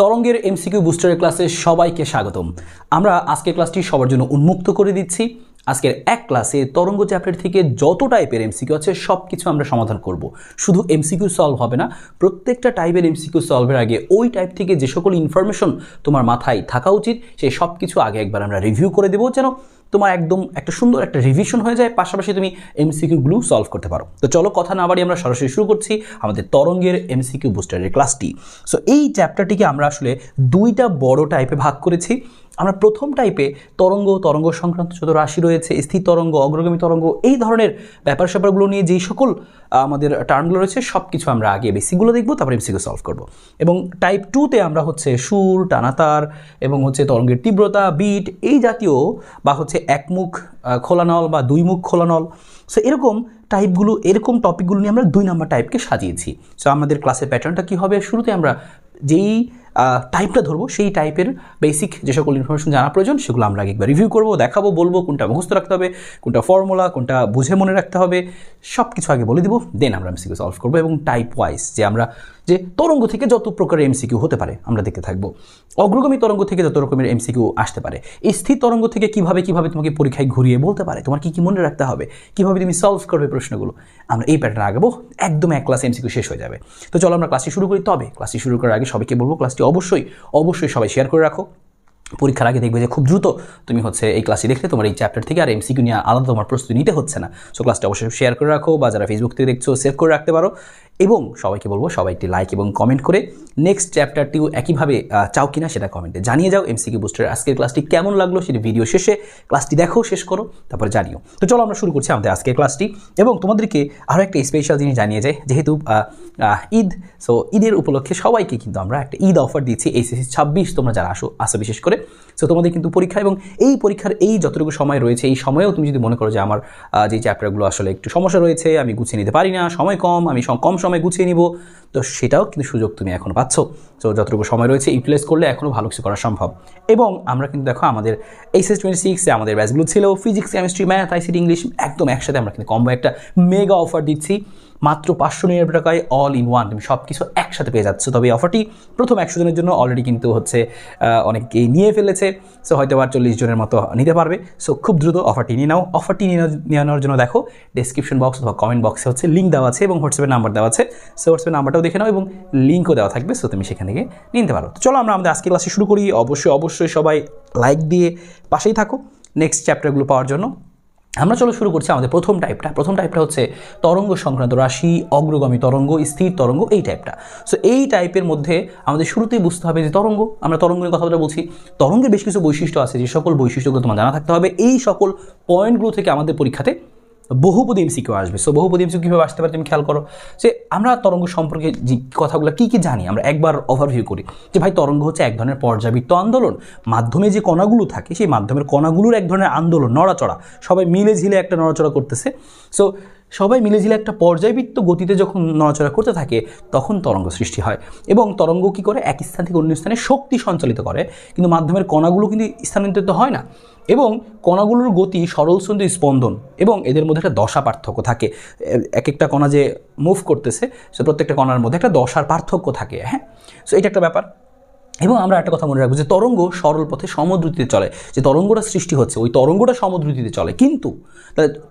তরঙ্গের এমসিকিউ বুস্টারের ক্লাসে সবাইকে স্বাগতম। আমরা আজকের ক্লাসটি সবার জন্য উন্মুক্ত করে দিচ্ছি। আজকের এক ক্লাসে তরঙ্গ চ্যাপ্টার থেকে যত টাইপের এমসিকিউ আছে সব কিছু আমরা সমাধান করব। শুধু এমসিকিউ সলভ হবে না, প্রত্যেকটা টাইপের এমসিকিউ সলভের আগে ওই টাইপ থেকে যে সকল ইনফরমেশন তোমার মাথায় থাকা উচিত সেই সব কিছু আগে একবার আমরা রিভিউ করে দেবো, যেন তোমার একদম একটা সুন্দর একটা রিভিশন হয়ে যায়, পাশাপাশি তুমি এমসিকিউগুলো সলভ করতে পারো। তো চলো কথা না বাড়িয়ে আমরা সরাসরি শুরু করছি আমাদের তরঙ্গের এমসিকিউ বুস্টারের ক্লাসটি। সো এই চ্যাপ্টারটিকে আমরা আসলে দুইটা বড় টাইপে ভাগ করেছি। আমরা প্রথম টাইপে তরঙ্গ সংক্রান্ত যত রাশি রয়েছে, স্থির তরঙ্গ, অগ্রগামী তরঙ্গ, এই ধরনের ব্যাপার স্যাপারগুলো নিয়ে যেই সকল আমাদের টার্মগুলো রয়েছে সব কিছু আমরা আগে বেসিকগুলো দেখবো, তারপরে এমসিকিউ সলভ করবো। এবং টাইপ 2তে আমরা হচ্ছে সুর, টানাতার এবং হচ্ছে তরঙ্গের তীব্রতা, বিট, এই জাতীয় বা হচ্ছে একমুখ খোলা নল বা দুই মুখ খোলা নল, সো এরকম টাইপগুলো, এরকম টপিকগুলো নিয়ে আমরা 2 নম্বর টাইপকে সাজিয়েছি। সো আমাদের ক্লাসের প্যাটার্নটা কী হবে, শুরুতে আমরা যেই টাইপটা ধরবো সেই টাইপের বেসিক যে সকল ইনফরমেশন জানা প্রয়োজন সেগুলো আমরা একবার রিভিউ করবো, দেখাবো, বলবো কোনটা মুখস্থ রাখতে হবে, কোনটা ফর্মুলা, কোনটা বুঝে মনে রাখতে হবে, সব কিছু আগে বলে দিব, দেন আমরা এমসিকিউ সলভ করবো। এবং টাইপ ওয়াইজ যে তরঙ্গ থেকে যত প্রকারের এমসিকিউ হতে পারে আমরা দেখতে থাকবো। অগ্রগামী তরঙ্গ থেকে যত রকমের এমসিকিউ আসতে পারে, এই স্থির তরঙ্গ থেকে কিভাবে তোমাকে পরীক্ষায় ঘুরিয়ে বলতে পারে, তোমার কি মনে রাখতে হবে, কিভাবে তুমি সলভ করবে প্রশ্নগুলো, আমরা এই প্যাটার্নে আগাবো। একদম এক ক্লাস এমসিকিউ শেষ হয়ে যাবে। তো চলো আমরা ক্লাসটি শুরু করি। তবে ক্লাসটি শুরু করার আগে সবাইকে বলবো, ক্লাসটি অবশ্যই সবাই শেয়ার করে রাখো। পরীক্ষার আগে দেখবে যে খুব দ্রুত তুমি হচ্ছে এই ক্লাসটি দেখলে তোমার এই চ্যাপ্টার থেকে আর এমসিকিউ নিয়ে আলাদা তোমার প্রস্তুতি নিতে হচ্ছে না। সো ক্লাসটা অবশ্যই শেয়ার করে রাখো, বা যারা ফেসবুক থেকে দেখছো সেভ করে রাখতে পারো। এবং সবাইকে বলবো সবাই একটি লাইক এবং কমেন্ট করে নেক্সট চ্যাপ্টারটিও একইভাবে চাও কিনা সেটা কমেন্টে জানিয়ে যাও। এমসিকিউ বুস্টারের আজকের ক্লাসটি কেমন লাগলো সেটি ভিডিও শেষে ক্লাসটি দেখো, শেষ করো, তারপরে জানিও। তো চলো আমরা শুরু করছি আমাদের আজকের ক্লাসটি। এবং তোমাদেরকে আরও একটা স্পেশাল জিনিস জানিয়ে যায়, যেহেতু ঈদ, সো ঈদের উপলক্ষে সবাইকে কিন্তু আমরা একটা ঈদ অফার দিচ্ছি। এইচএসসি 26 তোমরা যারা আসো বিশেষ করে, সো তোমাদের কিন্তু পরীক্ষা এবং এই পরীক্ষার এই যতটুকু সময় রয়েছে, এই সময়েও তুমি যদি মনে করো যে আমার যে চ্যাপ্টারগুলো আসলে একটু সমস্যা রয়েছে, আমি গুছিয়ে নিতে পারি না, সময় কম, আমি কম সময় গুছিয়ে নিব, তো সেটাও কিন্তু সুযোগ তুমি এখনও পাচ্ছ। তো যতটুকু সময় রয়েছে ইউটিলাইজ করলে এখনও ভালো কিছু করা সম্ভব। এবং আমরা কিন্তু দেখো আমাদের এইচএস 26 আমাদের ব্যাচগুলো ছিল physics, chemistry, math, ICT, English, একদম একসাথে আমরা কিন্তু কম্বো একটা মেগা অফার দিচ্ছি। মাত্র 599 টাকায় অল ইন ওয়ান তুমি সব কিছু একসাথে পেয়ে যাচ্ছ। তবে এই অফারটি প্রথম 100 জনের জন্য অলরেডি কিন্তু হচ্ছে অনেকেই নিয়ে ফেলেছে। সো হয়তো আর 40 জনের মতো নিতে পারবে। সো খুব দ্রুত অফারটি নিয়ে নাও। অফারটি নিয়ে নেওয়ার জন্য দেখো ডেসক্রিপশন বক্স অথবা কমেন্ট বক্সে হচ্ছে লিঙ্ক দেওয়া আছে এবং হোয়াটসঅ্যাপের নাম্বার দেওয়া আছে। সো হোয়াটসঅ্যাপের নাম্বারটাও দেখে নাও এবং লিঙ্কও দেওয়া থাকবে, সো তুমি সেখান থেকে নিতে পারো। তো চলো আমরা আমাদের আজকের ক্লাসে শুরু করি। অবশ্যই সবাই লাইক দিয়ে পাশেই থাকো নেক্সট চ্যাপ্টারগুলো পাওয়ার জন্য। আমরা শুরু করছি আমাদের প্রথম টাইপটা হচ্ছে তরঙ্গ সংক্রান্ত রাশি, অগ্রগামী তরঙ্গ, স্থির তরঙ্গ, এই টাইপটা। সো এই টাইপের মধ্যে আমাদের শুরুতেই বুঝতে হবে যে আমরা তরঙ্গ নিয়ে কথা বলছি। তরঙ্গের বেশ কিছু বৈশিষ্ট্য আছে, যে সকল বৈশিষ্ট্যগুলো তোমার জানা থাকতে হবে। এই সকল পয়েন্টগুলো থেকে আমাদের পরীক্ষাতে বহুপদী এমসিকিউ আসবে। সো বহুপদী এমসিকিউ কীভাবে আসতে পারে তুমি খেয়াল করো, যে আমরা তরঙ্গ সম্পর্কে যে কথাগুলো কী জানি আমরা একবার ওভারভিউ করি। যে ভাই তরঙ্গ হচ্ছে এক ধরনের পর্যাবৃত্ত আন্দোলন, মাধ্যমে যে কণাগুলো থাকে সেই মাধ্যমের কণাগুলোর এক ধরনের আন্দোলন, নড়াচড়া, সবাই মিলে ঝিলে একটা নড়াচড়া করতেছে। সো সবাই মিলে ঝিলে একটা পর্যায়বৃত্ত গতিতে যখন নড়াচড়া করতে থাকে তখন তরঙ্গ সৃষ্টি হয়। এবং তরঙ্গ কী করে, এক স্থান থেকে অন্য স্থানে শক্তি সঞ্চালিত করে, কিন্তু মাধ্যমের কণাগুলো কিন্তু স্থানান্তরিত হয় না। এবং কণাগুলোর গতি সরল স্পন্দন স্পন্দন, এবং এদের মধ্যে একটা দশা পার্থক্য থাকে। এক একটা কণা যে মুভ করতেছে, সে প্রত্যেকটা কণার মধ্যে একটা দশার পার্থক্য থাকে। হ্যাঁ, সো এটা একটা ব্যাপার। এবং আমরা একটা কথা মনে রাখবো যে তরঙ্গ সরল পথে সমদ্রুতিতে চলে। যে তরঙ্গটা সৃষ্টি হচ্ছে ওই তরঙ্গটা সমদ্রুতিতে চলে, কিন্তু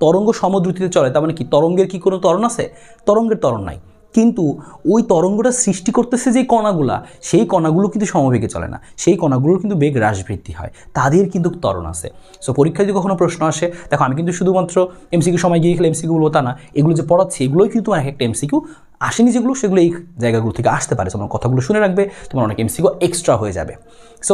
তরঙ্গ সমদ্রুতিতে চলে তার মানে কি তরঙ্গের কি কোনো ত্বরণ আছে? তরঙ্গের ত্বরণ নাই। কিন্তু ওই তরঙ্গটা সৃষ্টি করতেছে যে কণাগুলা, সেই কণাগুলো কিন্তু সমবেগে চলে না, সেই কণাগুলোর কিন্তু বেগ হ্রাস বৃদ্ধি হয়, তাদের কিন্তু ত্বরণ আছে। সো পরীক্ষায় যদি কখনো প্রশ্ন আসে, দেখো আমি কিন্তু শুধুমাত্র এমসিকিউ সময় গিয়ে খেলে এমসিকিউ বলবো তা না, এগুলো যে পড়াচ্ছি এগুলোই কিন্তু এক একটা এমসিকিউ আসেনি যেগুলো, সেগুলো এই জায়গাগুলো থেকে আসতে পারে। তোমার কথাগুলো শুনে রাখবে, তোমার অনেক এমসিকিউ এক্সট্রা হয়ে যাবে। সো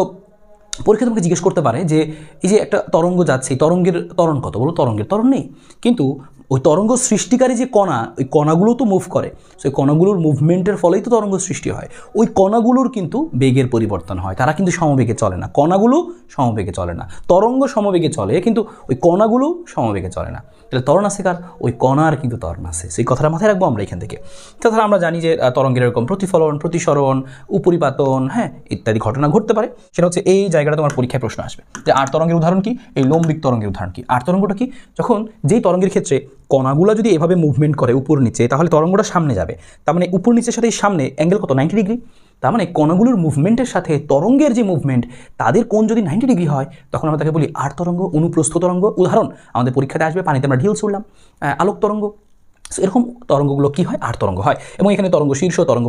পরীক্ষা তোমাকে জিজ্ঞেস করতে পারে যে এই যে একটা তরঙ্গ যাচ্ছে, এই তরঙ্গের ত্বরণ কত? বলো তরঙ্গের ত্বরণ নেই, কিন্তু ওই তরঙ্গ সৃষ্টিকারী যে কণা, ওই কণাগুলো তো মুভ করে। সো ওই কণাগুলোর মুভমেন্টের ফলেই তো তরঙ্গ সৃষ্টি হয়। ওই কণাগুলোর কিন্তু বেগের পরিবর্তন হয়, তারা কিন্তু সমবেগে চলে না, কণাগুলো সমবেগে চলে না। তরঙ্গ সমবেগে চলে, কিন্তু ওই কণাগুলো সমবেগে চলে না। তাহলে ত্বরণ আছে কার? ওই কণার কিন্তু ত্বরণ আছে। সেই কথাটা মাথায় রাখবো আমরা এখান থেকে। তাছাড়া আমরা জানি যে তরঙ্গের এরকম প্রতিফলন, প্রতিসরণ, উপরিপাতন, হ্যাঁ, ইত্যাদি ঘটনা ঘটতে পারে। সেটা হচ্ছে এই জায়গাটা তোমার পরীক্ষায় প্রশ্ন আসবে যে আর তরঙ্গের উদাহরণ কি? এই লম্বিক তরঙ্গের উদাহরণ কি? আর তরঙ্গটা কি? যখন যেই তরঙ্গের ক্ষেত্রে কণাগুলো যদি এভাবে মুভমেন্ট করে উপর নিচে, তাহলে তরঙ্গটা সামনে যাবে। তার মানে উপর নিচের সাথে সামনে অ্যাঙ্গেল কত? 90 ডিগ্রি। তার মানে কণাগুলোর মুভমেন্টের সাথে তরঙ্গের যে মুভমেন্ট তাদের কোণ যদি 90 ডিগ্রি হয় তখন আমরা তাকে বলি আর তরঙ্গ, অনুপ্রস্থ তরঙ্গ। উদাহরণ আমাদের পরীক্ষাতে আসবে, পানিতে আমরা ঢিল ছুড়লাম, আলোক তরঙ্গ। এরকম তরঙ্গগুলো কি হয়? আর তরঙ্গ হয়। এবং এখানে তরঙ্গ শীর্ষ, তরঙ্গ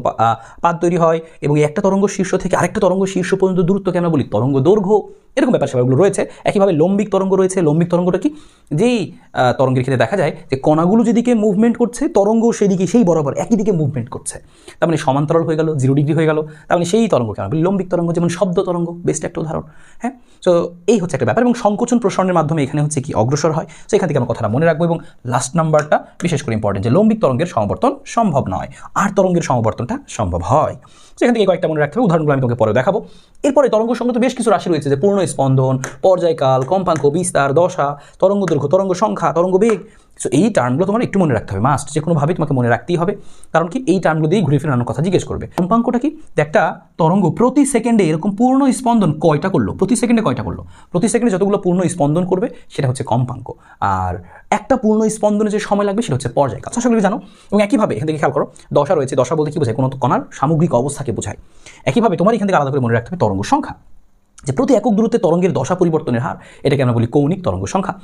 পাত তৈরি হয়, এবং একটা তরঙ্গ শীর্ষ থেকে আরেকটা তরঙ্গ শীর্ষ পর্যন্ত দূরত্বকে আমরা বলি তরঙ্গ দৈর্ঘ্য। এরকম ব্যাপার স্যাপারগুলো রয়েছে। একইভাবে লম্বিক তরঙ্গ রয়েছে। লম্বিক তরঙ্গটা কি? যেই তরঙ্গের ক্ষেত্রে দেখা যায় যে কণাগুলো যেদিকে মুভমেন্ট করছে তরঙ্গ সেদিকে সেই বরাবর একই দিকে মুভমেন্ট করছে, তার মানে সমান্তরাল হয়ে গেল, 0 ডিগ্রি হয়ে গেল, তার মানে সেই তরঙ্গকে আমরা বলি লম্বিক তরঙ্গ। যেমন শব্দ তরঙ্গ, বেস্ট একটা উদাহরণ। হ্যাঁ, তো এই হচ্ছে একটা ব্যাপার। এবং সংকোচন প্রসারণের মাধ্যমে এখানে হচ্ছে কি অগ্রসর হয়। তো এখান থেকে আমরা কথাটা মনে রাখবো। এবং লাস্ট নাম্বারটা বিশেষ করে ইম্পর্টেন্ট, যে লম্বিক তরঙ্গের সমবর্তন সম্ভব নয়, আর তরঙ্গের সমবর্তনটা সম্ভব হয়। সেখান থেকে কয়েকটা মনে রাখতে হবে, উদাহরণগুলো আমি তোকে পরে দেখাবো। এরপরে তরঙ্গ সংক্রান্ত বেশ কিছু রাশি রয়েছে, যে পূর্ণ স্পন্দন, পর্যায়কাল, কম্পাঙ্ক, বিস্তার, দশা, তরঙ্গ দৈর্ঘ্য, তরঙ্গ সংখ্যা, তরঙ্গ বেগ। সো এই টার্মগুলো তোমার একটু মনে রাখতে হবে, মাস্ট, যে কোনোভাবেই তোমাকে মনে রাখতেই হবে। কারণ কি, এই টার্মগুলো দিয়েই ঘুরে ফিরে নানান কথা জিজ্ঞেস করবে। কম্পাঙ্কটা কি? একটা তরঙ্গ প্রতি সেকেন্ডে এরকম পূর্ণ স্পন্দন কয়টা করলো, প্রতি সেকেন্ডে কয়টা করলো, প্রতি সেকেন্ডে যতগুলো পূর্ণ স্পন্দন করবে সেটা হচ্ছে কম্পাঙ্ক। আর একটা পূর্ণ স্পন্দনে যে সময় লাগবে সেটা হচ্ছে পর্যায়কাল। আশা করি জানো। এবং একইভাবে এখান থেকে খেয়াল করো, দশা রয়েছে। দশা বলতে কি বোঝায়? কোনো কণার সামগ্রিক অবস্থাকে বোঝায়। একইভাবে তোমার এখান থেকে আলাদা করে মনে রাখতে হবে তরঙ্গ সংখ্যা, যে প্রতি একক দূরত্বে তরঙ্গের দশা পরিবর্তনের হার, এটাকে আমরা বলি কৌণিক তরঙ্গ সংখ্যা।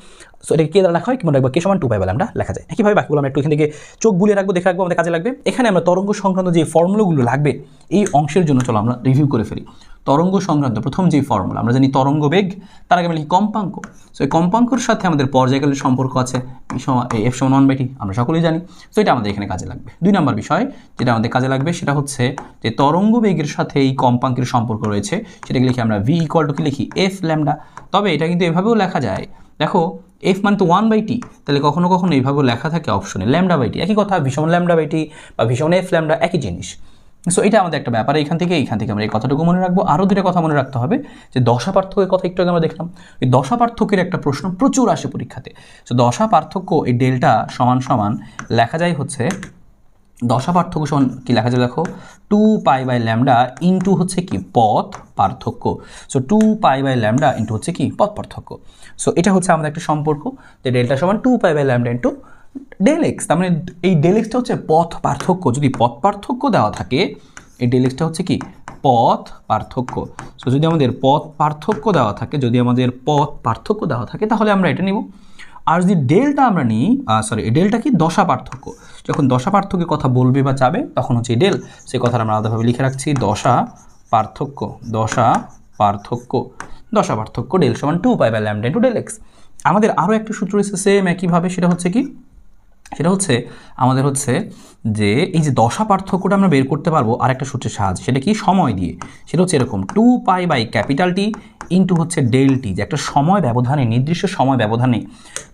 সো এটাকে কে দ্বারা লেখা হয়? কি মনে রাখবো? কে সমান 2π ল্যামডা লেখা যায়। একইভাবে বাকিগুলো আমরা একটু এখান থেকে চোখ বুলিয়ে রাখবো, দেখে রাখবো, আমাদের কাজে লাগবে। এখানে আমরা তরঙ্গ সংক্রান্ত যে ফর্মুলাগুলো লাগবে এই অংশের জন্য চলো আমরা রিভিউ করে ফেলি। তরঙ্গ সংক্রান্ত প্রথম যে ফর্মুলা আমরা জানি তরঙ্গ বেগ, তার আগে আমরা লিখি কম্পাঙ্ক। সো এই কম্পাঙ্কর সাথে আমাদের পর্যায়কালের সম্পর্ক আছে, f = 1/t, আমরা সকলেই জানি। সো এটা আমাদের এখানে কাজে লাগবে। 2 নম্বর বিষয় যেটা আমাদের কাজে লাগবে সেটা হচ্ছে যে তরঙ্গ বেগের সাথে এই কম্পাঙ্কের সম্পর্ক রয়েছে, সেটাকে লিখি আমরা v = কি লিখি? f lambda. তবে এটা কিন্তু এভাবেও লেখা যায়, দেখো f মানে তো 1/t, তাহলে কখনো কখনো এইভাবেও লেখা থাকে অপশনে λ/t। একই কথা, v = λ/t বা v = f ল্যামডা, একই জিনিস। সো এটা আমাদের একটা ব্যাপার। এখান থেকে আমরা এই কথাটুকু মনে রাখবো। আরও দুটো কথা মনে রাখতে হবে, যে দশা পার্থক্যের কথা একটু আগে আমরা দেখলাম। এই দশা পার্থক্যের একটা প্রশ্ন প্রচুর আসে পরীক্ষাতে। সো দশা পার্থক্য, এই ডেল্টা সমান সমান লেখা যায় হচ্ছে, দশা পার্থক্য সমান কি লেখা যায় দেখো, 2π/λ ইন্টু হচ্ছে কি পথ পার্থক্য। সো 2π/λ ইন্টু হচ্ছে কি পথ পার্থক্য। সো এটা হচ্ছে আমাদের একটা সম্পর্ক, যে ডেল্টা সমান 2π/λ ইন্টু ডেল এক্স। তার মানে এই ডেল এক্সটা হচ্ছে পথ পার্থক্য। যদি পথ পার্থক্য দেওয়া থাকে, এই ডেল এক্সটা হচ্ছে কি পথ পার্থক্য। সো যদি আমাদের পথ পার্থক্য দেওয়া থাকে, তাহলে আমরা এটা নিব। আর যদি ডেলটা আমরা নিই, এই ডেলটা কি দশা পার্থক্য। যখন দশা পার্থক্যের কথা বলবে বা চাবে তখন হচ্ছে এই ডেল, সেই কথাটা আমরা আলাদাভাবে লিখে রাখছি, দশা পার্থক্য ডেল সমান 2π/λ ইন্টু ডেল এক্স। আমাদের আরও একটা সূত্র রয়েছে সেম একইভাবে, সেটা হচ্ছে কি, সেটা হচ্ছে আমাদের হচ্ছে যে এই যে দশা পার্থক্যটা আমরা বের করতে পারবো আর একটা সূত্রের সাহায্যে, সেটা কি সময় দিয়ে। সেটা হচ্ছে এরকম 2π/T ইন্টু হচ্ছে ডেল টি, যে একটা সময় ব্যবধানে, নির্দিষ্ট সময় ব্যবধানে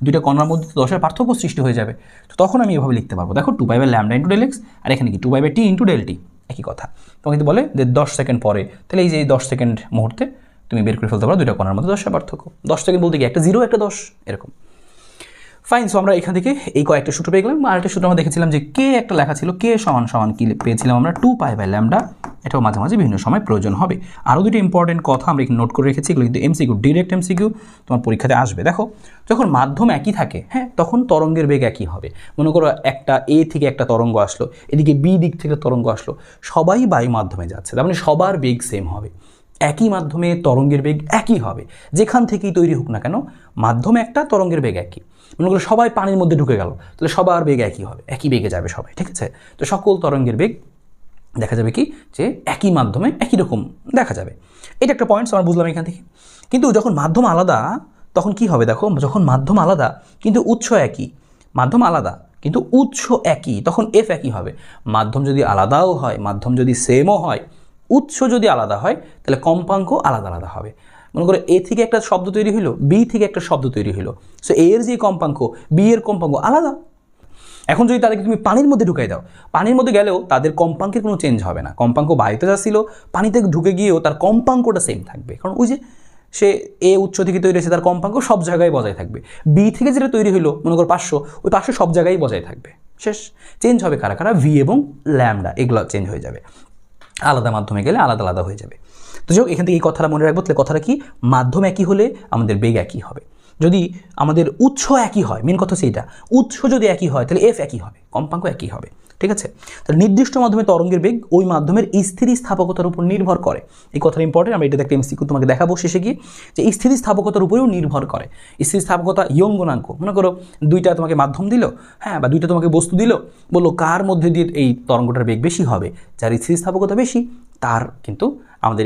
দুইটা কণার মধ্যে দশার পার্থক্য সৃষ্টি হয়ে যাবে। তো তখন আমি এভাবে লিখতে পারবো, দেখো 2π/λ ইন্টু ডেল এক্স, আর এখানে কি 2π/T ইন্টু ডেল টি, একই কথা। তোমাকে কিন্তু বলে যে 10 সেকেন্ড পরে, তাহলে এই যে 10 সেকেন্ড মুহূর্তে তুমি বের করে ফেলতে পারো দুইটা কণার মধ্যে দশার পার্থক্য। 10 সেকেন্ড বলতে কি একটা 0 একটা 10 এরকম। ফাইন। সো আমরা এখান থেকে এই কয়েকটা সূত্র পেয়ে গেলাম। আর একটা সূত্র আমরা দেখেছিলাম যে কে একটা লেখা ছিল, কে সমান সমান কি পেয়েছিলাম আমরা 2π/λ। এটাও মাঝে মাঝে বিভিন্ন সময় প্রয়োজন হবে। আরও দুটো ইম্পর্টেন্ট কথা আমরা এখানে নোট করে রেখেছি, এগুলো কিন্তু এমসিকিউ, ডিরেক্ট এমসিকিউ তোমার পরীক্ষাতে আসবে। দেখো, যখন মাধ্যম একই থাকে, হ্যাঁ, তখন তরঙ্গের বেগ একই হবে। মনে করো একটা এ থেকে একটা তরঙ্গ আসলো, এদিকে বি দিক থেকে তরঙ্গ আসলো, সবাই বায়ু মাধ্যমে যাচ্ছে, তার মানে সবার বেগ সেম হবে। একই মাধ্যমে তরঙ্গের বেগ একই হবে, যেখান থেকেই তৈরি হোক না কেন, মাধ্যম একটা, তরঙ্গের বেগ একই। মনে করো সবাই পানির মধ্যে ঢুকে গেল, তাহলে সবার বেগ একই হবে, একই বেগে যাবে সবাই, ঠিক আছে? তো সকল তরঙ্গের বেগ দেখা যাবে কি, যে একই মাধ্যমে একই রকম দেখা যাবে। এটা একটা পয়েন্টস আমরা বুঝলাম এখান থেকে। কিন্তু যখন মাধ্যম আলাদা তখন কি হবে দেখো, যখন মাধ্যম আলাদা কিন্তু উৎস একই, মাধ্যম আলাদা কিন্তু উৎস একই, তখন এফ একই হবে। মাধ্যম যদি আলাদাও হয়, মাধ্যম যদি সেমও হয়, উৎস যদি আলাদা হয়, তাহলে কম্পাঙ্ক আলাদা আলাদা হবে। মনে করো এ থেকে একটা শব্দ তৈরি হলো, বি থেকে একটা শব্দ তৈরি হলো, সো এ এর যে কম্পাঙ্ক, বি এর কম্পাঙ্ক আলাদা। এখন যদি তাদেরকে তুমি পানির মধ্যে ঢুকাই দাও, পানির মধ্যে গেলেও তাদের কম্পাঙ্কের কোনো চেঞ্জ হবে না। কম্পাঙ্ক বায়ুতে যাচ্ছিল, পানিতে ঢুকে গিয়েও তার কম্পাঙ্কটা সেম থাকবে, কারণ ওই যে সে এ উৎস থেকে তৈরি হয়েছে, তার কম্পাঙ্ক সব জায়গায় বজায় থাকবে। বি থেকে যেটা তৈরি হলো, মনে করো 500, ওই 500 সব জায়গায় বজায় থাকবে। শেষ। চেঞ্জ হবে কারা কারা, ভি এবং ল্যামডা, এগুলো চেঞ্জ হয়ে যাবে। আলাদা মাধ্যমে গেলে আলাদা আলাদা হয়ে যাবে। তো যাই হোক, এখান থেকে এই কথাটা মনে রাখবো। তাহলে কথাটা কি, মাধ্যম একই হলে আমাদের বেগ একই হবে। যদি আমাদের উৎস একই হয়, মেন কথা হচ্ছে এটা, উৎস যদি একই হয় তাহলে এফ একই হবে, কম্পাঙ্ক একই হবে, ঠিক আছে। তাহলে নির্দিষ্ট মাধ্যমে তরঙ্গের বেগ ওই মাধ্যমের স্থিতিস্থাপকতার উপর নির্ভর করে। এই কথাটা ইম্পর্টেন্ট, আমরা এটাতে একটা এমসিকিউ তোমাকে দেখাবো শেষে গিয়ে, যে স্থিতিস্থাপকতার উপরেও নির্ভর করে। স্থিতিস্থাপকতা ইয়ং গুণাঙ্ক, মনে করো দুইটা তোমাকে মাধ্যম দিল, হ্যাঁ, বা দুইটা তোমাকে বস্তু দিল, বললো কার মধ্যে দিয়ে এই তরঙ্গটার বেগ বেশি হবে, যার স্থিতিস্থাপকতা বেশি তার কিন্তু আমাদের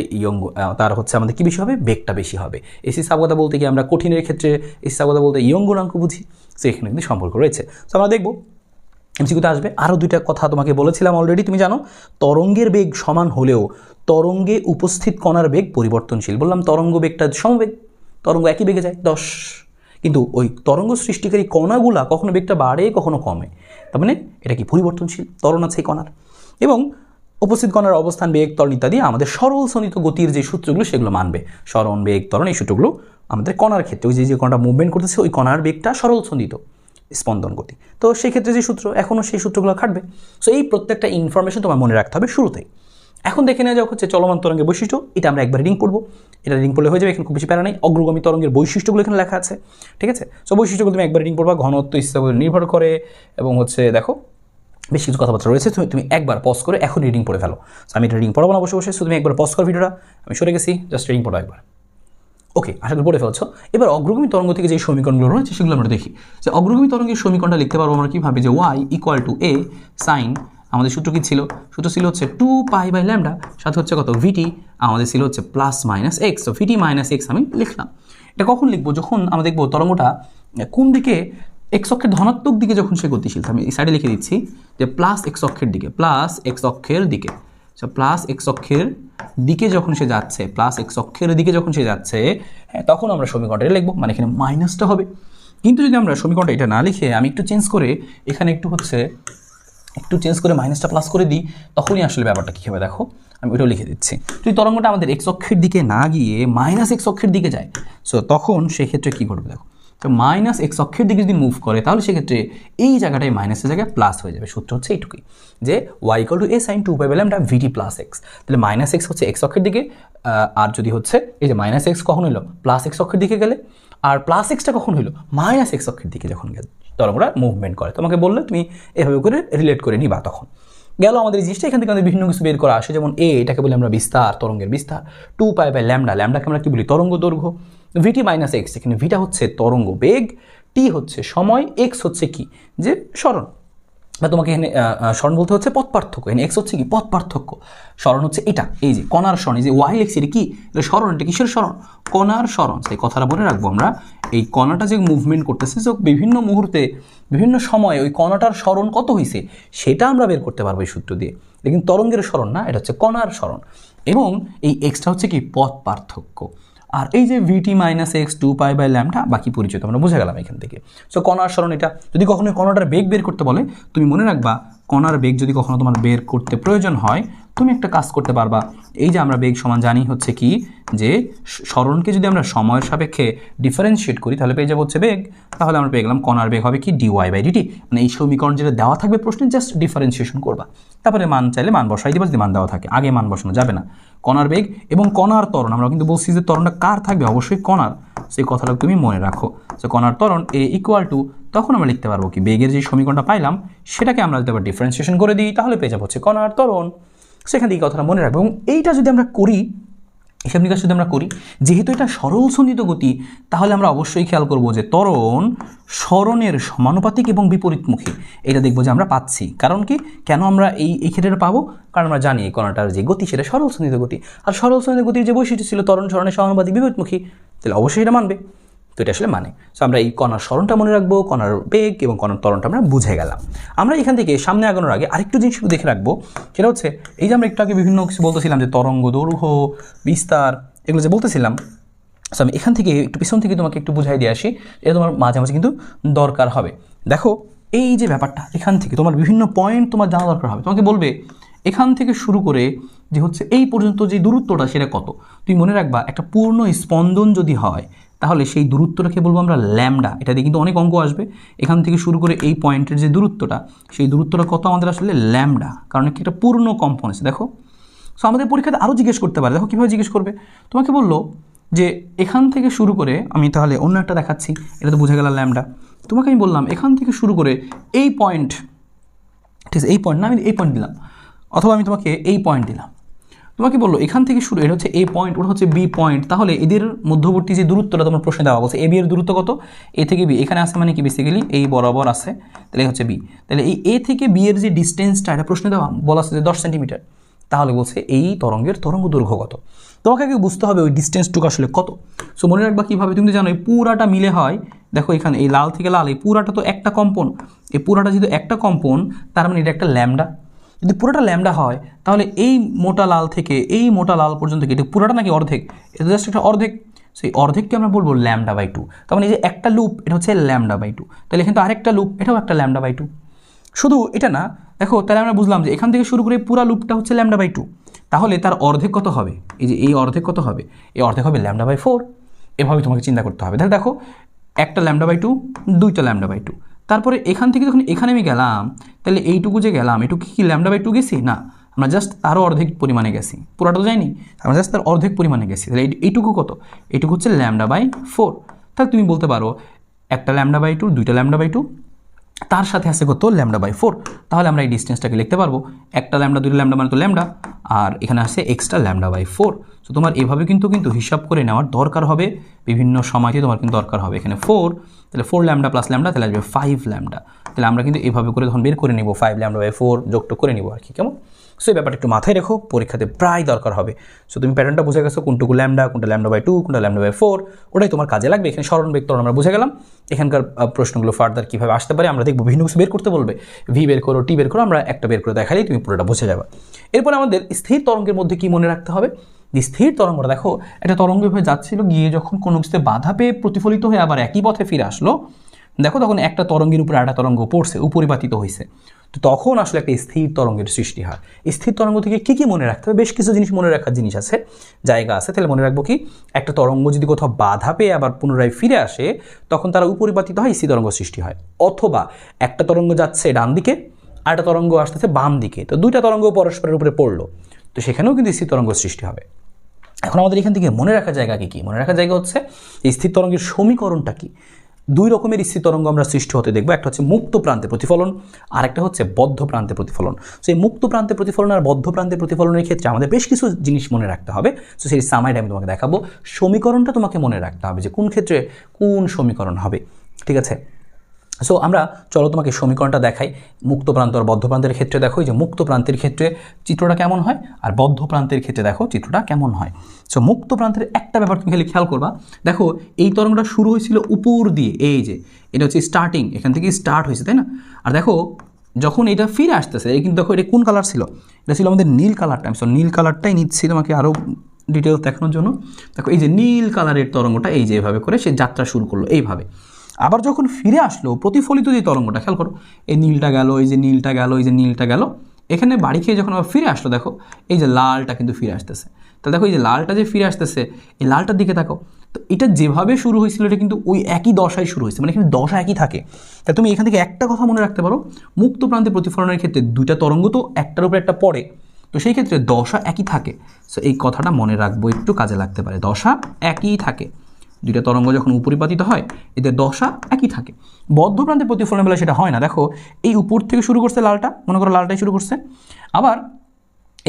তার হচ্ছে আমাদের কী বেশি হবে, বেগটা বেশি হবে। স্থিতিস্থাপকতা বলতে কি আমরা কঠিনের ক্ষেত্রে স্থিতিস্থাপকতা বলতে ইয়ং গুণাঙ্ক বুঝি, তো এখানে কিন্তু সম্পর্ক রয়েছে। তো আমরা দেখবো এমসিকিউতে আসবে। আরও দুইটা কথা তোমাকে বলেছিলাম অলরেডি, তুমি জানো তরঙ্গের বেগ সমান হলেও তরঙ্গে উপস্থিত কণার বেগ পরিবর্তনশীল। বললাম তরঙ্গ বেগটা সমবেগ, তরঙ্গ একই বেগে যায় 10, কিন্তু ওই তরঙ্গ সৃষ্টিকারী কণাগুলা কখনো বেগটা বাড়ে কখনো কমে, তার মানে এটা কি পরিবর্তনশীল, ত্বরণ আছে এই কণার। এবং উপস্থিত কণার অবস্থান, বেগ, ত্বরণ ইত্যাদি আমাদের সরল সন্নিহিত গতির যে সূত্রগুলো সেগুলো মানবে। সরণ, বেগ, ত্বরণ এই সূত্রগুলো আমাদের কণার ক্ষেত্রে ওই যে কণাটা মুভমেন্ট করতেছে ওই কণার বেগটা সরল সন্নিহিত স্পন্দন গতি, তো সেই ক্ষেত্রে যে সূত্র এখনও সেই সূত্রগুলো খাটবে। সো এই প্রত্যেকটা ইনফরমেশন তোমার মনে রাখতে হবে শুরুতেই। এখন দেখে নেওয়া যাক হচ্ছে চলমান তরঙ্গের বৈশিষ্ট্য, এটা আমরা একবার রিডিং পড়বো, এটা রিডিং পড়লে হয়ে যাবে, এখানে খুব বেশি প্যারা নেই। অগ্রগামী তরঙ্গের বৈশিষ্ট্যগুলো এখানে লেখা আছে, ঠিক আছে। সো বৈশিষ্ট্যগুলো তুমি একবার রিডিং পড়বা, ঘনত্ব স্থিতির উপর নির্ভর করে, এবং হচ্ছে দেখো বেশ কিছু কথাবার্তা রয়েছে, তুমি একবার পজ করে এখন রিডিং পড়ে ফেলো। আমি এটা রিডিং পড়াবো না বসে বসে, তুমি একবার পজ করো ভিডিওটা, আমি সরে গেছি, জাস্ট রিডিং পড়ো একবার। ওকে, আশা করি পড়ে ফেলছো। এবার অগ্রগামী তরঙ্গ থেকে যে সমীকরণগুলো রয়েছে সেগুলো আমরা দেখি। যে অগ্রগামী তরঙ্গের সমীকরণটা লিখতে পারবো আমরা কীভাবে, যে Y equal to A sine, আমাদের সূত্র কী ছিল, সূত্র ছিল হচ্ছে 2π/λ, সাথে হচ্ছে কত ভিটি, আমাদের ছিল হচ্ছে প্লাস মাইনাস এক্স। তো ভিটি মাইনাস এক্স আমি লিখলাম। এটা কখন লিখবো, যখন আমরা দেখবো তরঙ্গটা কোন দিকে, এক্স অক্ষের ধনাত্মক দিকে যখন সে গতিশীল। আমি এই সাইডে লিখে দিচ্ছি যে প্লাস এক্স অক্ষের দিকে, প্লাস এক্স অক্ষের দিকে, প্লাস এক্স অক্ষের দিকে যখন সে যাচ্ছে, প্লাস এক্স অক্ষের দিকে যখন সে যাচ্ছে, হ্যাঁ, তখন আমরা সমীকরণটা লিখবো, মানে এখানে মাইনাসটা হবে। কিন্তু যদি আমরা সমীকরণটা এটা না লিখে আমি একটু চেঞ্জ করে এখানে একটু চেঞ্জ করে মাইনাসটা প্লাস করে দিই, তখনই আসলে ব্যাপারটা কী হবে দেখো, আমি ওইটাও লিখে দিচ্ছি। যদি তরঙ্গটা আমাদের এক্স অক্ষের দিকে না গিয়ে মাইনাস এক্স অক্ষের দিকে যায়, সো তখন সেক্ষেত্রে কী ঘটবে দেখো, তো মাইনাস এক্স অক্ষের দিকে যদি মুভ করে তাহলে সেক্ষেত্রে এই জায়গাটায় মাইনাসের জায়গায় প্লাস হয়ে যাবে। সূত্র হচ্ছে এইটুকুই, যে Y equal to A sine 2π/λ VT plus X. তাহলে মাইনাস এক্স হচ্ছে এক্স অক্ষের দিকে, আর যদি হচ্ছে এই যে মাইনাস এক্স কখন হলো, প্লাস এক্স অক্ষের দিকে গেলে, আর প্লাস এক্সটা কখন হলো, মাইনাস এক্স অক্ষের দিকে যখন গেলে তরঙ্গটা মুভমেন্ট করে। তোমাকে বললে তুমি এভাবে করে রিলেট করে নিবা। তখন গেল আমাদের এই জিনিসটা, এখান থেকে আমাদের বিভিন্ন কিছু বের করা আসে, যেমন এটাকে বলি আমরা বিস্তার, তরঙ্গের বিস্তার। 2π/λ, ল্যামডাকে আমরা কি বলি, তরঙ্গ দৈর্ঘ্য। ভিটি মাইনাস এক্স, এখানে ভিটা হচ্ছে তরঙ্গ বেগ, টি হচ্ছে সময়, এক্স হচ্ছে কি, যে সরণ, বা তোমাকে এখানে সরণ বলতে হচ্ছে পথ পার্থক্য, এখানে এক্স হচ্ছে কি পথ পার্থক্য, সরণ হচ্ছে এটা, এই যে কণার সরণ, এই যে ওয়াই লিখছি এটা কি, এটা সরণ, এটা কিসের সরণ, কণার সরণ। সেই কথাটা মনে রাখবো আমরা, এই কণাটা যে মুভমেন্ট করতেছে, যে বিভিন্ন মুহূর্তে বিভিন্ন সময়ে ওই কণাটার সরণ কত হয়েছে সেটা আমরা বের করতে পারবো এই সূত্র দিয়ে। লেকিন তরঙ্গের সরণ না, এটা হচ্ছে কণার সরণ, এবং এই এক্সটা হচ্ছে কি পথ পার্থক্য। আর এই যে ভিটি মাইনাস এক্স 2π/λ বাকি পরিচয় আমরা বুঝে গেলাম এখান থেকে। সো কণার সরণ এটা, যদি কখনো কণাটার বেগ বের করতে বলে তুমি মনে রাখবা, কণার বেগ যদি কখনো তোমার বের করতে প্রয়োজন হয় তুমি একটা কাজ করতে পারবা, এই যে আমরা বেগ সমান জানি হচ্ছে কি, যে সরণকে যদি আমরা সময়ের সাপেক্ষে ডিফারেন্সিয়েট করি তাহলে পেয়ে যাবো হচ্ছে বেগ, তাহলে আমরা পেয়ে গেলাম কণার বেগ হবে কি dy/dt। মানে এই সমীকরণ যেটা দেওয়া থাকবে প্রশ্নে জাস্ট ডিফারেন্সিয়েশন করবা, তারপরে মান চাইলে মান বসাই দিবা যদি মান দেওয়া থাকে, আগে মান বসানো যাবে না। কণার বেগ এবং কণার ত্বরণ, আমরা কিন্তু বলছি যে ত্বরণটা কার থাকবে, অবশ্যই কণার, সেই কথাটা তুমি মনে রাখো। যে কণার ত্বরণ এ ইকুয়াল টু, তখন আমরা লিখতে পারবো কি, বেগের যে সমীকরণটা পাইলাম সেটাকে আমরা যদি আবার ডিফারেন্সিয়েশন করে দিই তাহলে পেয়ে যাবো হচ্ছে কণার ত্বরণ। সেখান থেকে কথাটা মনে রাখবো, এবং এইটা যদি আমরা করি, হিসাব নিকাশ যদি আমরা করি, যেহেতু এটা সরল সন্নিহিত গতি, তাহলে আমরা অবশ্যই খেয়াল করব যে ত্বরণ সরণের সমানুপাতিক এবং বিপরীতমুখী, এটা দেখবো যে আমরা পাচ্ছি। কারণ কি, কেন আমরা এই ক্ষেত্রে পাবো, কারণ আমরা জানি এই কণাটার যে গতি সেটা সরল সন্নিহিত গতি, আর সরল সন্নিহিত গতির যে বৈশিষ্ট্য ছিল ত্বরণ সরণের সমানুপাতিক বিপরীতমুখী, তাহলে অবশ্যই এটা মানবে। তো এটা আসলে মানে, সো আমরা এই কণার সরণটা মনে রাখবো, কণার বেগ এবং কণার ত্বরণটা আমরা বুঝে গেলাম। আমরা এখান থেকে সামনে আগানোর আগে আরেকটু জিনিস দেখে রাখবো, সেটা হচ্ছে এই যে আমরা একটু আগে বিভিন্ন কিছু বলতেছিলাম যে তরঙ্গ দৈর্ঘ্য, বিস্তার, এগুলো যে বলতেছিলাম, সো আমি এখান থেকে একটু পিছন থেকে তোমাকে একটু বুঝাই দিয়ে আসি, এটা তোমার মাঝে মাঝে কিন্তু দরকার হবে। দেখো এই যে ব্যাপারটা, এখান থেকে তোমার বিভিন্ন পয়েন্ট তোমার জানা দরকার হবে। তোমাকে বলবে এখান থেকে শুরু করে যে হচ্ছে এই পর্যন্ত যে দূরত্বটা সেটা কত, তুমি মনে রাখবা একটা পূর্ণ স্পন্দন যদি হয় তাহলে সেই দূরত্বটাকে বলবো আমরা ল্যামডা। এটা দিয়ে কিন্তু অনেক অঙ্ক আসবে। এখান থেকে শুরু করে এই পয়েন্টের যে দূরত্বটা, সেই দূরত্বটা কত আমাদের আসলে ল্যামডা, কারণ কি একটা পূর্ণ কম্পন আছে। দেখো সো আমাদের পরীক্ষাতে আরও জিজ্ঞেস করতে পারে। দেখো কীভাবে জিজ্ঞেস করবে, তোমাকে বললো যে এখান থেকে শুরু করে, আমি তাহলে অন্য একটা দেখাচ্ছি, এটা তো বুঝে গেল ল্যামডা। তোমাকে আমি বললাম এখান থেকে শুরু করে এই পয়েন্ট, ঠিক আছে, এই পয়েন্ট না, আমি এই পয়েন্ট দিলাম, অথবা আমি তোমাকে এই পয়েন্ট দিলাম। তোমাকে বললো এখান থেকে শুরু, এটা হচ্ছে এ পয়েন্ট, ওটা হচ্ছে বি পয়েন্ট। তাহলে এদের মধ্যবর্তী যে দূরত্বটা তোমার প্রশ্নে দেওয়া বলছে, এ বি এর দূরত্ব কত, এ থেকে বি, এখানে আসে মানে কি বেসিক্যালি এই বরাবর আছে, তাহলে হচ্ছে বি। তাহলে এই এ থেকে বি এর যে ডিস্টেন্সটা, এটা প্রশ্নে দেওয়া বলা আছে যে 10 সেন্টিমিটার। তাহলে বলছে এই তরঙ্গের তরঙ্গ দৈর্ঘ্য কত। তোমাকে আগে বুঝতে হবে ওই ডিস্টেন্সটুকু আসলে কত। সো মনে রাখবা কীভাবে, তুমি তো জানো এই পুরাটা মিলে হয়, দেখো এখানে এই লাল থেকে লাল, এই পুরাটা তো একটা কম্পন, এই পুরাটা যেহেতু একটা কম্পন, তার মানে এটা একটা ল্যামডা। যদি পুরোটা ল্যামডা হয় তাহলে এই মোটা লাল থেকে এই মোটা লাল পর্যন্ত কি এটা পুরোটা নাকি অর্ধেক, এটা জাস্ট একটা অর্ধেক। সেই অর্ধেককে আমরা বলবো λ/2। তার মানে এই যে একটা লুপ, এটা হচ্ছে λ/2। তাহলে এখানে তো আরেকটা লুপ, এটাও একটা λ/2। শুধু এটা না, দেখো তাহলে আমরা বুঝলাম যে এখান থেকে শুরু করে পুরো লুপটা হচ্ছে λ/2। তাহলে তার অর্ধেক কত হবে, এই যে এই অর্ধেক কত হবে, এই অর্ধেক হবে λ/4। এভাবে তোমাকে চিন্তা করতে হবে। তাহলে দেখো একটা λ/2, দুইটা λ/2। তারপরে এখান থেকে যখন এখানে আমি গেলাম, তাহলে এইটুকু যে গেলাম, এটুকু কি λ/2 গেছি না, আমরা জাস্ট তারও অর্ধেক পরিমাণে গেছি, পুরোটা তো যাইনি, আমরা জাস্ট তার অর্ধেক পরিমাণে গেছি। তাহলে এইটুকু কত, এইটুকু হচ্ছে λ/4। তাহলে তুমি বলতে পারো একটা λ/2, দুইটা λ/2, তার সাথে আছে কত λ/4। তাহলে আমরা এই ডিস্টেন্সটাকে লিখতে পারবো, একটা ল্যামডা, দুইটা ল্যামডা মানে তো ল্যামডা, আর এখানে আছে এক্সট্রা λ/4। তো তোমার এভাবে কিন্তু হিসাব করে নেওয়ার দরকার হবে, বিভিন্ন সময়তে তোমার কিন্তু দরকার হবে। এখানে 4, তাহলে 4 ল্যামডা প্লাস ল্যামডা, তাহলে আসবে 5 ল্যামডা। তাহলে আমরা কিন্তু এভাবে করে তখন বের করে নিব 5 λ/4 যোগটা করে নিব আর কি, কেমন। সো এই ব্যাপারটা একটু মাথায় রেখো, পরীক্ষাতে প্রায় দরকার হবে। সো তুমি প্যাটার্নটা বুঝে গেছো, কোনটুকু ল্যামডা, কোনটা λ/2, কোনটা λ/4, ওটাই তোমার কাজে লাগবে। এখানে সরণ বেগ ত্বরণ আমরা বুঝে গেলাম। এখানকার প্রশ্নগুলো ফার্দার কীভাবে আসতে পারে আমরা দেখবো, বিভিন্ন কিছু বের করতে বলবে, ভি বের করো, টি বের করো, আমরা একটা বের করে দেখালেই তুমি পুরোটা বুঝে যাবে। এরপর আমাদের স্থির তরঙ্গের মধ্যে কি মনে রাখতে হবে, স্থির তরঙ্গটা দেখো একটা তরঙ্গ হয়ে যাচ্ছিল, গিয়ে যখন কোনো কিছুতে বাধা পেয়ে প্রতিফলিত হয়ে আবার একই পথে ফিরে আসলো, দেখো তখন একটা তরঙ্গের উপরে আরেকটা তরঙ্গ পড়ছে, উপরিপাতিত হয়েছে, তো তখন আসলে একটা স্থির তরঙ্গের সৃষ্টি হয়। স্থির তরঙ্গ থেকে কী কী মনে রাখতে হবে, বেশ কিছু জিনিস মনে রাখার জিনিস আছে, জায়গা আছে। তাহলে মনে রাখবো কি, একটা তরঙ্গ যদি কোথাও বাধা পেয়ে আবার পুনরায় ফিরে আসে, তখন তারা উপরিপাতিত হয়, স্থির তরঙ্গ সৃষ্টি হয়। অথবা একটা তরঙ্গ যাচ্ছে ডান দিকে, আর একটা তরঙ্গ আসতেছে বাম দিকে, তো দুইটা তরঙ্গ পরস্পরের উপরে পড়লো, তো সেখানেও কিন্তু স্থির তরঙ্গ সৃষ্টি হবে। এখন আমাদের এখান থেকে মনে রাখার জায়গা কি, মনে রাখার জায়গা হচ্ছে এই স্থির তরঙ্গের সমীকরণটা কি। দুই রকমের স্থির তরঙ্গ আমরা সৃষ্টি হতে দেখবো, একটা হচ্ছে মুক্ত প্রান্তে প্রতিফলন, আর একটা হচ্ছে বদ্ধ প্রান্তে প্রতিফলন। সো এই মুক্ত প্রান্তে প্রতিফলন আর বদ্ধ প্রান্তে প্রতিফলনের ক্ষেত্রে আমাদের বেশ কিছু জিনিস মনে রাখতে হবে। সো সেই সামাইড আমি তোমাকে দেখাবো, সমীকরণটা তোমাকে মনে রাখতে হবে যে কোন ক্ষেত্রে কোন সমীকরণ হবে, ঠিক আছে। সো আমরা চলো তোমাকে সমীকরণটা দেখাই। মুক্ত প্রান্ত আর বদ্ধ প্রান্তের ক্ষেত্রে দেখো যে মুক্ত প্রান্তের ক্ষেত্রে চিত্রটা কেমন হয়, আর বদ্ধ প্রান্তের ক্ষেত্রে দেখো চিত্রটা কেমন হয়। সো মুক্ত প্রান্তের একটা ব্যাপার তুমি খালি খেয়াল করবা, দেখো এই তরঙ্গটা শুরু হয়েছিল উপর দিয়ে, এই যে এটা হচ্ছে স্টার্টিং, এখান থেকে স্টার্ট হয়েছে, তাই না। আর দেখো যখন এটা ফিরে আসতেছে, কিন্তু দেখো এটা কোন কালার ছিল, এটা ছিল আমাদের নীল কালারটা। আমি নীল কালারটাই নিচ্ছি তোমাকে আরও ডিটেলস দেখানোর জন্য। দেখো এই যে নীল কালারের তরঙ্গটা এই যে এভাবে করে সে যাত্রা শুরু করলো এইভাবে। আবার যখন ফিরে আসলো প্রতিফলিত যে তরঙ্গটা, খেয়াল করো এই নীলটা গেল, এই যে নীলটা গেল, এই যে নীলটা গেল, এখানে বাড়ি খেয়ে যখন আবার ফিরে আসলো, দেখো এই যে লালটা কিন্তু ফিরে আসতেছে। তাহলে দেখো এই যে লালটা যে ফিরে আসতেছে, এই লালটার দিকে দেখো, তো এটা যেভাবে শুরু হয়েছিল এটা কিন্তু ওই একই দশায় শুরু হয়েছে, মানে এখানে দশা একই থাকে। তাহলে তুমি এখান থেকে একটা কথা মনে রাখতে পারো, মুক্ত প্রান্তে প্রতিফলনের ক্ষেত্রে দুইটা তরঙ্গ তো একটার উপর একটা পড়ে, তো সেই ক্ষেত্রে দশা একই থাকে। সো এই কথাটা মনে রাখবো, একটু কাজে লাগতে পারে, দশা একই থাকে। দুইটা তরঙ্গ যখন উপরিপাতিত হয় এদের দশা একই থাকে। বদ্ধ প্রান্তে প্রতিফলনের বেলা সেটা হয় না। দেখো এই উপর থেকে শুরু করছে লালটা, মনে করো লালটাই শুরু করছে, আবার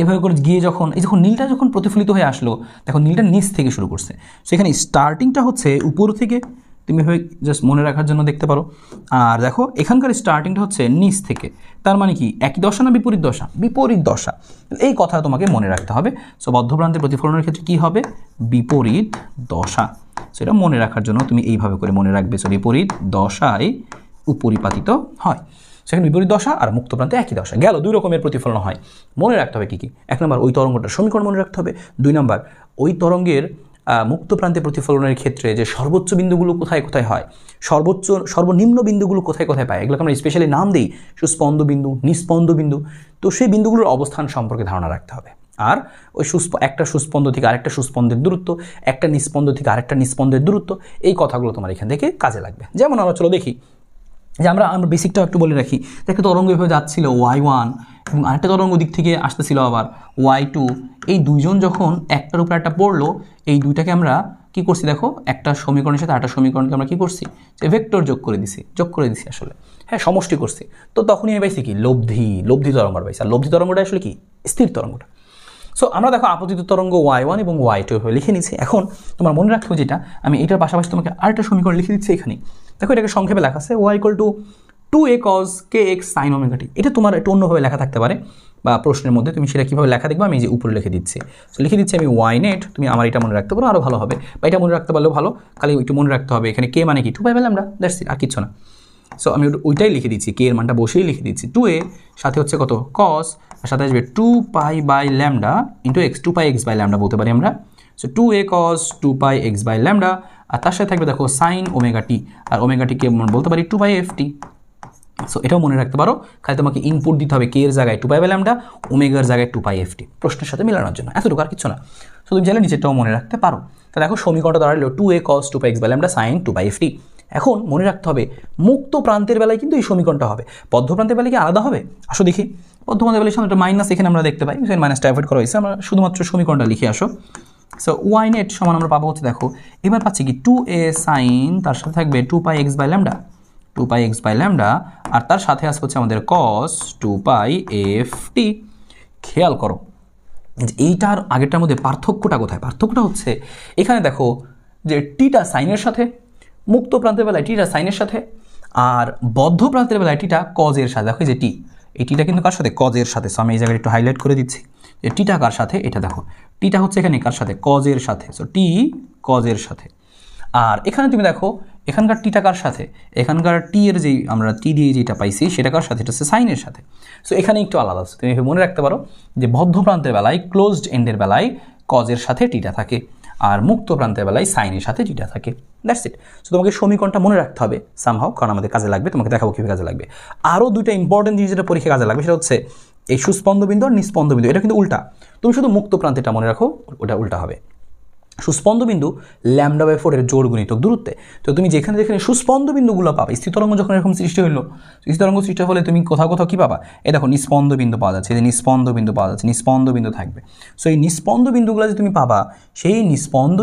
এভাবে করে গিয়ে যখন নীলটা যখন প্রতিফলিত হয়ে আসলো, দেখো নীলটা নিচ থেকে শুরু করছে। সেখানে স্টার্টিংটা হচ্ছে উপর থেকে, তুমি এভাবে জাস্ট মনে রাখার জন্য দেখতে পারো। আর দেখো এখানকার স্টার্টিংটা হচ্ছে নিচ থেকে, তার মানে কি একই দশা না বিপরীত দশা, বিপরীত দশা। এই কথা তোমাকে মনে রাখতে হবে। সো বদ্ধপ্রান্তে প্রতিফলনের ক্ষেত্রে কি হবে, বিপরীত দশা। সেটা মনে রাখার জন্য তুমি এইভাবে করে মনে রাখবে, সো বিপরীত দশায় উপরিপাতিত হয়। সেখানে বিপরীত দশা আর মুক্ত প্রান্তে একই দশা গেল, দুই রকমের প্রতিফলন হয়। মনে রাখতে হবে কী কী, এক নম্বর ওই তরঙ্গটার সমীকরণ মনে রাখতে হবে, দুই নম্বর ওই তরঙ্গের মুক্ত প্রান্তে প্রতিফলনের ক্ষেত্রে যে সর্বোচ্চ বিন্দুগুলো কোথায় কোথায় হয়, সর্বনিম্ন বিন্দুগুলো কোথায় কোথায় পায়, এগুলোকে আমরা স্পেশালি নাম দিই সুস্পন্দ বিন্দু, নিস্পন্দ বিন্দু। তো সেই বিন্দুগুলোর অবস্থান সম্পর্কে ধারণা রাখতে হবে। আর ওই একটা সুস্পন্দ থেকে আরেকটা সুস্পন্দের দূরত্ব, একটা নিস্পন্দ থেকে আরেকটা নিস্পন্দের দূরত্ব, এই কথাগুলো তোমার এখান থেকে কাজে লাগবে। যেমন আমরা চলো দেখি যে আমরা বেসিকটা একটু বলে রাখি। একটা তরঙ্গ এভাবে যাচ্ছিল y1, এবং আরেকটা তরঙ্গ দিক থেকে আসতেছিল আবার y2, এই দুইজন যখন একটার উপর একটা পড়লো, এই দুইটাকে আমরা কি করছি দেখো, একটা সমীকরণের সাথে আরেকটা সমীকরণকে আমরা কি করছি, যে ভেক্টর যোগ করে দিছি আসলে, হ্যাঁ সমষ্টি করছি। তো তখনই আমি পাইছি কি লব্ধি তরঙ্গটা পাইছি। আর লব্ধি তরঙ্গটা আসলে কি, স্থির তরঙ্গটা। সো আমরা দেখো আপতিত তরঙ্গ y1 এবং y2 লিখে নিচ্ছি। এখন তোমার মনে রাখতে হবে যেটা, আমি এটার পাশাপাশি তোমাকে আরেকটা সমীকরণ লিখে দিচ্ছি এখানে। দেখো এটাকে সংক্ষেপে লেখা আছে y = 2a cos kx sin ωt। এটা তোমার একটু অন্যভাবে লেখা থাকতে পারে, বা প্রশ্নের মধ্যে তুমি সেটা কীভাবে লেখা দেখবে, আমি যে উপরে লিখে দিচ্ছি। সো লিখে দিচ্ছি আমি y net, তুমি আমার এটা মনে রাখতে পারো আরও ভালো হবে, বা এটা মনে রাখতে পারলেও ভালো, খালি একটু মনে রাখতে হবে এখানে k মানে কি 2π λ, দ্যাটস ইট, আর কিছু না। সো আমি ওইটাই লিখে দিচ্ছি, k এর মানটা বসেই লিখে দিচ্ছি 2a, সাথে হচ্ছে কত cos, আর সাথে আসবে 2π λ ইন্টু x, 2πx λ বলতে পারি আমরা। সো 2a cos 2πx λ, আর তার সাথে থাকবে দেখো sin ωt, আর ωt-কে বলতে পারি 2πft। সো এটাও মনে রাখতে পারো, খালি তোমাকে ইনপুট দিতে হবে k এর জায়গায় 2π λ, ওমেগার জায়গায় 2πft, প্রশ্নের সাথে মেলানোর জন্য, এতটুকু আর কিছু না। সো তুমি চাইলে নিচেরটাও মনে রাখতে পারো। তো দেখো সমীকরণটা দাঁড়ালো 2a cos 2πx λ sin 2πft। এখন মনে রাখতে হবে মুক্ত প্রান্তের বেলায় কিন্তু এই সমীকরণটা হবে, বদ্ধ প্রান্তের বেলায় কি আলাদা হবে? আসো দেখি, বদ্ধ প্রান্তের বেলায় সামনে একটা মাইনাস এখানে আমরা দেখতে পাই, সেই মাইনাসটা অ্যাভয়েড করা হয়েছে, আমরা শুধুমাত্র সমীকরণটা লিখে আসো। সো y net সমান আমরা পাবো হচ্ছে দেখো, এবার পাচ্ছি কি 2a sin, তার সাথে থাকবে 2πx λ, 2πx λ, আর তার সাথে আসবে হচ্ছে আমাদের cos 2πft। খেয়াল করো যে এইটার আগেরটার মধ্যে পার্থক্যটা কোথায়? পার্থক্যটা হচ্ছে এখানে দেখো যে টিটা সাইনের সাথে, মুক্ত প্রান্তের বেলায় টিটা সাইনের সাথে, আর বদ্ধ প্রান্তের বেলায় টিটা কজের সাথে। দেখো যে টি, এই টিটা কিন্তু কার সাথে, কজের সাথে। সো আমি এই জায়গায় একটু হাইলাইট করে দিচ্ছি যে টিটা কার সাথে, এটা দেখো টিটা হচ্ছে এখানে কার সাথে, কজের সাথে। সো টি কজের সাথে। আর এখানে তুমি দেখো এখানকার টিটা কার সাথে, এখানকার টি এর যেই আমরা টি দিয়ে যেটা পাইছি সেটা কার সাথে, এটা হচ্ছে সাইনের সাথে। সো এখানে একটু আলাদা আছে, তুমি মনে রাখতে পারো যে বদ্ধ প্রান্তের বেলায় ক্লোজড এন্ডের বেলায় কজের সাথে টিটা থাকে, আর মুক্ত প্রান্তের বেলায় সাইনের সাথে টিটা থাকে, দ্যাটস ইট। সো তোমাকে সমীকরণটা মনে রাখতে হবে সামহাও, কারণ আমাদের কাজে লাগবে, তোমাকে দেখাবো কীভাবে কাজে লাগবে। আরও দুইটা ইম্পর্টেন্ট জিনিস যেটা পরীক্ষা কাজে লাগবে সেটা হচ্ছে এই সুস্পন্দ বিন্দু আর নিস্পন্দ বিন্দু, এটা কিন্তু উল্টা। তুমি শুধু মুক্ত প্রান্তেরটা মনে রাখো, ওটা উল্টা হবে। সুস্পন্দ বিন্দু λ/4 এর জোড় গুণিতক দূরত্বে। তো তুমি যেখানে যেখানে সুস্পন্দ বিন্দুগুলো পাবে, স্থির তরঙ্গ যখন এরকম সৃষ্টি হলো, স্থির তরঙ্গ সৃষ্টি হলে তুমি কোথাও কোথাও কী পাবা, এই দেখো নিস্পন্দ বিন্দু পাওয়া যাচ্ছে, এই যে নিস্পন্দ বিন্দু পাওয়া যাচ্ছে, নিস্পন্দ বিন্দু থাকবে। সো এই নিস্পন্দ বিন্দুগুলো যে তুমি পাবা, সেই নিস্পন্দ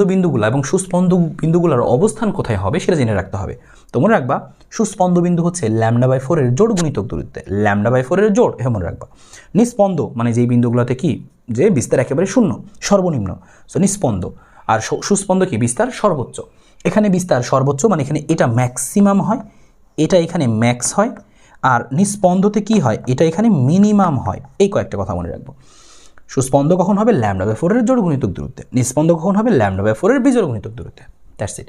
বিন্দুগুলো এবং সুস্পন্দ বিন্দুগুলোর অবস্থান কোথায় হবে সেটা জেনে রাখতে হবে। তো মনে রাখবা সুস্পন্দ বিন্দু হচ্ছে λ/4 এর জোড় গুণিতক দূরত্বে, λ/4 এর জোড়, এটা মনে রাখবা। নিস্পন্দ মানে যেই বিন্দুগুলোতে কি, যে বিস্তার একেবারে শূন্য, সর্বনিম্ন, সো নিস্পন্দ। আর সুস্পন্দ কি, বিস্তার সর্বোচ্চ। এখানে বিস্তার সর্বোচ্চ মানে এখানে এটা ম্যাক্সিমাম হয়, এটা এখানে ম্যাক্স হয়, আর নিস্পন্দতে কি হয়, এটা এখানে মিনিমাম হয়। এই কয়েকটা কথা মনে রাখবো। সুস্পন্দ কখন হবে, λ/4 এর জোড় গুণিতক দূরত্বে। নিস্পন্দ কখন হবে, λ/4 এর বিজোড় গুণিতক দূরত্বে, দ্যাটস ইট।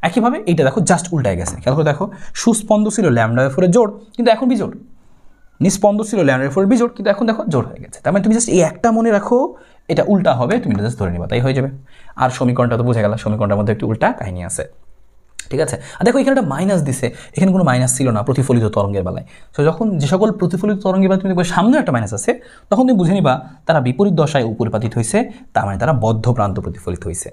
একইভাবে এইটা দেখো জাস্ট উল্টায় গেছে, খেয়াল করে দেখো, সুস্পন্দ ছিল λ/4 এর জোড় কিন্তু এখন বিজোড়, নিস্পন্দ ছিল λ/4 এর বিজোড় কিন্তু এখন দেখো জোড় হয়ে গেছে। তার মানে তুমি জাস্ট এই একটা মনে রাখো, এটা উল্টা হবে, তুমি এটা জাস্ট ধরে নিবা, তাই হয়ে যাবে। আর সমীকরণটা তো বুঝে গেল, সমীকরণটার মধ্যে একটু উল্টা কাহিনী আছে, ঠিক আছে। আর দেখো এখানে একটা মাইনাস দিছে, এখানে কোনো মাইনাস ছিল না প্রতিফলিত তরঙ্গের বেলায়। তো যখন যে সকল প্রতিফলিত তরঙ্গের বেলায় তুমি দেখবে সামনে একটা মাইনাস আছে, তখন তুমি বুঝে নিবা তারা বিপরীত দশায় উপরিপাতিত হয়েছে, তার মানে তারা বদ্ধ প্রান্ত প্রতিফলিত হয়েছে।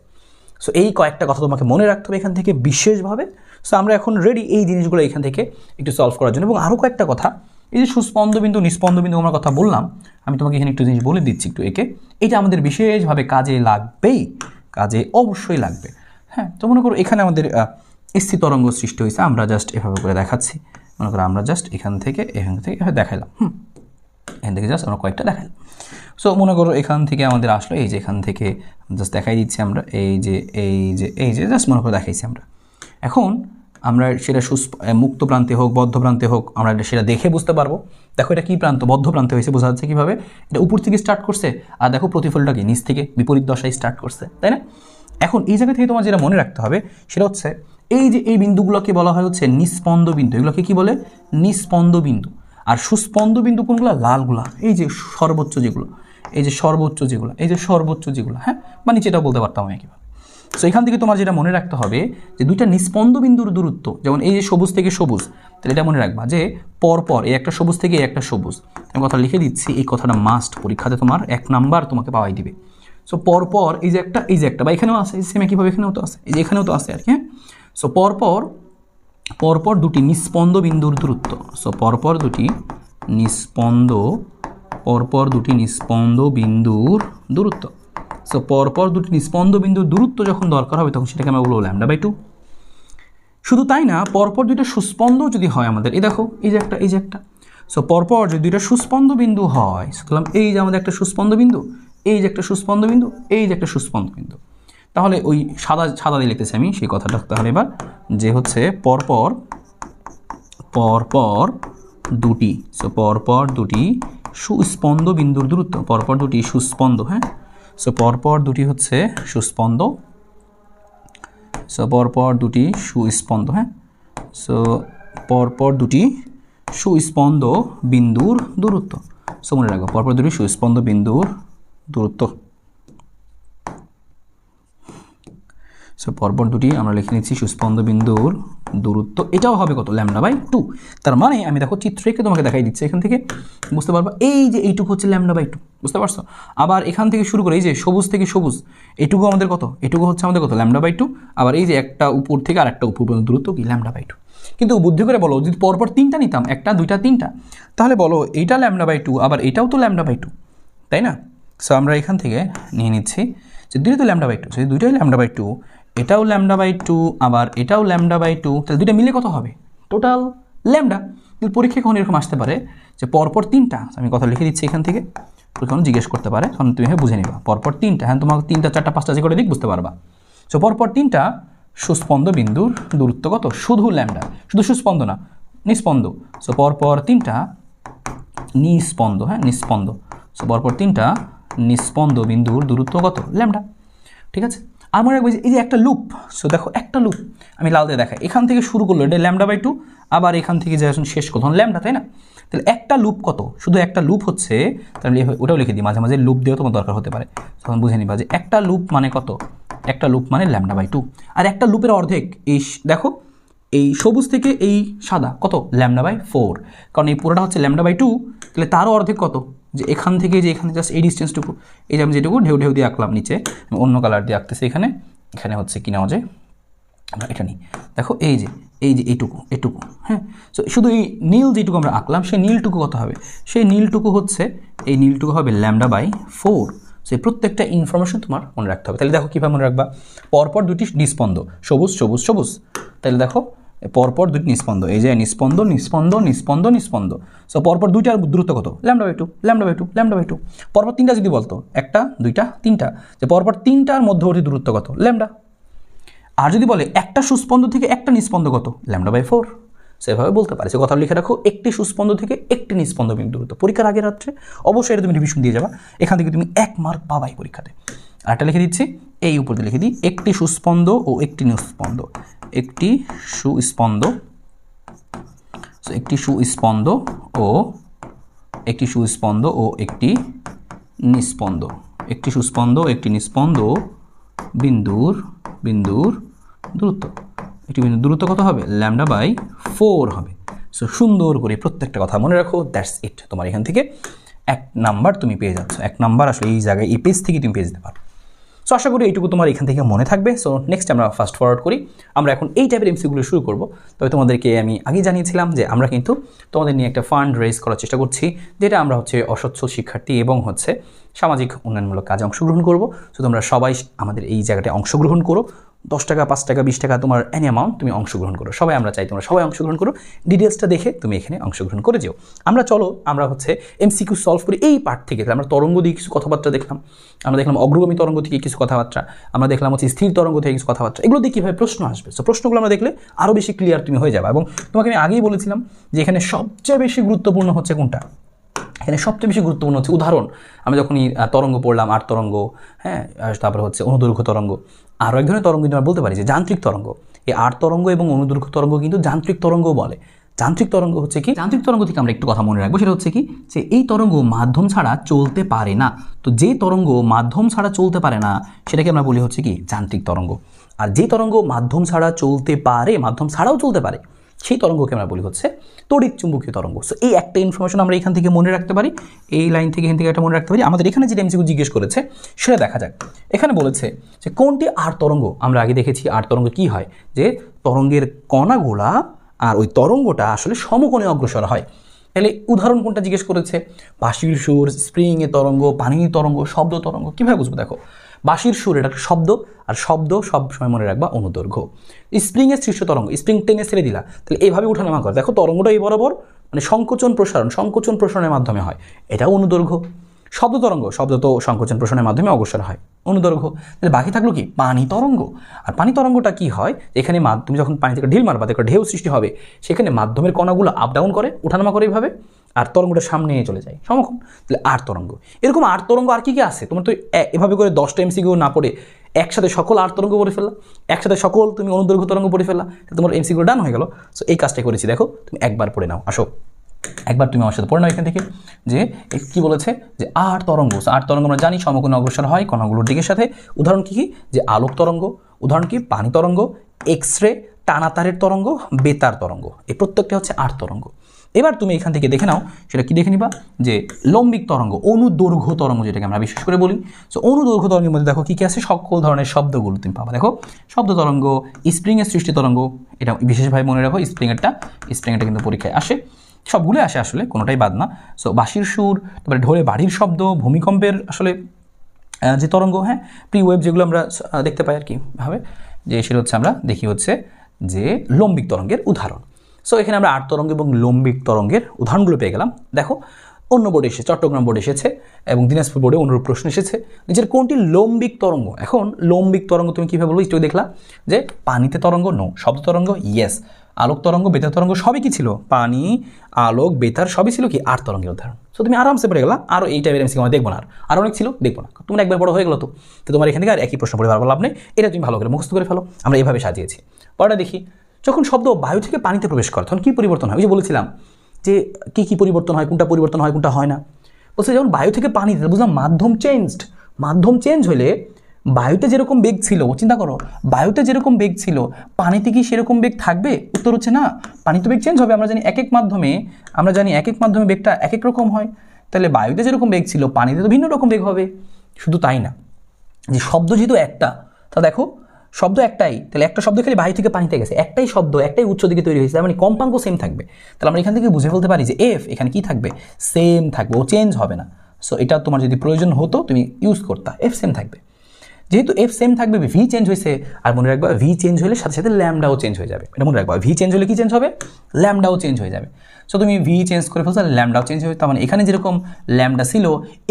সো এই কয়েকটা কথা তোমাকে মনে রাখতে হবে এখান থেকে বিশেষভাবে। সো আমরা এখন রেডি এই জিনিসগুলো এখান থেকে একটু সলভ করার জন্য। এবং আরও কয়েকটা কথা, এই যে সুস্পন্দ বিন্দু নিস্পন্দ বিন্দু আমরা কথা বললাম, আমি তোমাকে এখানে একটু জিনিস বলে দিচ্ছি একটু একে, এটা আমাদের বিশেষভাবে কাজে লাগবেই, কাজে অবশ্যই লাগবে। হ্যাঁ, তো মনে করো এখানে আমাদের স্থির তরঙ্গ সৃষ্টি হয়েছে, আমরা জাস্ট এভাবে করে দেখাচ্ছি। মনে করো আমরা জাস্ট এখান থেকে এভাবে দেখাইলাম, এখান থেকে জাস্ট আমরা কয়েকটা দেখাইলাম। সো মনে করো এখান থেকে আমাদের আসলো, এই যে এখান থেকে জাস্ট দেখাই দিচ্ছি আমরা, এই যে জাস্ট মনে করে দেখাইছি আমরা। এখন আমরা সেটা মুক্ত প্রান্তে হোক বদ্ধ প্রান্তে হোক, আমরা সেটা দেখে বুঝতে পারবো। দেখো এটা কী প্রান্ত, বদ্ধ প্রান্তে হয়েছে, বোঝা যাচ্ছে কীভাবে, এটা উপর থেকে স্টার্ট করছে, আর দেখো প্রতিফলটা কি নিচ থেকে বিপরীত দশায় স্টার্ট করছে, তাই না? এখন এই জায়গা থেকে তোমার যেটা মনে রাখতে হবে সেটা হচ্ছে এই যে এই বিন্দুগুলোকে বলা হয় হচ্ছে নিস্পন্দ বিন্দু, এগুলোকে কি বলে, নিস্পন্দ বিন্দু। আর সুস্পন্দ বিন্দু কোনগুলো, লালগুলা, এই যে সর্বোচ্চ যেগুলো, এই যে সর্বোচ্চ যেগুলো, হ্যাঁ, বা নিচেটাও বলতে পারতাম আমি কীভাবে। সো এখান থেকে তোমার যেটা মনে রাখতে হবে যে দুইটা নিস্পন্দ বিন্দুর দূরত্ব, যেমন এই যে সবুজ থেকে সবুজ, তাহলে এটা মনে রাখবা যে পরপর এই একটা সবুজ থেকে এই একটা সবুজ, আমি কথা লিখে দিচ্ছি, এই কথাটা মাস্ট পরীক্ষাতে তোমার 1 নাম্বার তোমাকে পাওয়াই দিবে। সো পরপর এই যে একটা বা এখানেও আছে, সেম একইভাবে এখানেও তো আছে, এই যে এখানেও তো আছে আর কি, হ্যাঁ। সো পরপর দুটি নিস্পন্দ বিন্দুর দূরত্ব, সো পরপর দুটি নিস্পন্দ পরপর দুটি নিস্পন্দ বিন্দুর দূরত্ব। সো পরপর দুটি নিস্পন্দ বিন্দুর দূরত্ব যখন দরকার হবে তখন সেটাকে আমরা বলবো λ/2। শুধু তাই না, পরপর দুইটা সুস্পন্দ যদি হয় আমাদের, এই দেখো এই যে একটা সো পরপর যদি দুইটা সুস্পন্দ বিন্দু হয়, বললাম এই যে আমাদের একটা সুস্পন্দ বিন্দু, এই যে একটা সুস্পন্দ বিন্দু, এই যে একটা সুস্পন্দ বিন্দু, তাহলে ওই সাদা দিয়ে লিখতেছি আমি সেই কথাটা। তাহলে এবার যে হচ্ছে পরপর দুটি, সো পরপর দুটি সুস্পন্দ বিন্দুর দূরত্ব, পরপর দুটি সুস্পন্দ, হ্যাঁ, সো পরপর দুটি হচ্ছে সুস্পন্দ, সো পরপর দুটি সুস্পন্দ, হ্যাঁ, সো পরপর দুটি সুস্পন্দ বিন্দুর দূরত্ব। সো মনে রাখো পরপর দুটি সুস্পন্দ বিন্দুর দূরত্ব। সো পরপর দুটি আমরা লিখে নিচ্ছি সুস্পন্দ বিন্দুর দূরত্ব, এটাও হবে কত λ/2। তার মানে আমি দেখো চিত্র এঁকে তোমাকে দেখাই দিচ্ছি, এখান থেকে বুঝতে পারবা এই যে এইটুকু হচ্ছে λ/2, বুঝতে পারছো। আবার এখান থেকে শুরু করে এই যে সবুজ থেকে সবুজ এটুকু আমাদের কত, এটুকু হচ্ছে আমাদের কত λ/2। আবার এই যে একটা উপর থেকে আর একটা উপর পর্যন্ত দূরত্ব কি λ/2। কিন্তু বুদ্ধি করে বলো যদি পরপর তিনটা নিতাম, একটা দুইটা তিনটা, তাহলে বলো এইটা λ/2 আবার এটাও তো λ/2, তাই না। সো আমরা এখান থেকে নিয়ে নিচ্ছি যে দুইটা তো λ/2, সেই দুইটাই λ/2, এটাও λ/2 আবার এটাও λ/2, তাহলে দুইটা মিলে কত হবে টোটাল ল্যামডা। পরীক্ষায় কখন এরকম আসতে পারে যে পরপর তিনটা, আমি কথা লিখে দিচ্ছি এখান থেকে, কখন জিজ্ঞেস করতে পারে তখন তুমি বুঝে নিবা পরপর তিনটা, হ্যাঁ তোমাকে তিনটা চারটা পাঁচটা যে করে দিক বুঝতে পারবা। সো পরপর তিনটা সুস্পন্দ বিন্দুর দূরত্ব কত, শুধু ল্যামডা, শুধু সুস্পন্দ না নিস্পন্দ। সো পরপর তিনটা নিস্পন্দ, হ্যাঁ নিস্পন্দ, সো পরপর তিনটা নিস্পন্দ বিন্দুর দূরত্ব কত ল্যামডা, ঠিক আছে। আর মনে রাখবে এই যে একটা লুপ, সো দেখো একটা লুপ আমি লাল দিয়ে দেখাই, এখান থেকে শুরু করলো এটা λ/2, আবার এখান থেকে যে শেষ করতো ল্যামডা, তাই না। তাহলে একটা লুপ কত, শুধু একটা লুপ হচ্ছে, তাহলে ওটাও লিখে দিই, মাঝে মাঝে লুপ দিয়েও তোমার দরকার হতে পারে, তখন বুঝে নিবা যে একটা লুপ মানে কত, একটা লুপ মানে λ/2। আর একটা লুপের অর্ধেক এই দেখো এই সবুজ থেকে এই সাদা কত λ/4, কারণ এই পুরোটা হচ্ছে λ/2, তাহলে তারও অর্ধেক কত, যে এখান থেকে যে এখানে জাস্ট এই ডিস্টেন্সটুকু, এই যে আমি যেটুকু ঢেউ ঢেউ দিয়ে আঁকলাম নিচে, আমি অন্য কালার দিয়ে আঁকতেছি এখানে, এখানে হচ্ছে কি নেওয়া যায় আমরা এটা নিই, দেখো এই যে এটুকু, হ্যাঁ। সো শুধু এই নীল যেটুকু আমরা আঁকলাম সেই নীলটুকু কত হবে, সেই নীলটুকু হচ্ছে এই নীলটুকু হবে λ/4। সেই প্রত্যেকটা ইনফরমেশন তোমার মনে রাখতে হবে। তাহলে দেখো কীভাবে মনে রাখবা, পরপর দুটি নিস্পন্দ সবুজ সবুজ সবুজ, তাহলে দেখো পরপর দুটি নিস্পন্দ, এই যে নিস্পন্দ নিস্পন্দ নিস্পন্দ নিস্পন্দ, সো পরপর দুইটার দূরত্ব কত λ/2। পরপর তিনটা যদি বলতো একটা দুইটা তিনটা, যে পরপর তিনটার মধ্যবর্তী দূরত্ব কত ল্যামডা। আর যদি বলে একটা সুস্পন্দ থেকে একটা নিস্পন্দ কত λ/4, সেভাবে বলতে পারে। সে কথা লিখে রাখো, একটি সুস্পন্দ থেকে একটি নিস্পন্দ বিন্দু দূরত্ব। পরীক্ষার আগের রাত্রে অবশ্যই এটা তুমি রিভিশন দিয়ে যাবা, এখান থেকে তুমি 1 মার্ক পাবাই পরীক্ষাতে। আরেকটা লিখে দিচ্ছি, এই উপর দিয়ে লিখে দিই একটি সুস্পন্দ ও একটি নিস্পন্দ, একটি সুস্পন্দ, একটি সুস্পন্দ ও একটি সুস্পন্দ ও একটি নিস্পন্দ, একটি সুস্পন্দ একটি নিস্পন্দ বিন্দুর দূরত্ব, একটি বিন্দুর দূরত্ব কত হবে λ/4 হবে। সো সুন্দর করে প্রত্যেকটা কথা মনে রাখো, দ্যাটস ইট। তোমার এখান থেকে 1 নাম্বার তুমি পেয়ে যাচ্ছ, 1 নাম্বার আসলে এই জায়গায় এই পেজ থেকে তুমি পেয়ে যেতে পারো। সো আশা করি এইটুকু তোমার এখান থেকে মনে থাকবে। সো নেক্সট আমরা ফাস্ট ফরওয়ার্ড করি, আমরা এখন এই টাইপের এমসিগুলো শুরু করব। তবে তোমাদেরকে আমি আগেই জানিয়েছিলাম যে আমরা কিন্তু তোমাদের নিয়ে একটা ফান্ড রেজ করার চেষ্টা করছি, যেটা আমরা হচ্ছে অসচ্ছল শিক্ষার্থী এবং হচ্ছে সামাজিক উন্নয়নমূলক কাজে অংশগ্রহণ করব। সো তোমরা সবাই আমাদের এই জায়গাটায় অংশগ্রহণ করো, 10 টাকা 5 টাকা 20 টাকা তোমার এনি অ্যামাউন্ট তুমি অংশগ্রহণ করো, সবাই আমরা চাই তোমরা সবাই অংশগ্রহণ করো। ডিটেলসটা দেখে তুমি এখানে অংশগ্রহণ করে যেও। আমরা হচ্ছে এমসিকিউ সলভ করি এই পার্ট থেকে। আমরা তরঙ্গ দিয়ে কিছু কথাবার্তা দেখলাম, আমরা দেখলাম অগ্রগামী তরঙ্গ থেকে কিছু কথাবার্তা, আমরা দেখলাম হচ্ছে স্থির তরঙ্গ থেকে কিছু কথাবার্তা, এগুলো দিয়ে কীভাবে প্রশ্ন আসবে। সো প্রশ্নগুলো আমরা দেখলে আরও বেশি ক্লিয়ার তুমি হয়ে যাবে। এবং তোমাকে আমি আগেই বলেছিলাম যে এখানে সবচেয়ে বেশি গুরুত্বপূর্ণ হচ্ছে কোনটা, এখানে সবচেয়ে বেশি গুরুত্বপূর্ণ হচ্ছে উদাহরণ। আমি যখনই তরঙ্গ পড়লাম, আট তরঙ্গ, হ্যাঁ, তারপরে হচ্ছে অনুদৈর্ঘ্য তরঙ্গ, আরও এক ধরনের তরঙ্গ কিন্তু আমরা বলতে পারি যে যান্ত্রিক তরঙ্গ। এই আট তরঙ্গ এবং অনুদৈর্ঘ্য তরঙ্গ কিন্তু যান্ত্রিক তরঙ্গও বলে। যান্ত্রিক তরঙ্গ হচ্ছে কি, যান্ত্রিক তরঙ্গ থেকে আমরা একটু কথা মনে রাখবো, সেটা হচ্ছে কি যে এই তরঙ্গ মাধ্যম ছাড়া চলতে পারে না। তো যে তরঙ্গ মাধ্যম ছাড়া চলতে পারে না সেটাকে আমরা বলি হচ্ছে কি যান্ত্রিক তরঙ্গ। আর যে তরঙ্গ মাধ্যম ছাড়া চলতে পারে, মাধ্যম ছাড়াও চলতে পারে, সেই তরঙ্গকে আমরা বলি হচ্ছে তড়িৎ চুম্বকীয় তরঙ্গ। সো এই একটা ইনফরমেশন আমরা এখান থেকে মনে রাখতে পারি, এই লাইন থেকে এখান থেকে একটা মনে রাখতে পারি। আমাদের এখানে যেটা এমসিকিউ জিজ্ঞেস করেছে সেটা দেখা যাক। এখানে বলেছে যে কোনটি আর তরঙ্গ। আমরা আগে দেখেছি আর তরঙ্গ কি হয়, যে তরঙ্গের কণাগুলা আর ওই তরঙ্গটা আসলে সমকোণে অগ্রসর হয়। তাহলে উদাহরণ কোনটা জিজ্ঞেস করেছে? বাঁশির সুর, স্প্রিংয়ে তরঙ্গ, পানির তরঙ্গ, শব্দ তরঙ্গ। কীভাবে বুঝবো? দেখো, বাঁশির সুর এটা একটা শব্দ, আর শব্দ সব সময় মনে রাখবা অনুদৈর্ঘ্য। স্প্রিংয়ের সৃষ্ট তরঙ্গ, স্প্রিং টেনে ছেড়ে দিলা, তাহলে এইভাবে ওঠানামা করে, দেখো তরঙ্গটা এই বরাবর, মানে সংকোচন প্রসারণের মাধ্যমে হয়, এটাও অনুদৈর্ঘ্য। শব্দ তরঙ্গ, শব্দ তো সংকোচন প্রসারণের মাধ্যমে অগ্রসর হয়, অনুদৈর্ঘ্য। তাহলে বাকি থাকলো কি? পানি তরঙ্গ। আর পানি তরঙ্গটা কি হয়? এখানে তুমি যখন পানি থেকে ঢিল মারবা, দেখো ঢেউ সৃষ্টি হবে, সেখানে মাধ্যমের কণাগুলো আপ ডাউন করে, ওঠানামা করে এইভাবে, আর তরঙ্গটা সামনে চলে যায় সমক্ষণ। তাহলে আর তরঙ্গ। এরকম আর তরঙ্গ আর কি কি আছে? তোমার তো এভাবে করে 10টা এমসিকিউ না পড়ে একসাথে সকল আর তরঙ্গ পড়ে ফেললা, একসাথে সকল তুমি অনুদৈর্ঘ্য তরঙ্গ পড়ে ফেললা, তোমার এমসিকিউ ডান হয়ে গেল। সো এই কাজটাই করেছি। দেখো, তুমি একবার পড়ে নাও, আসো একবার তুমি আমার সাথে পড়ে নাও এখান থেকে, যে কি বলেছে, যে আর তরঙ্গ। আর তরঙ্গ আমরা জানি সমকোণে অগ্রসর হয় কণাগুলোর দিকের সাথে। উদাহরণ কি কি? যে আলোক তরঙ্গ, উদাহরণ কি? পানি তরঙ্গ, এক্স রে, টানাতারের তরঙ্গ, বেতার তরঙ্গ। এই প্রত্যেকটা হচ্ছে আর তরঙ্গ। এবার তুমি এখান থেকে দেখে নাও, সেটা কি দেখে নিবা? যে লম্বিক তরঙ্গ, অনুদৈর্ঘ্য তরঙ্গ যেটাকে আমরা বিশেষ করে বলি। সো অনুদৈর্ঘ্য তরঙ্গের মধ্যে দেখো কি কি আছে? সকল ধরনের শব্দগুলো তুমি পাবা। দেখো, শব্দ তরঙ্গ, স্প্রিংয়ের সৃষ্টি তরঙ্গ, এটা বিশেষভাবে মনে রাখো, স্প্রিংয়েরটা কিন্তু পরীক্ষায় আসে, সবগুলো আসে আসলে, কোনোটাই বাদ না। সো বাঁশির সুর, তারপরে ঢোলে বাড়ির শব্দ, ভূমিকম্পের আসলে যে তরঙ্গ, হ্যাঁ, প্রি ওয়েভ যেগুলো আমরা দেখতে পাই আর কি ভাবে, যে সেটা হচ্ছে আমরা দেখি হচ্ছে যে লম্বিক তরঙ্গের উদাহরণ। সো এখানে আমরা আর তরঙ্গ এবং লম্বিক তরঙ্গের উদাহরণগুলো পেয়ে গেলাম। দেখো, অন্য বোর্ডে এসেছে, চট্টগ্রাম বোর্ডে এসেছে এবং দিনাজপুর বোর্ডে অনুরূপ প্রশ্ন এসেছে। নিচের কোনটি লম্বিক তরঙ্গ? এখন লম্বিক তরঙ্গ তুমি কীভাবে বলবো? একটু দেখলা যে পানিতে তরঙ্গ, নো। শব্দ তরঙ্গ, ইয়েস। আলোক তরঙ্গ, বেতার তরঙ্গ, সবই কি ছিল? পানি, আলোক, বেতার সবই ছিল কি? আর তরঙ্গের উদাহরণ। সো তুমি আরামসে পড়ে গেলা। আরও এই টাইপের এমসিকিউ আমরা দেখবো না, আর অনেক ছিল, দেখবো না। তোমার একবার বড় হয়ে গেলো তো তোমার এখান থেকে আর একই প্রশ্ন পড়ে পারবো লাভ নেই, এটা তুমি ভালো করে মুখস্থ করে ফেলো। আমরা এইভাবে সাজিয়েছি। পরে দেখি, যখন শব্দ বায়ু থেকে পানিতে প্রবেশ করে তখন কী পরিবর্তন হয়? ওই যে বলেছিলাম যে কী পরিবর্তন হয়, কোনটা পরিবর্তন হয়, কোনটা হয় না। বলছে যখন বায়ু থেকে পানিতে, বুঝলাম মাধ্যম চেঞ্জড। মাধ্যম চেঞ্জ হলে বায়ুতে যেরকম বেগ ছিল, চিন্তা করো, বায়ুতে যেরকম বেগ ছিল পানিতে কি সেরকম বেগ থাকবে? উত্তর হচ্ছে না। পানিতে বেগ চেঞ্জ হবে। আমরা জানি এক এক মাধ্যমে বেগটা এক এক রকম হয়। তাহলে বায়ুতে যেরকম বেগ ছিল পানিতে তো ভিন্ন রকম বেগ হবে। শুধু তাই না, যে শব্দ যেহেতু একটা, তা দেখো শব্দ একটাই, তাহলে একটা শব্দ খালি বায়ু থেকে পানিতে গেছে, একটাই শব্দ, একটাই উচ্চ দিকে তৈরি হয়েছে, মানে কম্পাঙ্ক সেম থাকবে। তাহলে আমরা এখান থেকে বুঝে ফেলতে পারি যে এফ এখানে কি থাকবে? সেম থাকবে, ও চেঞ্জ হবে না। সো এটা তোমার যদি প্রয়োজন হতো তুমি ইউজ করতা, এফ সেম থাকবে। যেহেতু এফ সেম থাকবে, ভি চেঞ্জ হয়েছে, আর মনে রাখবা ভি চেঞ্জ হলে সাথে সাথে ল্যামডাও চেঞ্জ হয়ে যাবে। এটা মনে রাখবা, ভি চেঞ্জ হলে কি চেঞ্জ হবে? ল্যামডাও চেঞ্জ হয়ে যাবে। সো তুমি ভি চেঞ্জ করে ফেলছো, ল্যামডাও চেঞ্জ হবে। তার মানে এখানে যেরকম ল্যামডা ছিল,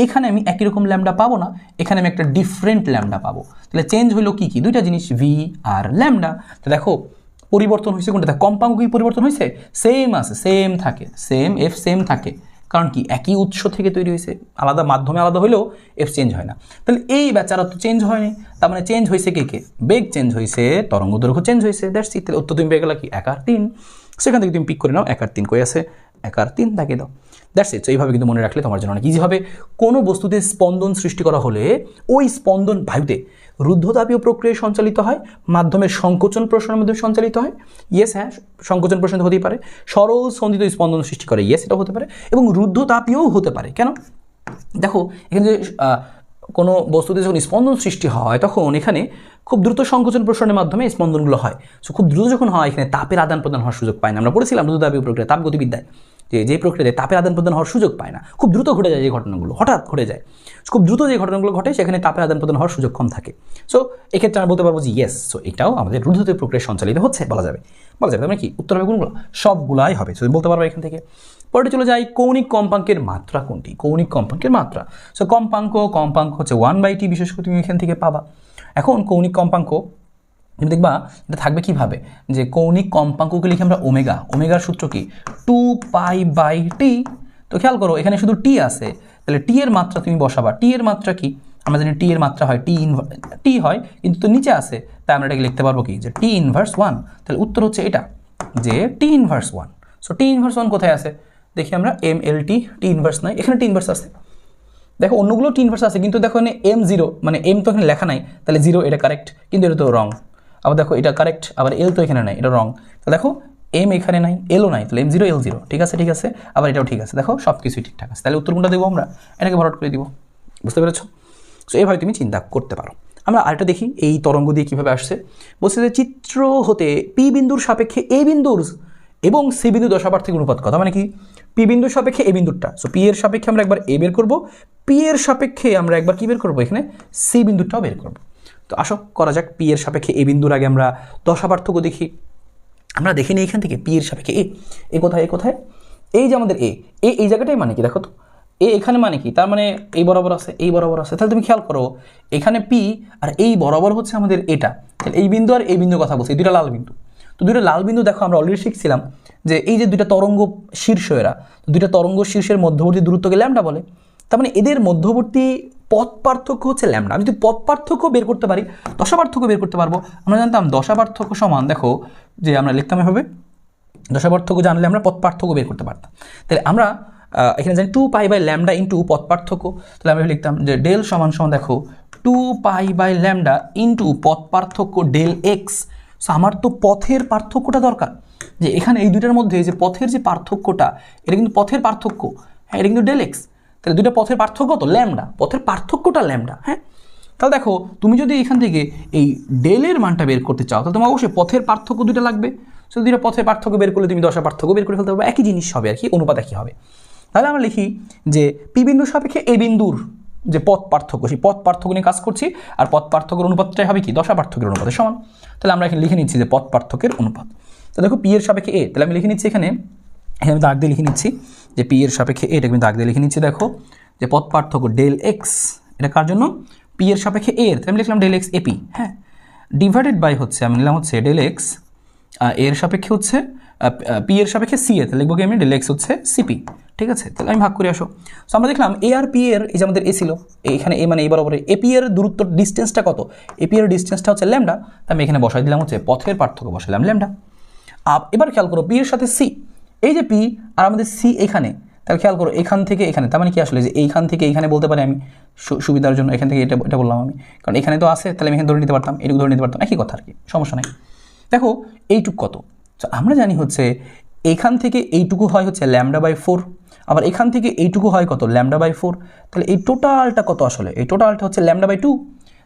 এখানে আমি একই রকম ল্যামডা পাবো না, এখানে আমি একটা ডিফারেন্ট ল্যামডা পাবো। তাহলে চেঞ্জ হলো কি কি? দুইটা জিনিস, ভি আর ল্যামডা। তো দেখো পরিবর্তন হয়েছে কোনটা? কম্পাঙ্ক কি পরিবর্তন হয়েছে? সেম আছে, সেম থাকে, সেম এফ সেম থাকে। কারণ কি? একই উৎস থেকে তৈরি হয়েছে, আলাদা মাধ্যমে আলাদা হলেও এফ চেঞ্জ হয় না। তাহলে এই বেচারা তো চেঞ্জ হয়নি, তার মানে চেঞ্জ হয়েছে কে? বেগ চেঞ্জ হয়েছে, তরঙ্গ দৈর্ঘ্য চেঞ্জ হয়েছে, দ্যাটস ইট। তাহলে উত্তর তুমি পেয়ে গেলা কি? 1 আর 3। সেখান থেকে তুমি পিক করে নাও 1 আর 3 কই আছে, 1 আর 3 দাগে দাও, দ্যাটস ইট। এইভাবে কিন্তু মনে রাখলে তোমার জন্য অনেক ইজি হবে। কোনো বস্তুতে স্পন্দন সৃষ্টি করা হলে ওই স্পন্দন বায়ুতে রুদ্ধতাপীয় প্রক্রিয়ায় সঞ্চালিত হয়, মাধ্যমের সংকোচন প্রসারণের মাধ্যমে সঞ্চালিত হয়। ইয়েস, হ্যাঁ, সংকোচন প্রসারণ হতেই পারে। সরল সন্ধিত স্পন্দন সৃষ্টি করে, ইয়েস, এটাও হতে পারে। এবং রুদ্ধতাপীয়ও হতে পারে। কেন? দেখো এখানে যে কোনো বস্তুতে যখন স্পন্দন সৃষ্টি হয় তখন এখানে খুব দ্রুত সংকোচন প্রসারণের মাধ্যমে স্পন্দনগুলো হয়। সো খুব দ্রুত যখন হয় এখানে তাপের আদান প্রদান হওয়ার সুযোগ পায় না। আমরা পড়েছিলাম রুদ্ধতাপীয় প্রক্রিয়া, তাপগতিবিদ্যায়, যে প্রক্রিয়াতে তাপের আদান প্রদান হওয়ার সুযোগ পায় না, খুব দ্রুত ঘটে যায় যে ঘটনাগুলো, হঠাৎ ঘটে যায়, খুব দ্রুত যে ঘটনাগুলো ঘটে সেখানে তাপের আদান প্রদান হওয়ার সুযোগ কম থাকে। সো এক্ষেত্রে আমরা বলতে পারবো যে ইয়েস, সো এটাও আমাদের রুদ্ধতাপীয় প্রক্রিয়া সঞ্চালিত হচ্ছে বলা যাবে। তার মানে কি উত্তর হবে কোনগুলো? সবগুলাই হবে। সো বলতে পারবো এখান থেকে। পরে চলে যাই, কৌণিক কম্পাঙ্কের মাত্রা কোনটি? কৌণিক কম্পাঙ্কের মাত্রা, সো কম্পাঙ্ক হচ্ছে 1/t, বিশেষ করে তুমি এখান থেকে পাবা। এখন কৌণিক কম্পাঙ্ক তুমি দেখবা এটা থাকবে কিভাবে, যে কৌণিক কম্পাঙ্ককে লিখে আমরা ওমেগার সূত্র কি? 2π/t। তো খেয়াল করো এখানে শুধু টি আছে, তাহলে টি এর মাত্রা তুমি বসাবা। টি এর মাত্রা কি? আমরা জানি টি এর মাত্রা হয় টি হয়, কিন্তু তো নিচে আছে, তাই আমরা এটাকে লিখতে পারবো কি? যে টি ইনভার্স 1। তাহলে উত্তর হচ্ছে এটা, যে টি ইনভার্স 1। সো টি ইনভার্স 1 কোথায় আছে? দেখি আমরা MLT, টি ইনভার্স নাই, এখানে টি ইনভার্স আছে। দেখো অন্যগুলো টি ইনভার্স আছে, কিন্তু দেখো এখানে M0, মানে এম তো এখানে লেখা নাই, তাহলে 0 এটা কারেক্ট, কিন্তু এটা তো রং। আবার দেখো এটা কারেক্ট, আবার এল তো এখানে নাই, এটা রং। তো দেখো এম এখানে নাই, এলও নাই, তাহলে M0 L0, ঠিক আছে, আবার এটাও ঠিক আছে। দেখো সব কিছুই ঠিকঠাক আছে। তাহলে উত্তর কোনটা দেবো আমরা? এটাকে ভরাট করে দিব। বুঝতে পেরেছো? সো এইভাবে তুমি চিন্তা করতে পারো। আমরা আরেকটা দেখি এই তরঙ্গ দিয়ে কীভাবে আসছে। বলছে যে চিত্র হতে পি বিন্দুর সাপেক্ষে এবং সি বিন্দু দশাপার্থক্যের অনুপাত কত, মানে কি পি বিন্দুর সাপেক্ষে এ বিন্দুরটা, সো পি এর সাপেক্ষে আমরা একবার এ বের করবো, পি এর সাপেক্ষে আমরা একবার কি বের করবো, এখানে সি বিন্দুটাও বের করবো। তো আসো করা যাক, পি এর সাপেক্ষে এ বিন্দুর আগে আমরা দশাপার্থক্য দেখি। আমরা দেখে নিই এখান থেকে পি এর সাপেক্ষে এ কোথায়, এই যে আমাদের এই জায়গাটাই মানে কি দেখো তো, এখানে মানে কি, তার মানে এই বরাবর আছে, এই বরাবর আছে, তাহলে তুমি খেয়াল করো এখানে পি আর এই বরাবর হচ্ছে আমাদের এটা, তাহলে এই বিন্দু আর এই বিন্দুর কথা বলছি, এই দুইটা লাল বিন্দু। তো দুইটা লাল বিন্দু দেখো আমরা অলরেডি শিখছিলাম যে এই যে দুইটা তরঙ্গ শীর্ষ, এরা দুইটা তরঙ্গ শীর্ষের মধ্যবর্তী দূরত্বকে ল্যামডা বলে, তার মানে এদের মধ্যবর্তী পথ পার্থক্য হচ্ছে ল্যামডা। আমি যদি পথ পার্থক্য বের করতে পারি, দশা পার্থক্য বের করতে পারবো। আমরা জানতাম দশা পার্থক্য সমান, দেখো যে আমরা লিখতাম এভাবে, দশা পার্থক্য জানলে আমরা পথ পার্থক্য বের করতে পারতাম। তাহলে আমরা এখানে জানি 2π/λ ইন্টু পথ পার্থক্য, তাহলে আমরা লিখতাম যে ডেল সমান দেখো 2π/λ ইন্টু পথ পার্থক্য ডেল এক্স। সো আমার তো পথের পার্থক্যটা দরকার, যে এখানে এই দুইটার মধ্যে যে পথের যে পার্থক্যটা, এটা কিন্তু পথের পার্থক্য, হ্যাঁ এটা কিন্তু ডেল এক্স। তাহলে দুইটা পথের পার্থক্য তো ল্যামডা, পথের পার্থক্যটা ল্যামডা। হ্যাঁ তাহলে দেখো তুমি যদি এখান থেকে এই ডেলের মানটা বের করতে চাও, তাহলে তোমার অবশ্যই পথের পার্থক্য দুইটা লাগবে। সো দুইটা পথের পার্থক্য বের করলে তুমি দশা পার্থক্য বের করে ফেলতে পারবে, একই জিনিস হবে আর কি, অনুপাত একই হবে। তাহলে আমরা লিখি যে পি বিন্দুর সাপেক্ষে এ বিন্দুর যে পথ পার্থক্য, সেই পথ পার্থক্য নিয়ে কাজ করছি, আর পথ পার্থক্যের অনুপাতটাই হবে কি দশা পার্থক্যের অনুপাতের সমান। তাহলে আমরা এখানে লিখে নিচ্ছি যে পথ পার্থক্যের অনুপাত। তো দেখো পি এর সাপেক্ষে এ, তাহলে আমি লিখে নিচ্ছি এখানে আমি দাগ দিয়ে লিখে নিচ্ছি যে পি এর সাপেক্ষে এটা আমি দাগ দিয়ে লিখে নিচ্ছি, দেখো যে পথ পার্থক্য ডেল এক্স, এটা কার জন্য, পি এর সাপেক্ষে এর, তাহলে আমি লিখলাম ডেল এক্স এপি, হ্যাঁ ডিভাইডেড বাই হচ্ছে আমি নিলাম হচ্ছে ডেল এক্স এর সাপেক্ষে হচ্ছে পি এর সাপেক্ষে সি এ, তাহলে লিখবো কি আমি ডেল এক্স হচ্ছে সিপি, ঠিক আছে। তাহলে আমি ভাগ করে আসো। সো আমরা দেখলাম এ আর পি এর, এই যে আমাদের এ ছিল, এখানে এ মানে এই বরাবর, এপি এর দূরত্ব ডিস্টেন্সটা কত, এপি এর ডিস্টেন্সটা হচ্ছে ল্যামডা, তাই আমি এখানে বসাই দিলাম হচ্ছে পথের পার্থক্য বসাইলাম ল্যামডা। এবার খেয়াল করো পি এর সাথে সি, এই যে পি আর আমাদের সি এখানে, তাহলে খেয়াল করো এখান থেকে এখানে, তার মানে কি আসলে যে এইখান থেকে এইখানে বলতে পারি আমি সুবিধার জন্য, এখান থেকে এটা বললাম আমি, কারণ এখানে তো আছে, তাহলে আমি এখানে ধরে নিতে পারতাম, এটুকু ধরে নিতে পারতাম, একই কথা আর কি, সমস্যা নেই। দেখো এইটুকু কত, আমরা জানি হচ্ছে এখান থেকে এইটুকু হয় হচ্ছে λ/4, আবার এখান থেকে এইটুকু হয় কত λ/4, তাহলে এই টোটালটা কত আসলে, এই টোটালটা হচ্ছে λ/2।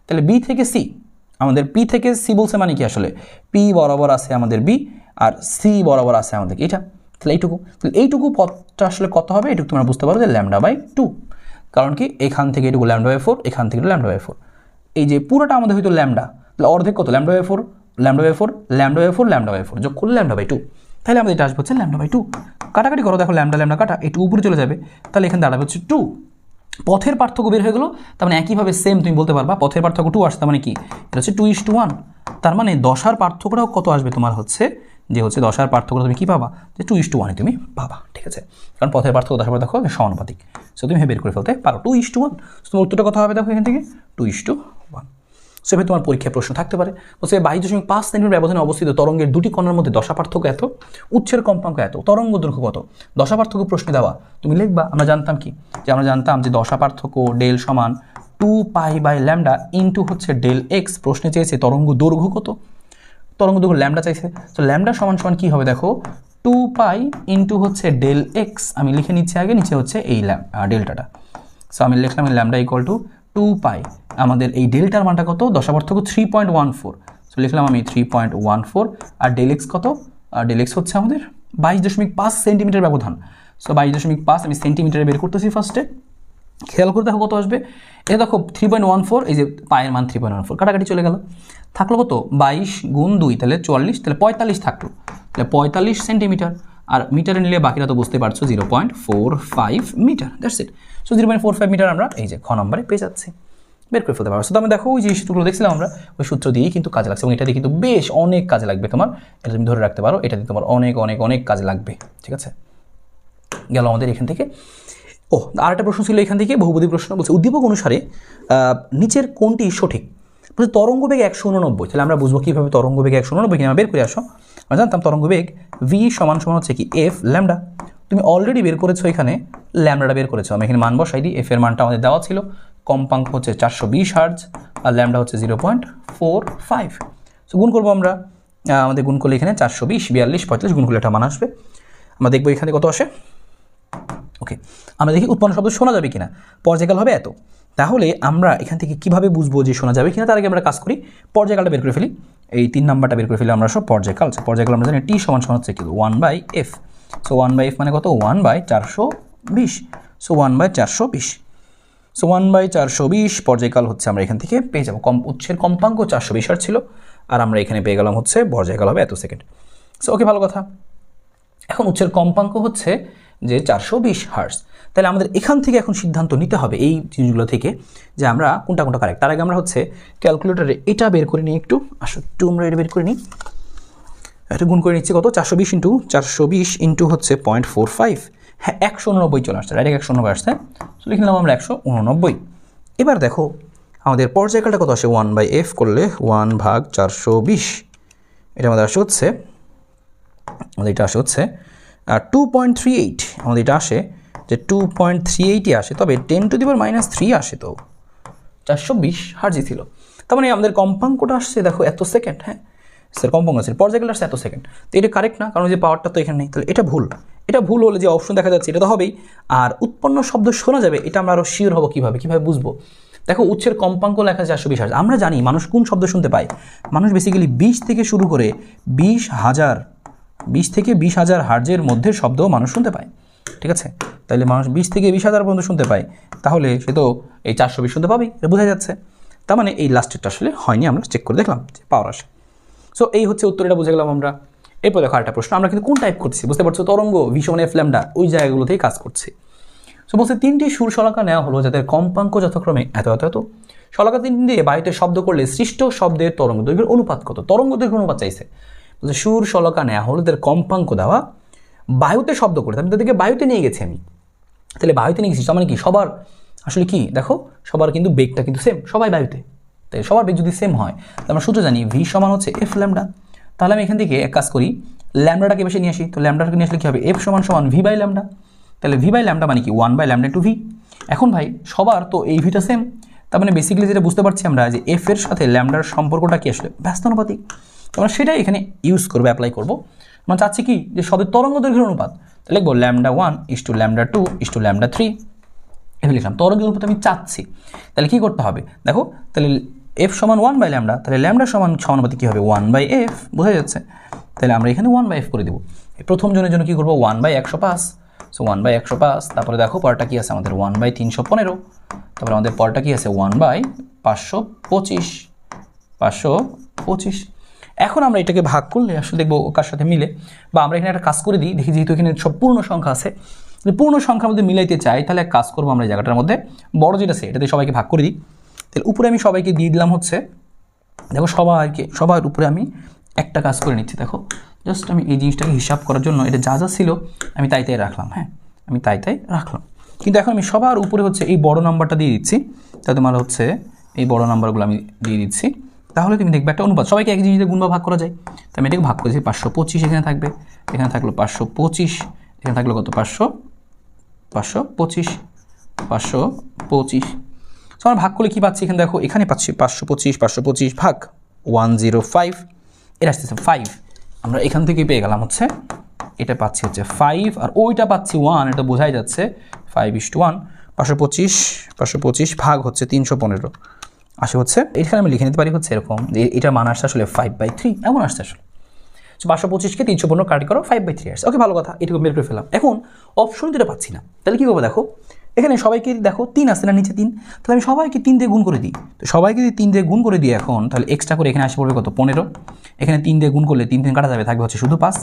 তাহলে বি থেকে সি, আমাদের পি থেকে সি বলছে মানে কি আসলে পি বরাবর আছে আমাদের বি, আর সি বরাবর আছে আমাদের এটা, তাহলে এইটুকু পথটা আসলে কত হবে, এটুকু তোমরা বুঝতে পারো যে λ/2, কারণ কি এখান থেকে এটুকু λ/4, এখান থেকে λ/4, এই যে পুরোটা আমাদের হয়তো ল্যামডা, তাহলে অর্ধেক কত λ/4, যোগ করলে λ/2, তাহলে আমাদের এটা আসবে হচ্ছে λ/2। কাটাকাটি করো, দেখো ল্যামডা কাটা, একটু উপরে চলে যাবে, তাহলে এখানে দাঁড়াবে হচ্ছে 2। পথের পার্থক্য বের হয়ে গেলো, তার মানে একইভাবে সেম তুমি বলতে পারবা পথের পার্থক্য 2 আসছে, তার মানে কি এটা হচ্ছে 2:1, তার মানে দশার পার্থক্যটাও কত আসবে তোমার হচ্ছে, যে হচ্ছে দশার পার্থক্যটা তুমি কী পাবা, যে 2:1 তুমি পাবা, ঠিক আছে, কারণ পথের পার্থক্য দশার পার্থক্য সমানুপাতিক, সো তুমি বের করে ফেলতে পারো 2:1। তোমার উত্তরটা কত হবে দেখো এখান থেকে 2:1। সো এবার তোমার পরীক্ষায় প্রশ্ন থাকতে পারে, বলছে 22.5 সেন্টিমিটার ব্যবধানে অবস্থিত তরঙ্গের দুটি কণার মধ্যে দশা পার্থক্য এত, উচ্ছের কম্পাঙ্ক এত, তরঙ্গ দৈর্ঘ্য কত, দশা পার্থক্য প্রশ্নে দেওয়া, তুমি লিখবা আমরা জানতাম কি, যে আমরা জানতাম যে দশা পার্থক্য ডেল সমান 2π/λ ইন্টু হচ্ছে ডেল এক্স, প্রশ্নে চেয়েছে তরঙ্গ দৈর্ঘ্য কত, তরঙ্গ দৈর্ঘ্য ল্যামডা চাইছে, তো ল্যামডা সমান কি হবে দেখো 2π ইন্টু হচ্ছে ডেল এক্স, আমি লিখে নিচ্ছি আগে, নিচে হচ্ছে এই ডেল্টাটা, সো আমি লিখলাম ল্যামডা ইকুয়াল টু 2π, আমাদের এই ডেল্টার মানটা কত, দশা পার্থক্য 3.14, সো লিখলাম আমি 3.14, আর ডেল এক্স কত, ডেল এক্স হচ্ছে আমাদের 22.5 সেন্টিমিটার ব্যবধান, সো 22.5 আমি সেন্টিমিটারে বের করতেছি ফার্স্টে, খেয়াল করে দেখো কত আসবে, এটা দেখো 3.14, এই যে পায়ের মান 3.14, কাটাকাটি চলে গেল, থাকলো কত 22 গুণ 2, তাহলে 44, তাহলে 45 থাকলো, তাহলে 45 সেন্টিমিটার, আর মিটারে নিলে বাকিটা তো বুঝতে পারছো 0.45 metre, that's it. So 0.45 metre আমরা এই যে খ নম্বরে পেয়ে যাচ্ছি, বের করে ফেলতে পারবো। তো আমি দেখো ওই যে সূত্রগুলো দেখছিলাম আমরা, ওই সূত্র দিয়েই কিন্তু কাজে লাগছে, এবং এটা দিয়ে কিন্তু বেশ অনেক কাজে লাগবে তোমার, এটা তুমি ধরে রাখতে পারো, এটা দিয়ে তোমার অনেক অনেক অনেক কাজে লাগবে, ঠিক আছে। গেল আমাদের এখান থেকে। আরেকটা প্রশ্ন ছিল এখান থেকে, বহুপদী প্রশ্ন, বলছে উদ্দীপক অনুসারে নিচের কোনটি সঠিক, বলছে তরঙ্গবেগ 189, তাহলে আমরা বুঝবো কীভাবে তরঙ্গবেগ 189 কিনা বের করে আসো। আমরা জানতাম তরঙ্গবেগ ভি সমান হচ্ছে কি এফ ল্যামডা, তুমি অলরেডি বের করেছো, এখানে ল্যামডাটা বের করেছো, আমি এখানে মান বসাই দিই, এফ এর মানটা আমাদের দেওয়া ছিল, কম্পাঙ্ক হচ্ছে 420 হার্জ, আর ল্যামডা হচ্ছে 0.45, সো গুণ করবো আমরা, আমাদের গুণ করলে এখানে 420, 42, 45 গুণ করলে একটা মান আসবে, আমরা দেখবো এখানে কত আসে। ওকে, আমরা দেখি উৎপন্ন শব্দ শোনা যাবে কিনা, পর্যায়কাল হবে এত, তাহলে আমরা এখান থেকে কিভাবে বুঝবো যে শোনা যাবে কিনা, তার আগে আমরা কাজ করি, পর্যায়কালটা বের করে ফেলি। এই 3 নাম্বারটা বের করে ফেলে আমরা সব পর্যায়কাল। পর্যায়কাল আমরা জানি টি সমান সমান হচ্ছে কি 1/f। সো 1/f মানে কত 1/420। সো 1/420। সো 1/420 পর্যায়কাল হচ্ছে আমরা এখান থেকে পেয়ে যাবো। উৎসের কম্পাঙ্ক 420 হার্জ ছিল, আর আমরা এখানে পেয়ে গেলাম হচ্ছে পর্যায়কাল হবে এত সেকেন্ড। সো ওকে, ভালো কথা। এখন উৎসের কম্পাঙ্ক হচ্ছে যে 420 হার্জ। তাহলে আমাদের এখান থেকে এখন সিদ্ধান্ত নিতে হবে এই জিনিসগুলো থেকে যে আমরা কোনটা কোনটা কারেক্ট। তার আগে আমরা হচ্ছে ক্যালকুলেটরে এটা বের করে নিই একটু। আসো একটু আমরা এটা বের করে নিই। এটা গুণ করে নিচ্ছি কত 420 ইন্টু হচ্ছে 0.45। হ্যাঁ 189 চলে আসছে, ডাইরেক্ট 189 আসছে। তো লিখে নিলাম আমরা 189। এবার দেখো আমাদের পর্যায়কালটা কত আসে 1/f করলে 1/420। এটা আমাদের আসে হচ্ছে 2.38। আমাদের এটা আসে যে 2.38ই আসে, তবে 10⁻³ আসে, তো 420 হার্জই ছিল। তার মানে আমাদের কম্পাঙ্কটা আসছে দেখো এত সেকেন্ড। হ্যাঁ স্যার কম্পাঙ্ক আছে, পর্যায়কাল আসছে এত সেকেন্ড। তো এটা কারেক্ট না, কারণ যে পাওয়ারটা তো এখানে নেই, তাহলে এটা ভুল। এটা ভুল হলে যে অপশন দেখা যাচ্ছে এটা তো হবেই, আর উৎপন্ন শব্দ শোনা যাবে, এটা আমরা আরও শিওর হবো কীভাবে বুঝবো। দেখো উৎসের কম্পাঙ্ক লেখা আছে 420 হার্জ। আমরা জানি মানুষ কোন শব্দ শুনতে পায়। মানুষ বেসিক্যালি 20 থেকে শুরু করে 20,000 হার্জের মধ্যে শব্দ মানুষ শুনতে পায়, ঠিক আছে। তাহলে মানুষ 20 থেকে 20,000 পর্যন্ত শুনতে পায়, তাহলে সে তো এই 420 শুনতে পাবেই, এটা বোঝা যাচ্ছে। তার মানে এই লাস্টেরটা আসলে হয়নি, আমরা চেক করে দেখলাম যে পাওয়ার আসে। সো এই হচ্ছে উত্তর, এটা বুঝে গেলাম আমরা। এরপর দেখো আরেকটা প্রশ্ন, আমরা কিন্তু কোন টাইপ করছি বুঝতে পারছো, তরঙ্গ ভি সমান এফ ল্যামডা ওই জায়গাগুলোতেই কাজ করছি। সো বলছে 3টি সুর শলাকা নেওয়া হলো যাদের কম্পাঙ্ক যথাক্রমে এত এত এত। শলাকা 3 দিয়ে বায়ুতে শব্দ করলে সৃষ্ট শব্দের তরঙ্গ দৈর্ঘ্যের অনুপাত কত? তরঙ্গ দৈর্ঘ্যের অনুপাত চাইছে। বলছে সুর শলাকা নেওয়া হলো তাদের কম্পাঙ্ক দেওয়া, বায়ুতে শব্দ করে, আমি তাদেরকে বায়ুতে নিয়ে গেছি আমি। তাহলে বায়ুতে নিয়ে গেছি তার মানে কি সবার আসলে কি দেখো সবার কিন্তু বেগটা কিন্তু সেম, সবাই বায়ুতে। তাই সবার বেগ যদি সেম হয় তাহলে আমরা সূত্র জানি ভি সমান হচ্ছে এফ ল্যামডা। তাহলে আমি এখান থেকে এক কাজ করি, ল্যামডাটাকে বেশি নিয়ে আসি। তো ল্যামডাটাকে নিয়ে আসলে কী হবে, এফ সমান ভি বাই ল্যামডা। তাহলে ভি বাই ল্যামডা মানে কি 1/λ/v। এখন ভাই সবার তো এই ভিটা সেম, তার মানে বেসিক্যালি যেটা বুঝতে পারছি আমরা যে এফ এর সাথে ল্যামডার সম্পর্কটা কি আসলে ব্যস্তানুপাতিক। আমরা সেটাই এখানে ইউজ করবো, অ্যাপ্লাই করবো। আমরা চাচ্ছি কি যে সবের তরঙ্গ দৈর্ঘ্যের অনুপাত, তাহলে লিখবো λ1 λ2 λ3। এভাবে লিখলাম তরঙ্গ অনুপাত আমি চাচ্ছি। তাহলে কি করতে হবে দেখো, তাহলে এফ সমান 1/λ, তাহলে ল্যামডা সমানুপাতিক কী হবে 1/f, বোঝা যাচ্ছে। তাহলে আমরা এখানে 1/f করে দেবো। প্রথম জনের জন্য কী করবো 1/105। সো 1/105, তারপরে দেখো পরটা কী আছে আমাদের 1/315, তারপরে আমাদের পরটা কী আছে 1/525। এখন আমরা এটাকে ভাগ করলে আসলে দেখবো কার সাথে মিলে, বা আমরা এখানে একটা কাজ করে দিই দেখি, যেহেতু এখানে সব পূর্ণ সংখ্যা আছে, পূর্ণ সংখ্যার মধ্যে মিলাইতে চাই, তাহলে এক কাজ করবো আমরা এই জায়গাটার মধ্যে বড় যেটা আছে এটাতে সবাইকে ভাগ করে দিই। তাহলে উপরে আমি সবাইকে দিয়ে দিলাম হচ্ছে, দেখো সবার উপরে আমি একটা কাজ করে নিচ্ছি। দেখো জাস্ট আমি এই জিনিসটাকে হিসাব করার জন্য এটা যা যা ছিল আমি তাই রাখলাম। হ্যাঁ আমি তাই রাখলাম, কিন্তু এখন আমি সবার উপরে হচ্ছে এই বড় নাম্বারটা দিয়ে দিচ্ছি। তাই তোমার হচ্ছে এই বড় নাম্বারগুলো আমি দিয়ে দিচ্ছি, তাহলে তুমি দেখবে একটা অনুপাত সবাইকে এক জিনিসে গুণ বা ভাগ করা যায়। তো আমি এটাকে ভাগ করেছি 525, এখানে থাকবে, এখানে থাকলো 525, এখানে থাকলো কত 525। তো আমরা ভাগ করলে কী পাচ্ছি এখানে দেখো, এখানে পাচ্ছি 525 ভাগ 105, এটা আসতেছে 5। আমরা এখান থেকে পেয়ে গেলাম হচ্ছে এটা পাচ্ছি হচ্ছে 5, আর ওইটা পাচ্ছি 1, এটা বোঝাই যাচ্ছে 5:1। 525 ভাগ হচ্ছে 315 আসে হচ্ছে, এখানে আমি লিখে নিতে পারি হচ্ছে এরকম যে এটা মান আসছে আসলে 5/3, এমন আসছে আসলে। 525কে 315 কাটি করো 5/3 আসছে। ওকে, ভালো কথা, এটুকু বের করে ফেলাম। এখন অপশন যেটা পাচ্ছি না, তাহলে কী করবো দেখো, এখানে সবাইকে দেখো 3 আসছে না নিচে 3, তাহলে আমি সবাইকে 3 দিয়ে গুণ করে দিই। তো সবাইকে যদি 3 দিয়ে গুণ করে দিই এখন, তাহলে এক্সট্রা করে এখানে আসে পড়বে কত 15। এখানে 3 দিয়ে গুণ করলে 3 কাটা যাবে, থাকবে হচ্ছে শুধু 5,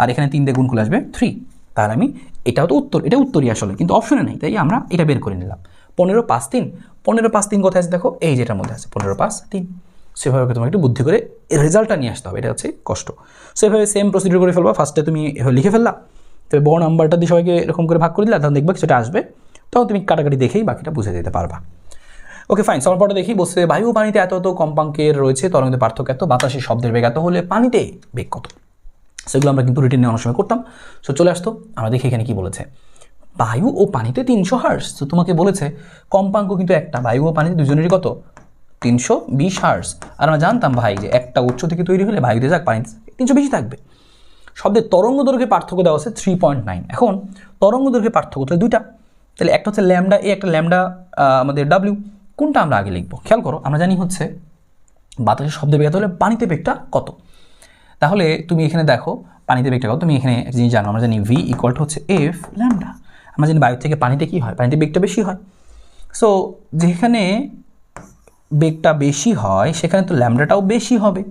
আর এখানে 3 দিয়ে গুণ করলে আসবে 3। তাহলে আমি এটাও তো উত্তর, এটা উত্তরই আসলে, কিন্তু অপশনে নেই, তাই আমরা এটা বের করে নিলাম। 15 5 3, 15 5 3 কোথায় আছে দেখো, এই যেটার মধ্যে আছে 15 5 3। সেভাবে তোমাকে একটু বুদ্ধি করে রেজাল্টটা নিয়ে আসতে হবে, এটা হচ্ছে কষ্ট। সেভাবে সেম প্রসিডিউর করে ফেলবা, ফার্স্টে তুমি লিখে ফেললা, তবে বড় নাম্বারটা দিয়ে সবাইকে এরকম করে ভাগ করে দিলা, তখন দেখবা সেটা আসবে, তখন তুমি কাটাকাটি দেখেই বাকিটা বুঝে যেতে পারবা। ওকে ফাইন, সবার পরটা দেখি, বলছে বায়ু ও পানিতে এত কম্পাঙ্কের রয়েছে, তরঙ্গের পার্থক্য এত, বাতাসের শব্দের বেগ এত হলে পানিতে বেগ কত? সেগুলো আমরা কিন্তু রিটেনে অনেক সময় করতাম। সো চলে আসতো, আমরা দেখি এখানে কি বলেছে। বায়ু ও পানিতে 300 হার্জ। তো তোমাকে বলেছে কম্পাঙ্ক কিন্তু একটা, বায়ু ও পানিতে দুজনেরই কত 320 হার্জ। আর আমরা জানতাম ভাই যে একটা উচ্চ থেকে তৈরি হলে বায়ুতে যাক পানিতে 320 থাকবে। শব্দের তরঙ্গ দৈর্ঘ্যের পার্থক্য দেওয়া আছে 3.9। এখন তরঙ্গ দৈর্ঘ্যের পার্থক্য তাহলে দুইটা, তাহলে একটা হচ্ছে ল্যামডা এ, একটা ল্যামডা আমাদের ডাব্লিউ। কোনটা আমরা আগে লিখবো খেয়াল করো, আমরা জানি হচ্ছে বাতাসের শব্দের বেগ এত হলে পানিতে বেগটা কত? তাহলে তুমি এখানে দেখো পানিতে বেগটা কত, তুমি এখানে একটা জিনিস জানো, আমরা জানি ভি ইকুয়াল টু হচ্ছে এফ ল্যামডা। আমরা জানি বায়ু থেকে পানিতে কী হয়, পানিতে বেগটা বেশি হয়। সো যেখানে বেগটা বেশি হয় সেখানে তো ল্যামডাটাও বেশি হবে,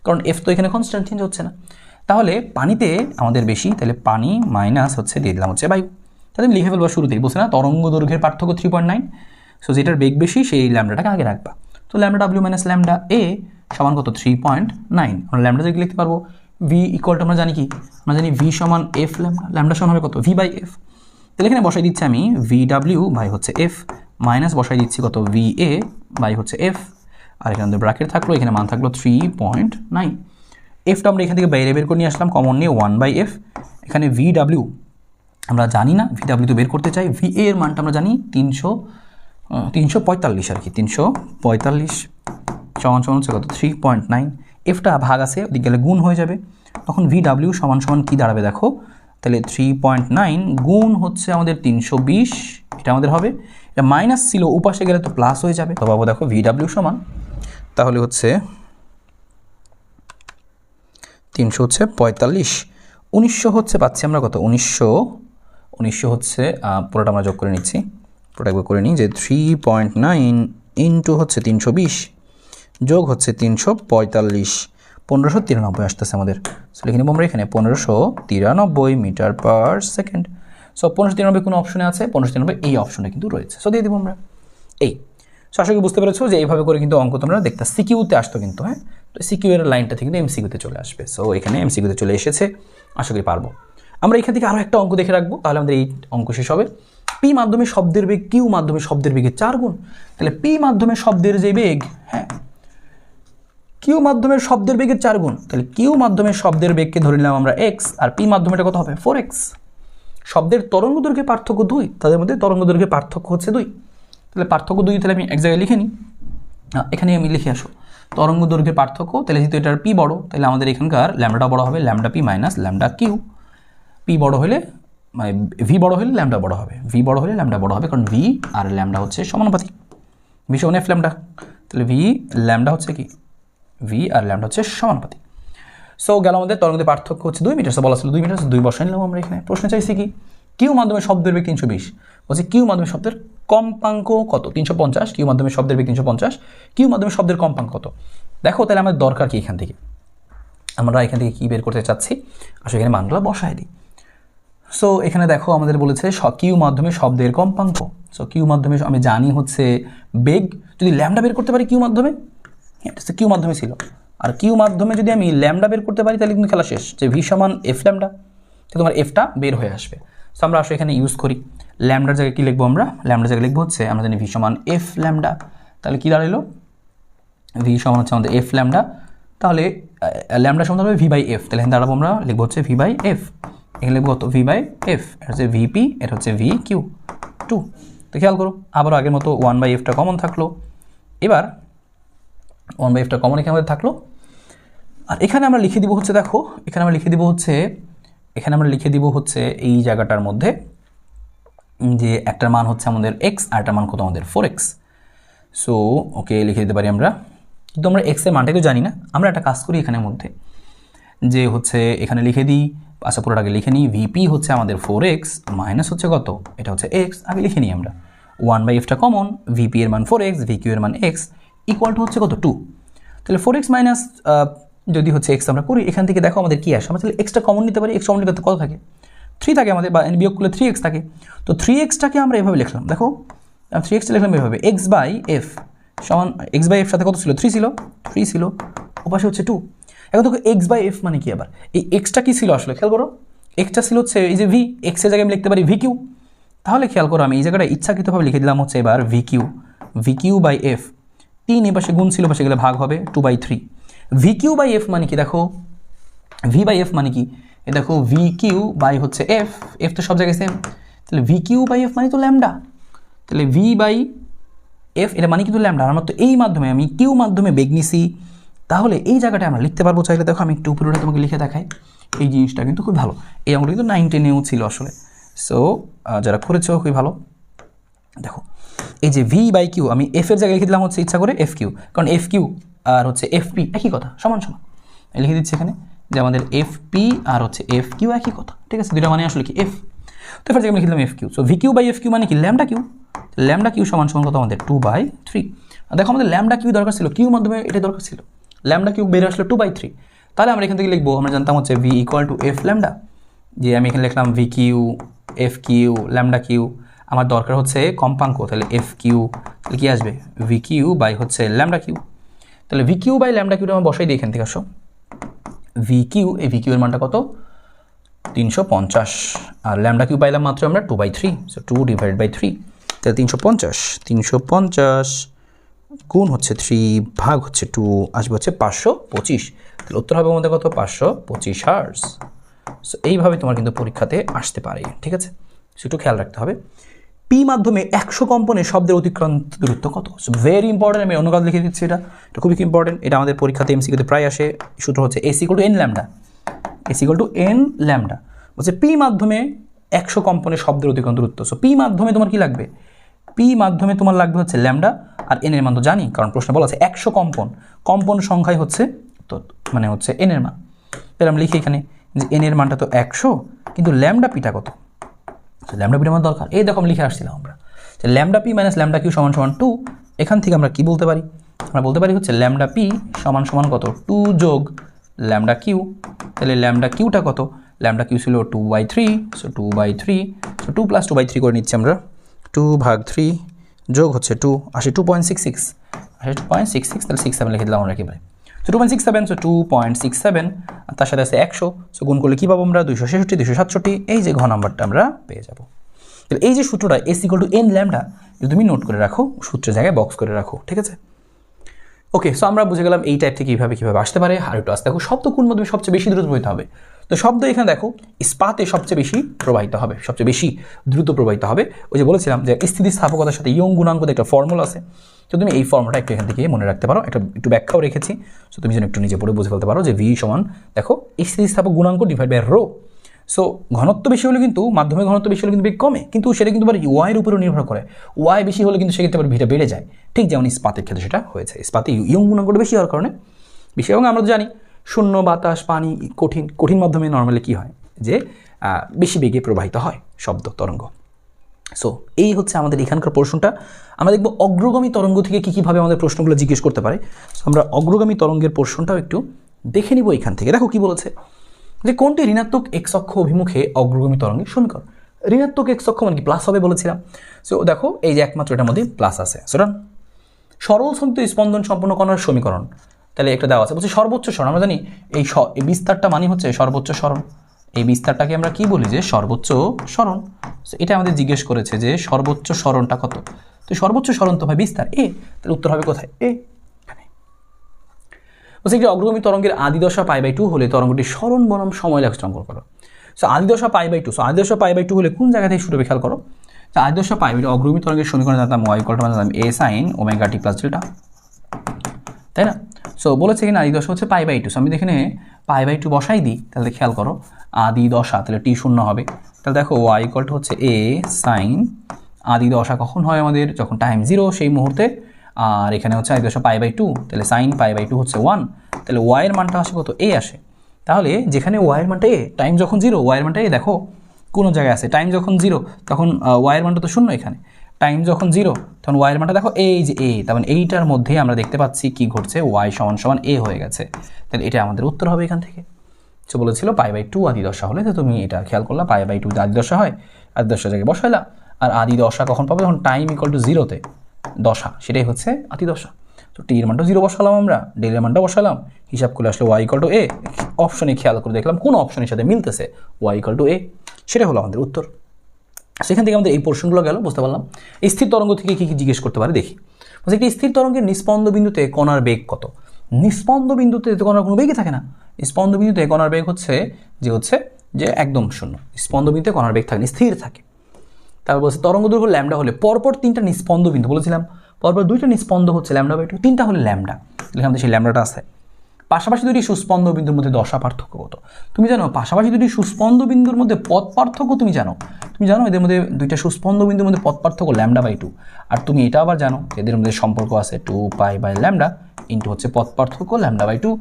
কারণ এফ তো এখানে কনস্ট্যান্ট, চেঞ্জ হচ্ছে না। তাহলে পানিতে আমাদের বেশি, তাহলে পানি মাইনাস হচ্ছে দিয়ে দিলাম হচ্ছে বায়ু। তাহলে আমি লিখে ফেলবো শুরুতেই, বলছে না তরঙ্গ দৈর্ঘ্যের পার্থক্য 3.9। সো যেটার বেগ বেশি সেই ল্যামডাটাকে আগে রাখবা। তো ল্যামডা ডাব্লিউ মাইনাস ল্যামডা এ সমান কত? 3.9। আমরা ল্যামডা যদি লিখতে পারবো ভি ইকুয়াল টু, আমরা জানি কি, আমরা জানি ভি সমান এফ ল্যামডা, ল্যামডা সমান হবে কত? V by F. তাহলে এখানে বসাই দিচ্ছি আমি ভি ডাব্লিউ বাই হচ্ছে এফ মাইনাস বসাই দিচ্ছি কত? ভি এ বাই হচ্ছে এফ, আর এখানে আমাদের ব্র্যাকেট থাকলো, এখানে মান থাকলো 3.9। এফটা আমরা এখান থেকে বাইরে বের করে নিয়ে আসলাম, কমন নিয়ে 1/f। এখানে ভি ডাব্লিউ আমরা জানি না, ভি ডাব্লিউ তো বের করতে চাই। ভি এর মানটা আমরা জানি 345 আর কি, 345 সমান সমান হচ্ছে কত? 3.9। এফটা ভাগ আছে, ওদিক গেলে গুণ হয়ে যাবে, তখন ভি ডাব্লিউ সমান সমান কী দাঁড়াবে দেখো, তাহলে 3.9 গুণ হচ্ছে আমাদের 320, এটা আমাদের হবে। এটা মাইনাস ছিল, উপাসে গেলে তো প্লাস হয়ে যাবে। তো বাবু দেখো ভি ডাব্লিউ সমান তাহলে হচ্ছে 300 হচ্ছে 45, 1900 হচ্ছে পাচ্ছি আমরা কত? 1900 হচ্ছে পুরোটা আমরা যোগ করে নিচ্ছি, পুরোটা একবার করে নিই যে 3.9 ইন্টু হচ্ছে 320 যোগ হচ্ছে 345, 1593 আসতেছে আমাদের। সো লিখে নেব আমরা এখানে 1593 মিটার পার সেকেন্ড। সো 1593 কোনো অপশনে আছে? 1593 এই অপশনে কিন্তু রয়েছে। সো দিয়ে দেবো আমরা এই। সো আশা করি বুঝতে পেরেছো যে এইভাবে করে কিন্তু অঙ্ক তোমরা দেখতে সিকিউতে আসতো কিন্তু, হ্যাঁ, তো সিকিউ এর লাইনটা থেকে কিন্তু এমসিকিউতে চলে আসবে। সো এখানে এমসিকিউতে চলে এসেছে, আশা করি পারবো। আমরা এখান থেকে আরও একটা অঙ্ক দেখে রাখবো, তাহলে আমাদের এই অঙ্ক শেষ হবে। পি মাধ্যমে শব্দের বেগ কিউ মাধ্যমে শব্দের বেগের 4 গুণ। তাহলে পি মাধ্যমে শব্দের যে বেগ, হ্যাঁ, কিউ মাধ্যমের শব্দের বেগের 4 গুণ। তাহলে কিউ মাধ্যমের শব্দের বেগকে ধরে নিলাম আমরা এক্স, আর পি মাধ্যমেটা কত হবে? 4x। শব্দের তরঙ্গ দৈর্ঘ্যের পার্থক্য 2, তাদের মধ্যে তরঙ্গ দৈর্ঘ্যের পার্থক্য হচ্ছে 2। তাহলে পার্থক্য 2, তাহলে আমি এক জায়গায় লিখে নিই, এখানে আমি লিখে আসো তরঙ্গ দৈর্ঘ্যের পার্থক্য। তাহলে যেহেতু এটার পি বড়, তাহলে আমাদের এখানকার ল্যামডাটা বড় হবে, lambda P minus lambda Q. P বড় হলে মানে ভি বড় হলে ল্যামডা বড় হবে, ভি বড় হলে ল্যামডা বড় হবে, কারণ ভি আর ল্যামডা হচ্ছে সমানুপাতিক, ভি সমান এফ ল্যামডা। তাহলে ভি ল্যামডা হচ্ছে কি? ভি আর ল্যামডা হচ্ছে সমানুপাতিক। সো গেল আমাদের তরঙ্গের পার্থক্য হচ্ছে 2 মিটার, বলা ছিল 2 মিটার, 2 বসাই নিলাম আমরা এখানে। প্রশ্ন চাইছি কি? কিউ মাধ্যমে শব্দের বেগ 320, বলছে কিউ মাধ্যমে শব্দের কম্পাঙ্ক কত? 350। কিউ মাধ্যমে শব্দের বেগ 350, কিউ মাধ্যমে শব্দের কম্পাঙ্ক কত? দেখো তাহলে আমাদের দরকার কি এখান থেকে, আমরা এখান থেকে কী বের করতে চাচ্ছি, আসলে এখানে মানগুলো বসায় দিই। সো এখানে দেখো আমাদের বলেছে কিউ মাধ্যমে শব্দের কম্পাঙ্ক। সো কিউ মাধ্যমে আমি জানি হচ্ছে বেগ, যদি ল্যামডা বের করতে পারি কিউ মাধ্যমে, এটা কিউ মাধ্যমে ছিল, আর কিউ মাধ্যমে যদি আমি ল্যামডা বের করতে পারি তাহলে কিন্তু খেলা শেষ, যে ভি সমান এফ ল্যামডা, তো তোমার এফটা বের হয়ে আসবে। সো আমরা আসলে এখানে ইউজ করি ল্যামডার জায়গায় কী লিখবো আমরা? ল্যামডার জায়গায় লিখবো হচ্ছে আমরা জানি ভি সমান এফ ল্যামডা। তাহলে কী দাঁড়ালো? ভি সমান হচ্ছে আমাদের এফ ল্যামডা, তাহলে ল্যামডা সমান হবে ভি বাই এফ। তাহলে এখানে দাঁড়াবো আমরা লিখবো হচ্ছে ভি বাই এফ, এখানে লিখবো কত? V by F. এটা হচ্ছে ভিপি, এটা হচ্ছে ভি কিউ 2। তো খেয়াল করো আবারও আগের মতো 1/fটা কমন থাকলো। এবার 1/fটা কমন এখানে আমাদের থাকলো, আর এখানে আমরা লিখে দিব হচ্ছে, দেখো এখানে আমরা লিখে দিব হচ্ছে এই জায়গাটার মধ্যে যে একটার মান হচ্ছে আমাদের এক্স, আর একটার মান কত আমাদের 4x। সো ওকে লিখে দিতে পারি আমরা, কিন্তু আমরা এক্সের মানটাই তো জানি না। আমরা একটা কাজ করি এখানের মধ্যে, যে হচ্ছে এখানে লিখে দিই, আচ্ছা পুরোটাকে লিখে নিই, ভিপি হচ্ছে আমাদের 4x মাইনাস হচ্ছে কত? এটা হচ্ছে এক্স, আগে লিখে নিই আমরা 1/fটা কমন, ভিপি এর মান 4x, ভিকিউ এর মান এক্স ইকুয়াল টু হচ্ছে কত? 2। তাহলে 4x মাইনাস যদি হচ্ছে এক্স আমরা করি, এখান থেকে দেখো আমাদের কী আসে, আমরা তাহলে এক্সটা কমন নিতে পারি। এক্স কমন নিতে কত থাকে? 3 থাকে আমাদের, বা বিয়োগ করলে 3x থাকে। তো 3xটাকে আমরা এভাবে লিখলাম, দেখো 3xটা লিখলাম এভাবে, এক্স বাই এফ সমান, এক্স বাই এফ সাথে কত ছিল? 3 ছিল, ওপাশে হচ্ছে 2। এখন দেখো এক্স বাই এফ মানে কি? আবার এই এক্সটা কী ছিল আসলে খেয়াল করো, এক্সটা ছিল হচ্ছে এই যে ভি, এক্সের জায়গায় আমি লিখতে পারি ভি কিউ। তাহলে খেয়াল করো আমি এই জায়গাটা ইচ্ছাকৃতভাবে লিখে দিলাম হচ্ছে এবার ভি কিউ বাই এফ। 3 এ পাশে গুণ ছিল, পাশে গেলে ভাগ হবে 2/3। ভি কিউ বাই এফ মানে কি? দেখো ভি বাই এফ মানে কি? এ দেখো ভি কিউ বাই হচ্ছে এফ, এফ তো সব জায়গায় সেম, তাহলে ভি কিউ বাই এফ মানে তো ল্যামডা। তাহলে ভি বাই এফ এটা মানে কিন্তু ল্যামডা। আমার তো এই মাধ্যমে আমি কিউ মাধ্যমে বেগ নিছি, তাহলে এই জায়গাটা আমরা লিখতে পারবো চাইলে। দেখো আমি একটু উপরে তোমাকে লিখে দেখাই, এই জিনিসটা কিন্তু খুব ভালো। এই অঙ্কটা কিন্তু 9-10-এও ছিল আসলে। সো যারা করেছো খুবই ভালো। দেখো এই যে ভি বাই কিউ, আমি এফ এর জায়গায় লিখে দিলাম হচ্ছে ইচ্ছা করে এফ কিউ, কারণ এফ কিউ আর হচ্ছে এফপি একই কথা, সমান সমান। লিখে দিচ্ছি এখানে যে আমাদের এফপি আর হচ্ছে এফ কিউ একই কথা, ঠিক আছে, দুটা মানে আসলে কি এফ। তো এবার আমি লিখলাম F Q. So V Q by F Q মানে কি ল্যামডা কিউ। ল্যামডা কিউ সমান সমান কত আমাদের 2/3। দেখো আমাদের ল্যামডা কিউ দরকার ছিল, কিউ মাধ্যমে এটা দরকার ছিল, ল্যামডা কিউ বেরিয়ে আসলো 2/3। তাহলে আমরা এখান থেকে লিখবো, আমরা জানতাম হচ্ছে V equal to F lambda, যে আমি এখানে লিখলাম V Q F Q lambda Q. আমার দরকার হচ্ছে কম্পাঙ্ক, তাহলে এফ কিউ, তাহলে কী আসবে ভি কিউ বাই হচ্ছে ল্যামডা কিউ। তাহলে ভি কিউ বাই ল্যামডা কিউটা আমরা বসাই দিই এখান থেকে। আসো ভি কিউ, এই ভি কিউ এর মানটা কত 350, আর ল্যামডা কিউ পাইলাম মাত্র আমরা 2/3, সো 2/3, তাহলে 350 গুণ হচ্ছে 3 ভাগ হচ্ছে 2 আসবে হচ্ছে 525। তাহলে উত্তর হবে আমাদের কত 525 হার্টজ। সো এইভাবে তোমার কিন্তু পরীক্ষাতে আসতে পারে, ঠিক আছে, সেটু খেয়াল রাখতে হবে। পি মাধ্যমে 100 কম্পনে শব্দের অতিক্রান্ত দূরত্ব কত? সো ভেরি ইম্পর্টেন্ট, আমি অন্য কাজ লিখে দিচ্ছি, এটা খুবই ইম্পর্টেন্ট। এটা আমাদের পরীক্ষাতে এমসিকিউতে প্রায় আসে। সূত্র হচ্ছে S equal to N lambda, S equal to N lambda. বলছে পি মাধ্যমে 100 কম্পনে শব্দের অতিক্রান্ত দূরত্ব। সো পি মাধ্যমে তোমার কি লাগবে, পি মাধ্যমে তোমার লাগবে হচ্ছে ল্যামডা, আর এন এর মান তো জানি, কারণ প্রশ্ন বলা আছে 100 কম্পন সংখ্যায় হচ্ছে তো মানে হচ্ছে এন এর মান। তাহলে আমরা লিখি এখানে যে এন এর মানটা তো 100, কিন্তু ল্যামডা পিটা কত, ল্যামডা পিটা আমার দরকার। এই দেখো আমি লিখে আসছিলাম আমরা যে lambda P minus lambda Q সমান সমান 2। এখান থেকে আমরা কি বলতে পারি, আমরা বলতে পারি হচ্ছে ল্যামডা পি সমান সমান কত 2 যোগ ল্যামডা কিউ। তাহলে ল্যামডা কিউটা কত, ল্যামডা কিউ ছিল 2/3, সো 2/3, সো 2 + 2/3 করে নিচ্ছি আমরা, 2/3 যোগ হচ্ছে 2 আসে 2.66, আসে 2.66, তাহলে 67 লিখে দিলাম আমরা একেবারে। সো 2.67, সো 2.67, আর তার সাথে আছে 100, সো গুণ করলে কী পাবো আমরা 266, 267, এই যে ঘ নাম্বারটা আমরা পেয়ে যাবো। তাহলে এই যে সূত্রটা S equal to N lambda, যদি তুমি নোট করে রাখো, সূত্রের জায়গায় বক্স করে রাখো, ঠিক আছে। ওকে, সো আমরা বুঝে গেলাম এই টাইপ থেকে কীভাবে আসতে পারে। আর একটু আসতে দেখো শব্দ কোন মাধ্যমে সবচেয়ে বেশি দ্রুত প্রবাহিত হবে। তো শব্দ এখানে দেখো ইস্পাতে সবচেয়ে বেশি প্রবাহিত হবে, সবচেয়ে বেশি দ্রুত প্রবাহিত হবে। ওই যে বলেছিলাম যে স্থিতিস্থাপকতার সাথে ইয়ং গুণাঙ্কের একটা ফর্মুলা আছে, তো তুমি এই ফর্মুলাটা একটু এখান থেকে মনে রাখতে পারো, একটু ব্যাখ্যাও রেখেছি, সো তুমি যেন একটু নিজে পড়ে বুঝে ফেলতে পারো যে ভি সমান দেখো স্থিতিস্থাপক গুণাঙ্ক ডিভাইড বাই রো। সো ঘনত্ব বেশি হলে কিন্তু, মাধ্যমে ঘনত্ব বেশি হলে কিন্তু বেগ কমে, কিন্তু সেটা কিন্তু আবার ওয়াইয়ের উপরেও নির্ভর করে। ওয়াই বেশি হলে কিন্তু সেক্ষেত্রে আবার ভিটা বেড়ে যায়, ঠিক যেমন ইস্পাতের ক্ষেত্রে সেটা হয়েছে। ইস্পাতে ইয়ং গুণাঙ্কটা বেশি হওয়ার কারণে বেশি, এবং আমরা তো জানি শূন্য, বাতাস, পানি, কঠিন মাধ্যমে নর্মালি কী হয় যে বেশি বেগে প্রবাহিত হয় শব্দ তরঙ্গ। সো এই হচ্ছে আমাদের এখানকার প্রশ্নটা। আমরা দেখব অগ্রগামী তরঙ্গ থেকে কীভাবে আমাদের প্রশ্নগুলো জিজ্ঞেস করতে পারে। সো আমরা অগ্রগামী তরঙ্গের প্রশ্নটাও একটু দেখে নিব এখান থেকে। দেখো কি বলেছে যে কোনটি ঋণাত্মক এক্স অক্ষ অভিমুখে অগ্রগামী তরঙ্গের সমীকরণ। ঋণাত্মক এক্স অক্ষ মানে কি প্লাস হবে বলেছিলাম। সো দেখো এই যে একমাত্র এটার মধ্যে প্লাস আছে। সুতরাং সরল সন্ত স্পন্দন সম্পন্ন কণার সমীকরণ, তাহলে একটা দেওয়া আছে, বলছে সর্বোচ্চ স্মরণ। আমরা জানি এই বিস্তারটা মানে হচ্ছে সর্বোচ্চ স্মরণ, এই বিস্তারটাকে আমরা কি বলি যে সর্বোচ্চ স্মরণ। এটা আমাদের জিজ্ঞেস করেছে যে সর্বোচ্চ স্মরণটা কত, তো সর্বোচ্চ স্মরণ তো হয় বিস্তার এ, তাহলে উত্তর হবে কোথায় এ। বলছে একটি অগ্রগামী তরঙ্গের আদিদশা π/2 হলে তরঙ্গটি স্মরণ বনাম সময় লেখা অঙ্কন করো। সো আদিদশা π/2, সো আদিদশা π/2 হলে কোন জায়গা থেকে শুরু হবে খেয়াল করো। তো আদিদশা π/2 অগ্রগামী তরঙ্গের সমীকরণ জানতাম y = a sin omega t plus delta, তাই না। সো বলেছে কিনা আদিদশা হচ্ছে π/2, সো আমি এখানে π/2 বসাই দিই, তাহলে খেয়াল করো আদিদশা, তাহলে টি শূন্য হবে। তাহলে দেখো y = হচ্ছে a sin, আদিদশা কখন হয় আমাদের যখন টাইম 0 সেই মুহূর্তে, আর এখানে হচ্ছে আদিদশা π/2, তাহলে sin π/2 হচ্ছে 1, তাহলে y এর মানটা আসে কত a আসে। তাহলে যেখানে y এর মানটা a, টাইম যখন 0 y এর মানটা a, দেখো কোনো জায়গায় আছে টাইম যখন 0 তখন y এর মানটা তো শূন্য, এখানে টাইম যখন 0 তখন y এর মানটা দেখো এই যে a, তার মানে এইটার মধ্যে আমরা দেখতে পাচ্ছি কি ঘটছে, y সমান a হয়ে গেছে। তাহলে এটা আমাদের উত্তর হবে এখান থেকে। সে বলেছিল π/2 আদিদশা হলে, তো তুমি এটা খেয়াল করলা π/2 আদিদশা হয়, আদিদশা জায়গায় বসাইলা, আর আদিদশা কখন পাবে যখন টাইম = 0-তে দশা, সেটাই হচ্ছে আদিদশা। তো টি এর মানটা 0 বসালাম আমরা, ডেল এর মানটা বসালাম, হিসাব করে আসলে y = a, অপশনে খেয়াল করে দেখলাম কোন অপশনের সাথে মিলতেছে y = a, সেটা হলো আমাদের উত্তর। সেখান থেকে আমাদের এই পোর্শনগুলো গেল, বুঝতে পারলাম। এই স্থির তরঙ্গ থেকে কী জিজ্ঞেস করতে পারে দেখি। বলছে একটি স্থির তরঙ্গের নিস্পন্দ বিন্দুতে কণার বেগ কত। নিস্পন্দ বিন্দুতে তো কণার কোনো বেগই থাকে না, স্পন্দ বিন্দুতে কণার বেগ হচ্ছে যে একদম শূন্য, স্পন্দ বিন্দুতে কণার বেগ থাকে, স্থির থাকে। তারপর বলছে তরঙ্গ দৈর্ঘ্য ল্যামডা হলে পরপর 3টা নিস্পন্দ বিন্দু, বলেছিলাম পরপর 2টা নিস্পন্দ হচ্ছে λ/2, 3টা হলে ল্যামডা, এখানে সেই ল্যামডাটা আছে। পাশাপাশি দুটি সুস্পন্দ বিন্দুর মধ্যে দশা পার্থক্য কত। তুমি জানো পাশাপাশি দুটি সুস্পন্দ বিন্দুর মধ্যে পথ পার্থক্য, তুমি জানো এদের মধ্যে 2টা সুস্পন্দ বিন্দুর মধ্যে পথ পার্থক্য λ/2, আর তুমি এটা আবার জানো এদের মধ্যে সম্পর্ক আছে 2π/λ, ইন্টু হচ্ছে পথ পার্থক্য λ/2,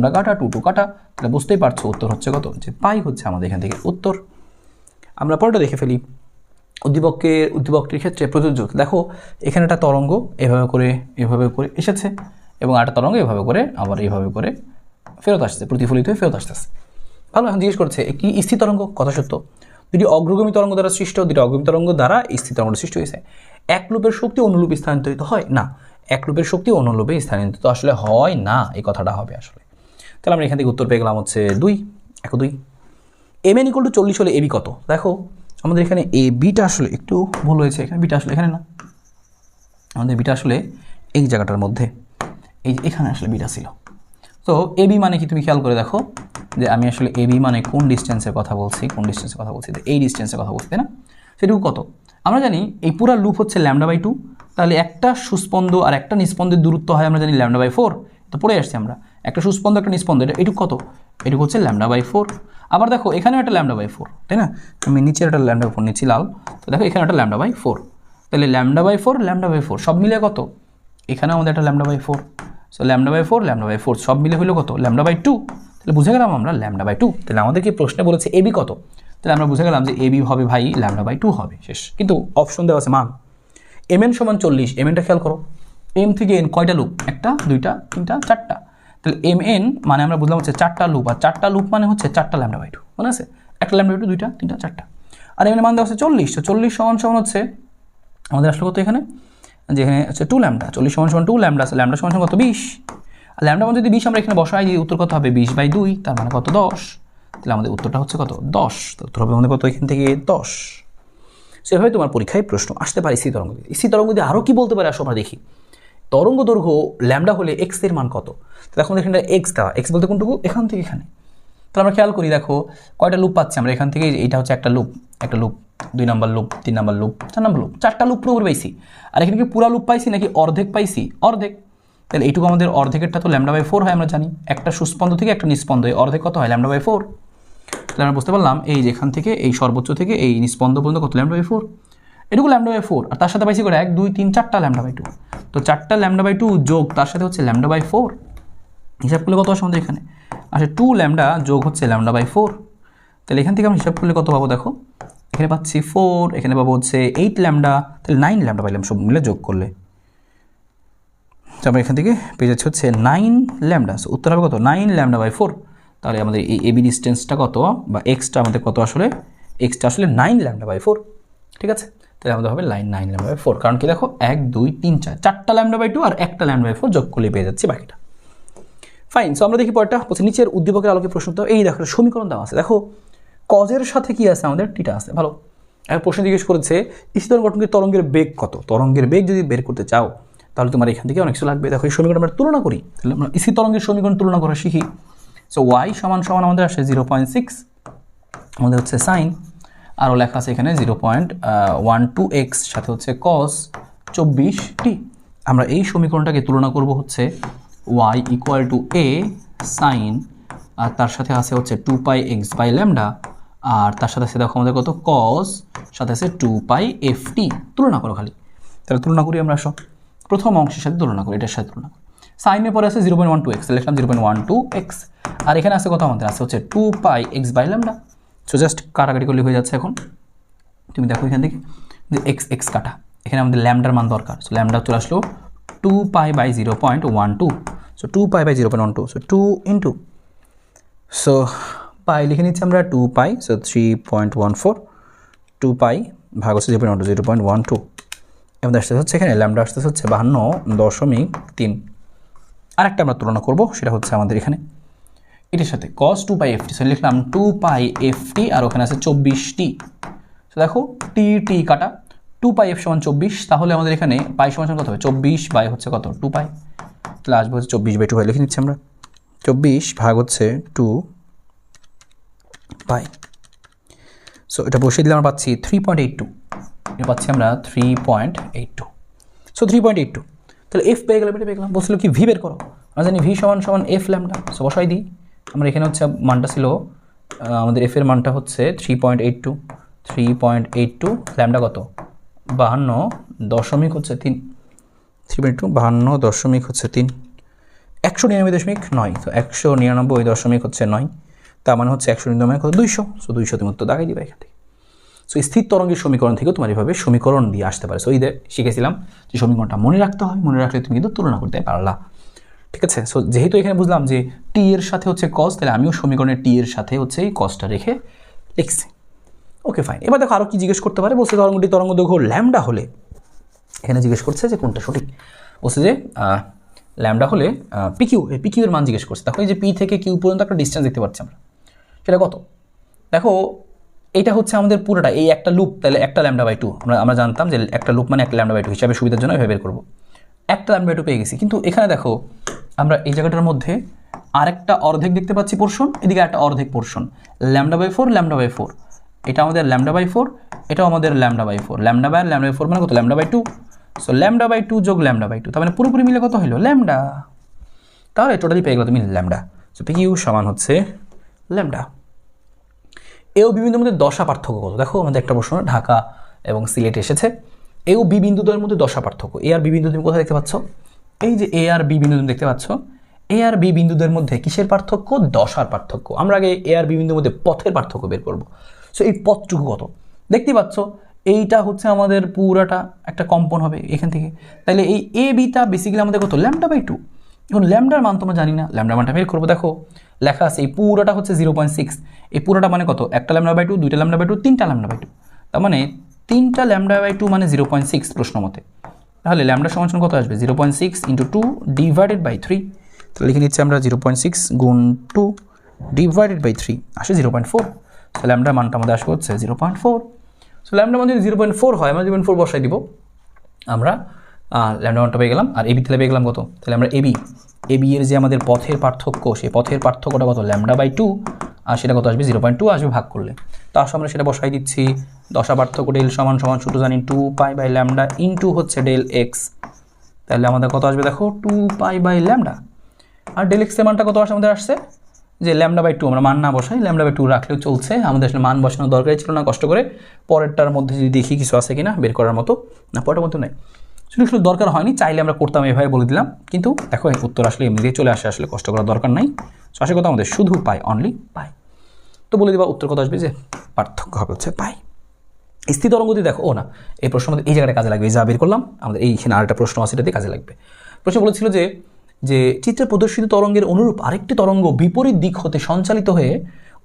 λ কাটা 2 কাটা, তাহলে বুঝতেই পারছো উত্তর হচ্ছে কত, যে পাই হচ্ছে আমাদের এখান থেকে উত্তর। আমরা পরেরটা দেখে ফেলি। উদ্দীপকটির ক্ষেত্রে প্রযোজ্য। দেখো এখানে একটা তরঙ্গ এভাবে করে এসেছে এবং একটা তরঙ্গ এভাবে করে আবার এইভাবে করে ফেরত আসছে, প্রতিফলিত হয়ে ফেরত আসতেছে। ভালো, এখন জিজ্ঞেস করছে কি স্থির তরঙ্গ, কথা সত্য। দুটি অগ্রগামী তরঙ্গ দ্বারা সৃষ্ট, দুটি অগ্রগামী তরঙ্গ দ্বারা স্থির তরঙ্গ সৃষ্টি হয়েছে। এক লুপের শক্তি অন্য লুপে স্থানান্তরিত হয় না, এক লুপের শক্তি অন্য লুপে স্থানান্তরিত আসলে হয় না, এই কথাটা হবে আসলে। তাহলে আমরা এখান থেকে উত্তর পেয়ে গেলাম হচ্ছে 2, 2। mn = 40 হলে ab কত? দেখো আমাদের এখানে এ বিটা আসলে একটু ভুল হয়েছে, এখানে বিটা আসলে এখানে না, আমাদের বিটা আসলে এই জায়গাটার মধ্যে, এখানে আসলে বিটা ছিল। তো এবি মানে কি তুমি খেয়াল করে দেখো যে আমি আসলে এবি মানে কোন ডিস্টেন্সের কথা বলছি, এই ডিস্টেন্সের কথা বলছি, তাই না? সেটুকু কত? আমরা জানি এই পুরা লুপ হচ্ছে λ/2, তাহলে একটা সুস্পন্দ আর একটা নিস্পন্দের দূরত্ব হয় আমরা জানি λ/4, তো পড়ে আসছি আমরা একটা সুস্পন্দ একটা নিস্পন্দ, এটুকু কত? এটুকু হচ্ছে λ/4। আবার দেখো এখানেও একটা λ/4, তাই না? আমি নিচের একটা λ/4 নিচ্ছি লাল, তো দেখো এখানে একটা λ/4, তাহলে λ/4 সব মিলে কত? এখানেও আমাদের একটা λ/4, সো λ/4 সব মিলে হলো কত? λ/2। তাহলে বুঝে গেলাম আমরা λ/2। তাহলে আমাদেরকে প্রশ্নে বলেছে এবি কত, তাহলে আমরা বুঝে গেলাম যে এবি হবে ভাই λ/2 হবে, শেষ। কিন্তু অপশন দেওয়া আছে মান mn = 40, mnটা খেয়াল করো, m থেকে n কয়টা লুপ? 1টা 2টা 3টা 4টা, তাহলে mn মানে আমরা বুঝলাম হচ্ছে 4টা লুপ, আর 4টা লুপ মানে হচ্ছে 4টা λ/2, মনে আছে? একটা λ/2 2টা 3টা 4টা, আর mn মান দেওয়া হচ্ছে 40, তো 40 সমান হচ্ছে আমাদের আসলে কত এখানে, যেখানে হচ্ছে 2λ, 40 = 2λ, আছে λ সমান কত? 20, আর λ মান যদি 20 আমরা এখানে বসাই দিই উত্তর কত হবে? 20/2, তার মানে কত? 10। তাহলে আমাদের উত্তরটা হচ্ছে কত? 10। তো উত্তর হবে আমাদের কত এখান থেকে? 10। সেভাবে তোমার পরীক্ষায় প্রশ্ন আসতে পারে স্থির তরঙ্গ দিয়ে। স্থির তরঙ্গ দিয়ে আরও কি বলতে পারে আসো আমরা দেখি। তরঙ্গ দৈর্ঘ্য ল্যামডা হলে এক্স এর মান কত? দেখো আমাদের এখানে এক্স দেওয়া, এক্স বলতে কোনটুকু? এখান থেকে এখানে। তাহলে আমরা খেয়াল করি, দেখো কয়টা লুপ পাচ্ছি আমরা এখান থেকে, এইটা হচ্ছে একটা লুপ, 2 নম্বর লুপ, 3 নম্বর লুপ, 4 নম্বর লুপ, 4টা লুপ পুরো পাইছি। আর এখানে কি পুরা লুপ পাইছি নাকি অর্ধেক পাইছি? অর্ধেক। তাহলে এইটুকু আমাদের অর্ধেকেরটা তো λ/4 হয়, আমরা জানি একটা সুস্পন্দ থেকে একটা নিস্পন্দ, অর্ধেক কত হয়? λ/4। তাহলে আমরা বুঝতে পারলাম এই যেখান থেকে এই সর্বোচ্চ থেকে এই নিস্পন্দ পর্যন্ত কত? λ/4। এটুকু λ/4, আর তার সাথে পাইছি করে 1 2 3 4টা λ/2, তো 4টা λ/2 যোগ তার সাথে হচ্ছে λ/4, হিসাব করলে কত আসে আমাদের এখানে? আসে 2λ যোগ হচ্ছে λ/4। তাহলে এখান থেকে আমরা হিসাব করলে কত পাবো? দেখো এখানে পাচ্ছি 4, এখানে পাবো হচ্ছে 8λ, তাহলে 9λ পাইলাম সব মিলে যোগ করলে। তো আমরা এখান থেকে পেয়ে যাচ্ছি হচ্ছে 9λ, উত্তর হবে কত? 9λ/4। তাহলে আমাদের এই এবি ডিস্টেন্সটা কত, বা এক্সটা আমাদের কত আসলে? এক্সটা আসলে 9λ/4, ঠিক আছে? তাহলে আমাদের হবে 9λ/4, কারণ কি দেখো 1 2 3 4, 4টা λ/2 আর একটা λ/4 যোগ করলে পেয়ে যাচ্ছি বাকিটা। ফাইন। সো আমরা দেখি পরেরটা বলছি নিচের উদ্দীপকের আলোকে প্রশ্ন দাও। এই দেখো সমীকরণ দেওয়া আছে, দেখো কজের সাথে কি আছে আমাদের? টিটা আছে। ভালো, এক প্রশ্ন জিজ্ঞেস করেছে স্থির গঠনকে তরঙ্গের বেগ কত? তরঙ্গের বেগ যদি বের করতে চাও তাহলে তোমার এখান থেকে অনেক কিছু লাগবে। দেখো এই সমীকরণ আমরা তুলনা করি, তাহলে আমরা স্থির তরঙ্গের সমীকরণ তুলনা করা শিখি। সো y = আমাদের আসে 0.6, আমাদের হচ্ছে সাইন, আরও লেখা আছে এখানে 0.12x সাথে হচ্ছে cos 24t। আমরা এই সমীকরণটাকে তুলনা করব হচ্ছে y = a সাইন, আর তার সাথে আছে হচ্ছে 2πx/λ, আর তার সাথে আছে দেখো আমাদের কত? cos, সাথে আছে 2πft। তুলনা করো খালি, তাহলে তুলনা করি আমরা সব। প্রথম অংশের সাথে তুলনা করি, এটার সাথে তুলনা করি। সাইনের পরে আছে 0.12x, লিখলাম 0.12x, আর এখানে আছে কত? আমাদের আছে হচ্ছে 2πx/λ। সো জাস্ট কাটাকাটি করলে হয়ে যাচ্ছে। এখন তুমি দেখো এখান থেকে যে এক্স কাটা, এখানে আমাদের ল্যামডার মান দরকার, সো ল্যামডা চলে আসলো 2π/0.12, সো 2π/0.12, সো 2 ইন্টু, সো পাই লিখে নিচ্ছি আমরা 2π, সো 3.14, 2π ভাগ হচ্ছে 0.12, আমাদের আসতে হচ্ছে এখানে ল্যামডা আসতে হচ্ছে 52.3। আরেকটা আমরা তুলনা করব, সেটা হচ্ছে আমাদের এখানে এটির সাথে cos 2πft, সো লিখলাম 2πft, আর ওখানে আছে 24t। তো দেখো t কাটা, 2πf = 24, তাহলে আমাদের এখানে পাই সমান কত হবে? 24 বাই হচ্ছে কত? 2π, তাহলে আসবে হচ্ছে 24/2 লিখে নিচ্ছি আমরা, 24 ভাগ হচ্ছে 2π। সো এটা বসিয়ে দিলে আমরা পাচ্ছি 3.82, এটা পাচ্ছি আমরা 3.82, সো 3.82। তাহলে এফ পেয়ে গেলাম, এটা পেয়ে গেলাম। বলছিল কি ভি বের করো, আমরা জানি ভি = f λ, সো বসাই দিই আমরা। এখানে হচ্ছে মানটা ছিল আমাদের এফ এর মানটা হচ্ছে 3.82, ল্যামডা কত? 52.3, 3.2 52.3। 199.9, তো 199.9 তার মানে হচ্ছে 199 কত 200, সো 200 তুমি উত্তর দাগাই দিবা এখান থেকে। সো স্থির তরঙ্গের সমীকরণ থেকেও তোমার এইভাবে সমীকরণ দিয়ে আসতে পারে। সো এই শিখেছিলাম যে সমীকরণটা মনে রাখতে হয়, মনে রাখলে তুমি কিন্তু তুলনা করতে পারলা, ঠিক আছে। সো যেহেতু এখানে বুঝলাম যে টি এর সাথে হচ্ছে কস, তাহলে আমিও সমীকরণের টি এর সাথে হচ্ছে এই কসটা রেখে লিখছি। Okay fine. এবার দেখো আরও কি জিজ্ঞেস করতে পারে, বলছে তরঙ্গটি তরঙ্গ দৈর্ঘ্য ল্যামডা হলে, এখানে জিজ্ঞেস করছে যে কোনটা সঠিক, বলছে যে ল্যামডা হলে পিকিউ এর মান জিজ্ঞেস করছে। দেখো এই যে পি থেকে কিউ পর্যন্ত একটা ডিস্টেন্স দেখতে পাচ্ছি আমরা, সেটা কত? দেখো এটা হচ্ছে আমাদের পুরোটা এই একটা লুপ, তাহলে একটা λ/2 আমরা জানতাম যে একটা লুপ মানে একটা λ/2 হিসাবে সুবিধার জন্য এভাবে বের করবো। একটা λ/2 পেয়ে গেছি, কিন্তু এখানে দেখো আমরা এই জায়গাটার মধ্যে আরেকটা অর্ধেক দেখতে পাচ্ছি পোর্শন, এদিকে একটা অর্ধেক পোর্শন, λ/4 এটা আমাদের λ/4, এটাও আমাদের λ/4, λ/4 মানে কত λ/2, সো λ/2 যোগ λ/2, তার মানে পুরোপুরি মিলে কত হলো ল্যামডা, তাহলে টোটালি পেয়ে গেলো তুমি ল্যামডা। সো পিকিউ সমান হচ্ছে ল্যামডা। এও বি বিন্দুর মধ্যে দশা পার্থক্য কত? দেখো আমাদের একটা প্রশ্ন ঢাকা এবং সিলেট এসেছে, এও বি বিন্দুদের মধ্যে দশা পার্থক্য। এ আর বি বিন্দু তুমি কোথায় দেখতে পাচ্ছ? এই যে এ আর বি বিন্দু তুমি দেখতে পাচ্ছ, এ আর বি বিন্দুদের মধ্যে কিসের পার্থক্য? দশার পার্থক্য। আমরা আগে এ আর বি বিন্দুর মধ্যে পথের পার্থক্য বের করব। সো এই পথটুকু কত দেখতে পাচ্ছ, এইটা হচ্ছে আমাদের পুরাটা একটা কম্পন হবে এখান থেকে, তাহলে এই এ বিটা বেসিক্যালি আমাদের কত λ/2। এখন ল্যামডার মান তোমরা জানি না, ল্যামডার মানটা বের করবো। দেখো লেখা আছে এই পুরোটা হচ্ছে 0.6, এই পুরোটা মানে কত? একটা λ/2, দুইটা λ/2, তিনটা λ/2, তার মানে তিনটা λ/2 মানে 0.6 প্রশ্ন মতে। তাহলে ল্যামডা সমান কত আসবে? 0.6 × 2 ডিভাইডেড বাই 3, তাহলে লিখে নিচ্ছি আমরা 0.6 গুণ 2 ডিভাইডেড বাই 3 আসে 0.4। তো ল্যামডার মানটা আমাদের আসবে হচ্ছে 0.4। সো ল্যামডার মান যদি 0.4 হয়, আমরা 0.4 বসাই দিব, আমরা ল্যামডা মানটা পেয়ে গেলাম। আর এবি তাহলে পেয়ে গেলাম কত? তাহলে আমরা এবি এর যে আমাদের পথের পার্থক্য, সেই পথের পার্থক্যটা কত? λ/2, আর সেটা কত আসবে? 0.2 আসবে ভাগ করলে। তো আসলে আমরা সেটা বসাই দিচ্ছি, দশা পার্থক্য ডেল সমান সূত্র জানি 2π/λ ইন্টু হচ্ছে ডেল এক্স, তাহলে আমাদের কত আসবে? দেখো 2π/λ, আর ডেল এক্সের মানটা কত আসে? আমাদের আসছে যে λ/2, আমরা মান না বসাই, λ/2 রাখলেও চলছে, আমাদের আসলে মান বসানোর দরকারই ছিল না কষ্ট করে। পরেরটার মধ্যে যদি দেখি কিছু আছে কিনা বের করার মতো, না পরেরটার মতো নেই, শুধু দরকার হয়নি, চাইলে আমরা করতাম, এভাবে বলে দিলাম। কিন্তু দেখো এই উত্তর আসলে এমনি দিয়ে চলে আসে, আসলে কষ্ট করার দরকার নাই। সো আসলে কথা আমাদের শুধু পাই, অনলি পাই। তো বলে দিবা উত্তর কত আসবে, যে পার্থক্য হবে হচ্ছে পাই। স্থির তরঙ্গ দিয়ে দেখো, ও না এই প্রশ্ন আমাদের এই জায়গাটা কাজে লাগবে, যা বের করলাম আমাদের এইখানে আরেকটা প্রশ্ন আছে, এটাতে কাজে লাগবে। প্রশ্ন বলেছিল যে চিত্রে প্রদর্শিত তরঙ্গের অনুরূপ আরেকটি তরঙ্গ বিপরীত দিক হতে সঞ্চালিত হয়ে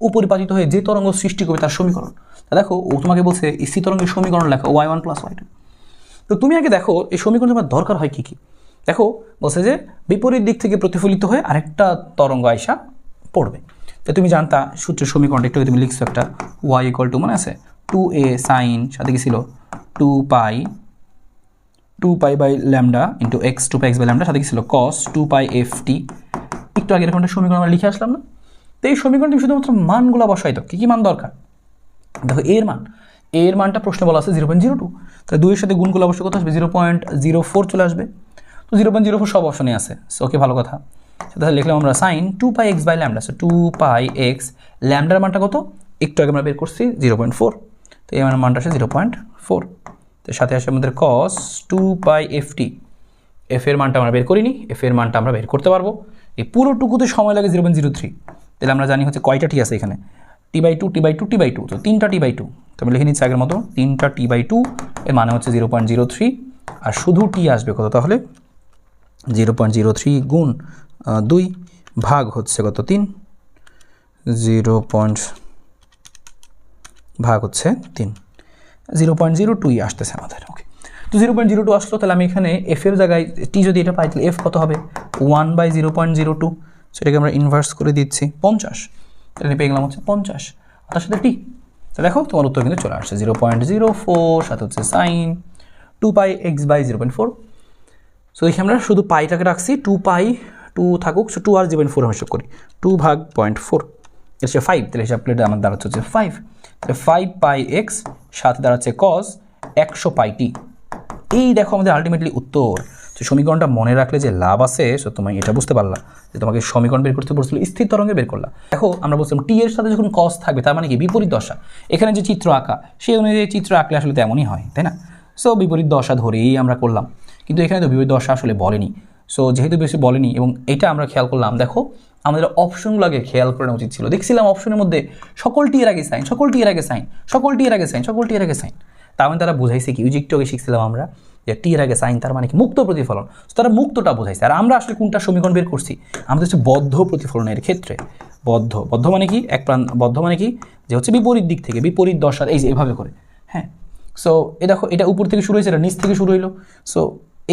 উপরিপাতিত হয়ে যে তরঙ্গ সৃষ্টি করবে তার সমীকরণ। তা দেখো ও তোমাকে বলছে স্থির তরঙ্গের সমীকরণ লেখো y1 + y2। তো তুমি আগে দেখো এই সমীকরণ তোমার দরকার হয় কি কি। দেখো বলছে যে বিপরীত দিক থেকে প্রতিফলিত হয়ে আরেকটা তরঙ্গ আয়সা পড়বে। তো তুমি জানতা সূত্রের সমীকরণটা একটু তুমি লিখছো, একটা y = মনে আছে 2a sin, সাথে কি ছিল 2π/λ ইন্টু x, 2πx/λ, সাথে কি ছিল cos 2πft। একটু আগে এরকম একটা সমীকরণ আমরা লিখে আসলাম না? তো এই সমীকরণ তুমি শুধুমাত্র মানগুলো বসাই দাও, কী মান দরকার। দেখো এর মানটা প্রশ্নে বলা আছে 0.02, তাহলে 2 এর সাথে গুণ করলে অবশ্যই কত আসবে? 0.04 চলে আসবে। তো 0.04 সব অপশনে আছে, ওকে ভালো কথা। তাহলে লিখলাম আমরা sin 2πx/λ, সো 2πx, ল্যামডার মানটা কত? একটু আগে আমরা বের করছি 0.4, তো এই মানটা আসে 0.4। তো সাথে আসে আমাদের cos 2πft, এফ এর মানটা আমরা বের করিনি, এফ এর মানটা আমরা বের করতে পারবো। এই পুরোটুকুতে সময় লাগে 0.03, তাহলে আমরা জানি হচ্ছে কয়টা টি আছে এখানে? t/2, তো 3টা t/2, তো আমি লিখে নিচ্ছি আগের মতো 3টা t/2, এর মানে হচ্ছে 0.03, আর শুধু টি আসবে কত? তাহলে 0.03 গুণ 2 ভাগ হচ্ছে কত? 3, 0.02 আসতেছে আমাদের। ওকে, তো 0.02 আসলো, তাহলে আমি এখানে এফ এর জায়গায় টি যদি এটা পাই, তাহলে এফ কত হবে? 1/0.02, সেটাকে আমরা ইনভার্স করে দিচ্ছি 50, তাহলে পেয়ে গেলাম হচ্ছে 50, আর তার সাথে টি। তো দেখো তোমার উত্তর কিন্তু চলে আসছে 0.04, সাথে হচ্ছে sin 2πx/0.4। সো দেখি আমরা শুধু পাইটাকে রাখছি, 2 থাকুক, সো 2 আর 0.4 আমি হিসাব করি, 2 ভাগ 0.4 এসে 5, তাহলে হিসাব প্লেটে আমার দাঁড়াচ্ছে হচ্ছে 5, তাহলে 5πx সাথে দাঁড়াচ্ছে cos 100πt। এই দেখো আমাদের আলটিমেটলি উত্তর। তো সমীকরণটা মনে রাখলে যে লাভ আছে, সো তুমি এটা বুঝতে পারলা যে তোমাকে সমীকরণ বের করতে বলছিল, স্থির তরঙ্গে বের করলা। দেখো আমরা বলছিলাম টি এর সাথে যখন cos থাকবে, তার মানে কি বিপরীত দশা। এখানে যে চিত্র আঁকা, সেই অনুযায়ী চিত্র আঁকলে আসলে তেমনই হয়, তাই না? সো বিপরীত দশা ধরেই আমরা করলাম, কিন্তু এখানে তো বিপরীত দশা আসলে বলেনি। সো যেহেতু বেশি বলেনি এবং এটা আমরা খেয়াল করলাম, দেখো আমাদের অপশনগুলো আগে খেয়াল করা উচিত ছিল। দেখছিলাম অপশনের মধ্যে সকলটি এর আগে সাইন, সকলটি এর আগে সাইন, সকলটি এর আগে সাইন, সকলটি এর আগে সাইন। তার মানে তারা বোঝাইছে কি, একটু আগে শিখছিলাম আমরা যে টি এর আগে সাইন, তার মানে কি মুক্ত প্রতিফলন। তারা মুক্তটা বোঝাইছে। আর আমরা আসলে কোনটা সমীকরণ বের করছি, আমাদের হচ্ছে বদ্ধ প্রতিফলনের ক্ষেত্রে বদ্ধ। বদ্ধ মানে কি, এক প্রান্ত, বদ্ধ মানে কি যে হচ্ছে বিপরীত দিক থেকে, বিপরীত দশার, এই যে এভাবে করে। হ্যাঁ, সো এ দেখো এটা উপর থেকে শুরু হয়েছে, এটা নিচ থেকে শুরু হইলো। সো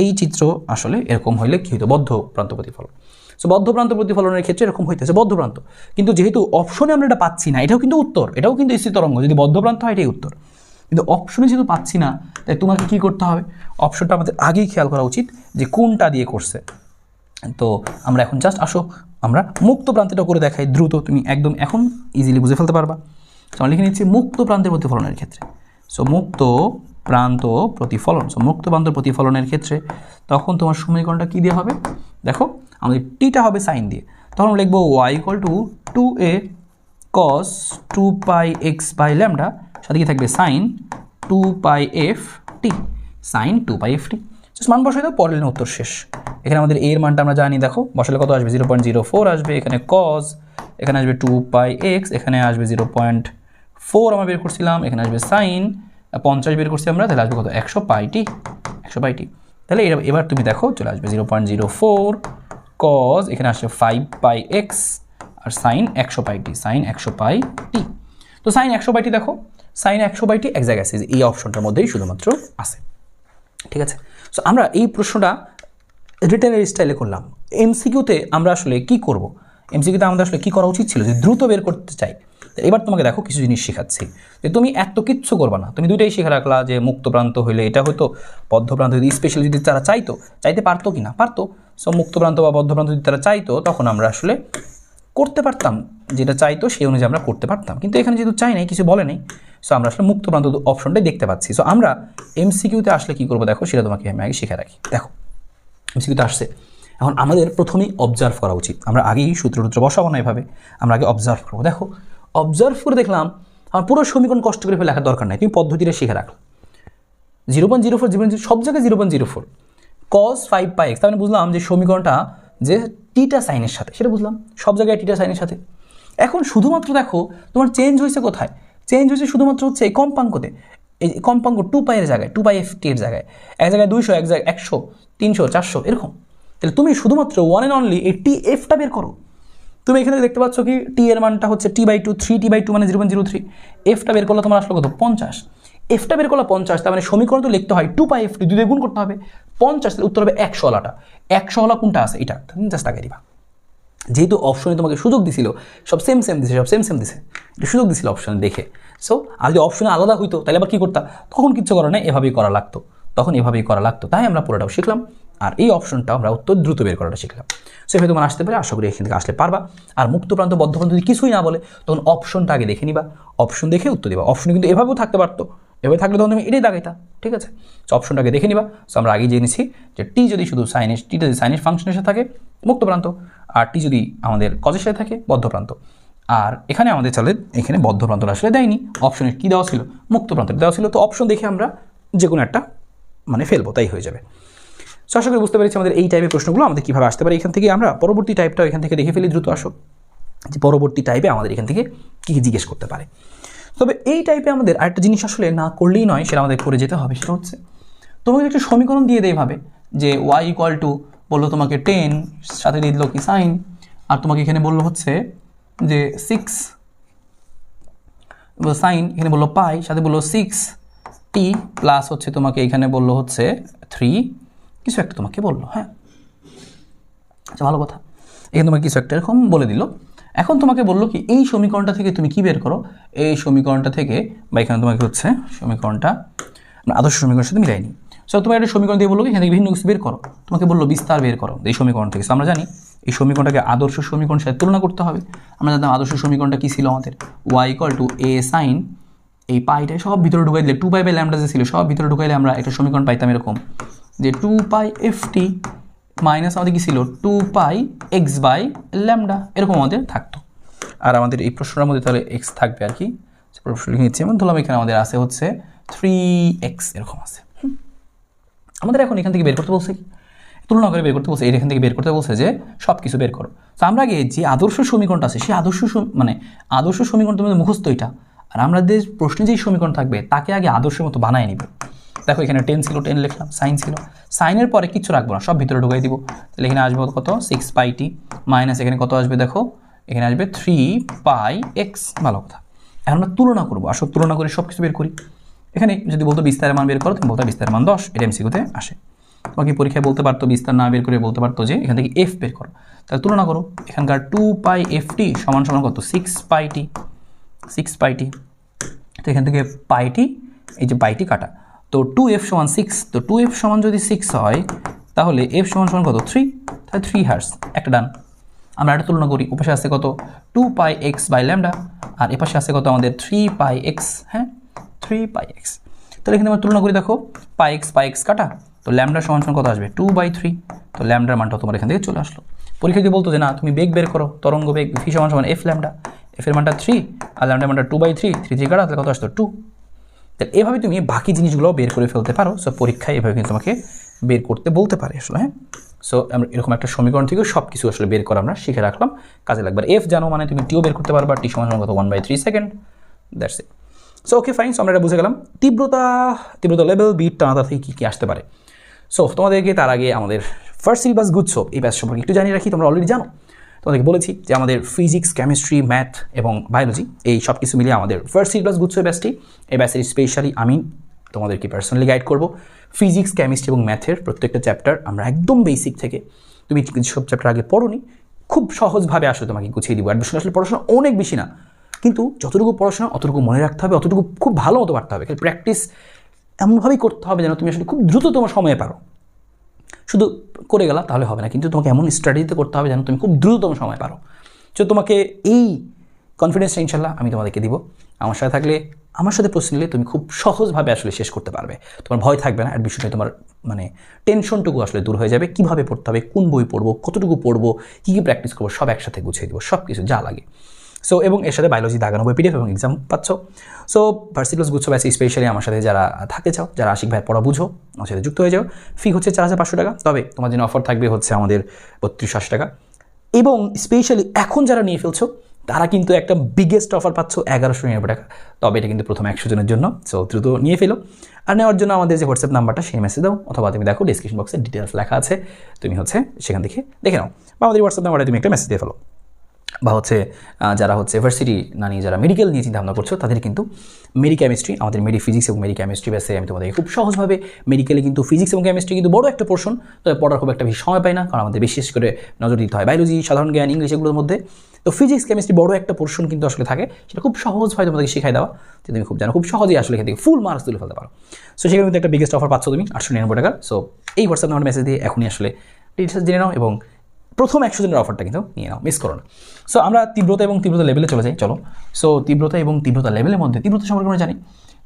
এই চিত্র আসলে এরকম হইলে কী হতো, বদ্ধ প্রান্ত প্রতিফলন। সো বদ্ধ প্রান্ত প্রতিফলনের ক্ষেত্রে এরকম হইতেছে বদ্ধ প্রান্ত। কিন্তু যেহেতু অপশনে আমরা এটা পাচ্ছি না, এটাও কিন্তু উত্তর, এটাও কিন্তু স্থির তরঙ্গ, যদি বদ্ধ প্রান্ত হয় এটাই উত্তর। কিন্তু অপশনে যেহেতু পাচ্ছি না, তাই তোমাকে কী করতে হবে, অপশনটা আমাদের আগেই খেয়াল করা উচিত যে কোনটা দিয়ে করছে। তো আমরা এখন জাস্ট আসো আমরা মুক্ত প্রান্তটা করে দেখাই দ্রুত, তুমি একদম এখন ইজিলি বুঝে ফেলতে পারবা। আমরা লিখে নিচ্ছি মুক্ত প্রান্তের প্রতিফলনের ক্ষেত্রে। সো মুক্ত প্রান্ত প্রতিফলন, সো মুক্ত প্রান্ত প্রতিফলনের ক্ষেত্রে তখন তোমার সমীকরণটা কী দিয়ে হবে, দেখো আমাদের টিটা হবে সাইন দিয়ে। তখন আমরা লিখবো y = 2a cos 2πx/λ, সাথে কি থাকবে sign 2πft, sign 2πft। Just মান বসাই দাও, পরের উত্তর শেষ। এখানে আমাদের এর মানটা আমরা জানি, দেখো বসালে কত আসবে, 0.04 আসবে। এখানে cos, এখানে আসবে 2πx, এখানে আসবে 0.4 আমরা বের করছিলাম, এখানে আসবে সাইন 50 বের করছি আমরা, তাহলে আসবে কত, 100πt, 100πt। তাহলে এবার তুমি দেখো চলে আসবে 0.04 cos, এখানে আসবে 5πx আর সাইন 100πt, সাইন 100πt। তো সাইন 100πt, দেখো সাইন 100πt এক জায়গায় আছে, এই অপশনটার মধ্যেই শুধুমাত্র আছে। ঠিক আছে, সো আমরা এই প্রশ্নটা রিটেনের স্টাইলে করলাম। এমসিকিউতে আমরা আসলে কি করব, এমসিকিউতে আমাদের আসলে কি করা উচিত ছিল, যে দ্রুত বের করতে চাই। এবার তোমাকে দেখো কিছু জিনিস শেখাচ্ছি, যে তুমি এত কিচ্ছু করবা না, তুমি দুইটাই শিখে রাখলা, যে মুক্ত প্রান্ত হইলে এটা হয়তো, বদ্ধ প্রান্ত যদি স্পেশালি যদি তারা চাইতে পারতো কি না পারতো। সো মুক্ত প্রান্ত বা বদ্ধ প্রান্ত যদি তারা চাইতো, তখন আমরা আসলে করতে পারতাম, যেটা চাইতো সেই অনুযায়ী আমরা করতে পারতাম। কিন্তু এখানে যেহেতু চাই নাই, কিছু বলে নেই, সো আমরা আসলে মুক্ত প্রান্ত অপশনটাই দেখতে পাচ্ছি। সো আমরা এমসিকিউতে আসলে কী করবো, দেখো সেটা তোমাকে আমি আগে শিখে রাখি। দেখো এমসিকিউতে আসছে, এখন আমাদের প্রথমেই অবজার্ভ করা উচিত। আমরা আগেই সূত্র বসাবো না এভাবে, আমরা আগে অবজার্ভ করবো। দেখো অবজার্ভ করে দেখলাম আমার পুরো সমীকরণ কষ্ট করে লেখার দরকার নাই, তুমি পদ্ধতিটা শিখে রাখো। 0.04 সব জায়গায় 0.04 cos 5πx, তার মানে বুঝলাম যে সমীকরণটা যে টিটা সাইনের সাথে, সেটা বুঝলাম সব জায়গায় টিটা সাইনের সাথে। এখন শুধুমাত্র দেখো তোমার চেঞ্জ হয়েছে কোথায়, চেঞ্জ হয়েছে শুধুমাত্র হচ্ছে এই কম্পাঙ্কতে। এই কম্পাঙ্ক 2π এর জায়গায়, 2πft এর জায়গায়, এক জায়গায় 200, এক জায়গায় 100, 300, 400 এরকম। তাহলে তুমি শুধুমাত্র ওয়ান অ্যান্ড অনলি এই টিএফটা বের করো। তুমি এখানে দেখতে পাচ্ছ কি, টি এর মানটা হচ্ছে t/2, 3t/2 মানে 0.03, এফটা বের করলে তোমার আসলো কত, 50। এফটা বের করলে 50, তার মানে সমীকরণ তো লিখতে হয় 2πft, 2 দিয়ে গুণ করতে হবে 50, তাহলে উত্তর হবে 100 ওয়ালাটা। 100 ওয়ালা কোনটা আছে, এটা তুমি জাস্ট আগে দিবা। যেহেতু অপশনে তোমাকে সুযোগ দিছিল, সব সেম দিছে, সব সেম দিছে, এটা সুযোগ দিছিল অপশনে দেখে। সো আর যদি অপশনে আলাদা হইতো তাহলে আবার কী করতা, তখন কিচ্ছু করার নেই, এভাবেই করা লাগতো, তখন এভাবেই করা লাগতো। তাই আমরা পুরোটাও শিখলাম, আর এই অপশনটা আমরা উত্তর দ্রুত বের করাটা শিখলাম। সো এভাবে তোমার আসতে পারে, আশা করি এখান থেকে আসলে পারবা। আর মুক্ত প্রান্ত বদ্ধ প্রান্ত যদি কিছুই না বলে, তখন অপশনটা আগে দেখে নিবা, অপশন দেখে উত্তর দিবা। অপশন কিন্তু এভাবেও থাকতে পারতো, এভাবে থাকলে তখন তুমি এটাই দাগাইতা। ঠিক আছে, সো অপশনটাকে দেখে নিবা। সো আমরা আগেই জেনেছি যে টি যদি শুধু টিটা যদি সাইনের ফাংশনের সাথে থাকে মুক্ত প্রান্ত, আর টি যদি আমাদের কজের সাথে থাকে বদ্ধ প্রান্ত। আর এখানে আমাদের চলে, এখানে বদ্ধ প্রান্তটা আসলে দেয়নি, অপশনে কী দেওয়া ছিল, মুক্ত প্রান্ত দেওয়া ছিল। তো অপশন দেখে আমরা যে কোনো একটা মানে ফেলবো, তাই হয়ে যাবে। সো আশা করি বুঝতে পেরেছি আমাদের এই টাইপের প্রশ্নগুলো আমাদের কীভাবে আসতে পারে। এখান থেকে আমরা পরবর্তী টাইপটাও এখান থেকে দেখে ফেলি, দ্রুত আসো, যে পরবর্তী টাইপে আমাদের এখান থেকে কী কী জিজ্ঞেস করতে পারে। তবে এই টাইপে আমাদের আরেকটা জিনিস আসলে না করলেই নয়, সেটা আমাদের করে যেতে হবে। সেটা হচ্ছে তোমাকে একটা সমীকরণ দিয়ে দেয় ভাবে যে y = বললো তোমাকে 10, সাথে দিয়ে দিল কি সাইন, আর তোমাকে এখানে বললো হচ্ছে যে 6 সাইন, এখানে বললো পাই, সাথে বললো 6t প্লাস হচ্ছে তোমাকে এখানে বললো হচ্ছে 3 কিছু একটা তোমাকে বললো। হ্যাঁ, আচ্ছা ভালো কথা, এখানে তোমাকে কিছু একটা এরকম বলে দিল। এখন তোমাকে বললো কি, এই সমীকরণটা থেকে তুমি কি বের করো, এই সমীকরণটা থেকে, বা এখানে তোমাকে হচ্ছে সমীকরণটা আদর্শ সমীকরণের সাথে মিলাইনি। সো তোমার একটা সমীকরণ দিয়ে বললো এখান থেকে বিভিন্ন কিছু বের করো, তোমাকে বললো বিস্তার বের করো এই সমীকরণ থেকে। আমরা জানি এই সমীকরণটাকে আদর্শ সমীকরণের সাথে তুলনা করতে হবে। আমরা জানতাম আদর্শ সমীকরণটা কী ছিল আমাদের, y = a sin, এই পাইটাই সব ভিতরে ঢুকাই দিলে 2π/λ যে ছিল সব ভিতরে ঢুকাইলে আমরা একটা সমীকরণ পাইতাম এরকম, যে 2πft মাইনাস আমাদের কী ছিল 2πx/λ, এরকম আমাদের থাকতো। আর আমাদের এই প্রশ্নটার মধ্যে তাহলে x থাকবে আর কি, প্রশ্ন লিখে নিচ্ছি। এমন ধরলাম এখানে আমাদের আছে হচ্ছে 3x এরকম আছে। আমাদের এখন এখান থেকে বের করতে বলছে কি, তুলনা করে বের করতে বলছে, এখান থেকে বের করতে বলছে যে সব কিছু বের করো। তো আমরা আগে যে আদর্শ সমীকরণটা আছে সেই আদর্শ সমীকরণ তোমাদের মুখস্থ এটা, আর আমাদের প্রশ্নে যেই সমীকরণ থাকবে তাকে আগে আদর্শের মতো বানায় নিব। দেখো এখানে 10 ছিল, 10 লিখলাম, সাইন ছিল, সাইনের পরে কিচ্ছু রাখবো না, সব ভিতরে ঢুকাই দিব। তাহলে এখানে আসবে কত 6πt মাইনাস এখানে কত আসবে দেখো, এখানে আসবে 3πx। ভালো কথা, এখন আমরা তুলনা করবো, আসলে তুলনা করে সব কিছু বের করি। এখানে যদি বলতো বিস্তারের মান বের করো, তুমি বলতো বিস্তারের মান 10, এটা এমসিকিউতে আসে। তোমাকে পরীক্ষায় বলতে পারতো বিস্তার না বের করে বলতে পারতো যে এখান থেকে এফ বের করো, তাহলে তুলনা করো। এখানকার 2πft সমান সমান কত 6πt, 6πt। তো এখান থেকে পাইটি, এই যে পাইটি কাটা, তো 2f সমান 6, তো 2f সমান যদি 6 হয় তাহলে f সমান সমান কত 3, তাহলে 3 হার্স, একটা ডান। আমরা একটা তুলনা করি, ওপাশে আছে কত 2πx/λ, আর এপাশে আছে কত আমাদের 3πx, হ্যাঁ 3πx। তাহলে এখানে আমরা তুলনা করি, দেখো πx কাটা, তো ল্যামডা সমান সমান কত আসবে 2/3, তো ল্যামডার মানটা তোমার এখান থেকে চলে আসলো। পরীক্ষা যদি বলতো যে না তুমি বেগ বের করো, তরঙ্গ বেগ v সমান সমান f ল্যামডা, f এর মানটা 3 আর ল্যামডার মানটা 2/3, 3 কাটা, তাহলে কত আসতো 2। তাহলে এভাবে তুমি বাকি জিনিসগুলো বের করে ফেলতে পারো। সো পরীক্ষায় এভাবে কিন্তু তোমাকে বের করতে বলতে পারে আসলে, হ্যাঁ। সো আমরা এরকম একটা সমীকরণ থেকে সব কিছু আসলে বের করা আমরা শিখে রাখলাম, কাজে লাগবে। এফ জানো মানে তুমি টিও বের করতে পারবা, টি সমান কত 1/3 second, that's it. So okay fine, so আমরা এটা বুঝে গেলাম তীব্রতা লেভেল, বিট টানাতা থেকে কী কী আসতে পারে। সো তোমাদেরকে তার আগে আমাদের ফার্স্ট সিলেবাস গুচ্ছ এই ব্যাচ সম্পর্কে একটু জানিয়ে রাখি, তোমরা অলরেডি জানো। তোমাদেরকে বলেছি যে আমাদের ফিজিক্স, কেমিস্ট্রি, ম্যাথ এবং বায়োলজি এই সব কিছু মিলিয়ে আমাদের ফার্স্ট সিলেবাস গুচ্ছ ব্যাচটি, এই ব্যাচের স্পেশালি আমি তোমাদেরকে পার্সোনালি গাইড করব। ফিজিক্স, কেমিস্ট্রি এবং ম্যাথের প্রত্যেকটা চ্যাপ্টার আমরা একদম বেসিক থেকে, তুমি সব চ্যাপ্টার আগে পড়োনি, খুব সহজভাবে আসলে তোমাকে গুছিয়ে দিব। অ্যাডমিশন আসলে পড়াশোনা অনেক বেশি না, কিন্তু যতটুকু পড়াশোনা অতটুকু মনে রাখতে হবে, অতটুকু খুব ভালো মতো পারতে হবে। প্র্যাকটিস এমনভাবেই করতে হবে যেন তুমি আসলে খুব দ্রুততম সময়ে পারো। শুধু করে গেলা তাহলে হবে না, কিন্তু তোমাকে এমন স্ট্র্যাটেজিতে করতে হবে যেন তুমি খুব দ্রুততম সময় পারো। তো তোমাকে এই কনফিডেন্সটা ইনশাল্লাহ আমি তোমাদেরকে দিব। আমার সাথে থাকলে, আমার সাথে প্রশ্ন নিলে তুমি খুব সহজভাবে আসলে শেষ করতে পারবে। তোমার ভয় থাকবে না, অ্যাডমিশনে তোমার মানে টেনশনটুকু আসলে দূর হয়ে যাবে। কীভাবে পড়তে হবে, কোন বই পড়বো, কতটুকু পড়বো, কী কী প্র্যাকটিস করবো, সব একসাথে গুছিয়ে দেবো, সব কিছু যা লাগে। সো এবং এর সাথে বায়োলজি দাগানো বই পিডিএফ এবং এক্সাম পাচ্ছ। সো ভার্সিটিস গুচ্ছ ব্যাচে স্পেশালি আমার সাথে যারা থাকতে চাও, যারা আশিক ভাইয়ের পড়া বুঝো, আমার সাথে যুক্ত হয়ে যাও। ফি হচ্ছে 4500 টাকা, তবে তোমার জন্য অফার থাকবে হচ্ছে আমাদের 3280 টাকা। এবং স্পেশালি এখন যারা নিয়ে ফেলছো তারা কিন্তু একটা বিগেস্ট অফার পাচ্ছ 1199 টাকা, তবে এটা কিন্তু প্রথম 100 জনের জন্য। সো দ্রুত নিয়ে ফেলো। আর নেওয়ার জন্য আমাদের যে হোয়াটসঅ্যাপ নাম্বারটা সেই মেসেজ দাও, অথবা তুমি দেখো ডিসক্রিপশন বক্সে ডিটেলস লেখা আছে, তুমি হচ্ছে সেখান থেকে দেখে নাও, বা আমাদের হোয়াটসঅ্যাপ নাম্বারে তুমি একটা মেসেজ দিয়ে ফেলো। বা হচ্ছে যারা হচ্ছে ইউনিভার্সিটি না নিয়ে যারা মেডিকেল নিয়ে চিন্তা ভাবনা করছো, তাদের কিন্তু মেডি কেমিস্ট্রি, আমাদের মেডি ফিজিক্স এবং মেডি কেমিস্ট্রি ব্যাসে আমি তোমাদেরকে খুব সহজভাবে, মেডিকেলে কিন্তু ফিজিক্স এবং কেমিস্ট্রি কিন্তু বড় একটা পোর্শন, তবে পড়ার খুব একটা বেশি সময় পাই না, কারণ আমাদের বিশেষ করে নজর দিতে হয় বায়োলজি, সাধারণ জ্ঞান, ইংলিশ এগুলোর মধ্যে। তো ফিজিক্স, কেমিস্ট্রি বড় একটা পোর্শন কিন্তু আসলে থাকে, সেটা খুব সহজভাবে তোমাদেরকে শেখাই দেওয়া, যে তুমি খুব জানো, খুব সহজেই আসলে এখান থেকে ফুল মার্কস তুলে ফেলতে পারো। সো সেখানে কিন্তু একটা বিগেস্ট অফার পাচ্ছ তুমি 899 টাকা। সো এই হোয়াটসঅ্যাপ নাম্বার মেসেজ দিয়ে এখনই আসলে ডিটেলস জেনে নাও এবং প্রথম 100 জনের অফারটা কিন্তু নিয়ে নাও, মিস করো না। সো আমরা তীব্রতা এবং তীব্রতা লেভেলে চলে যাই, চলো। সো তীব্রতা এবং তীব্রতা লেভেলের মধ্যে তীব্রতা সম্পর্কে আমরা জানি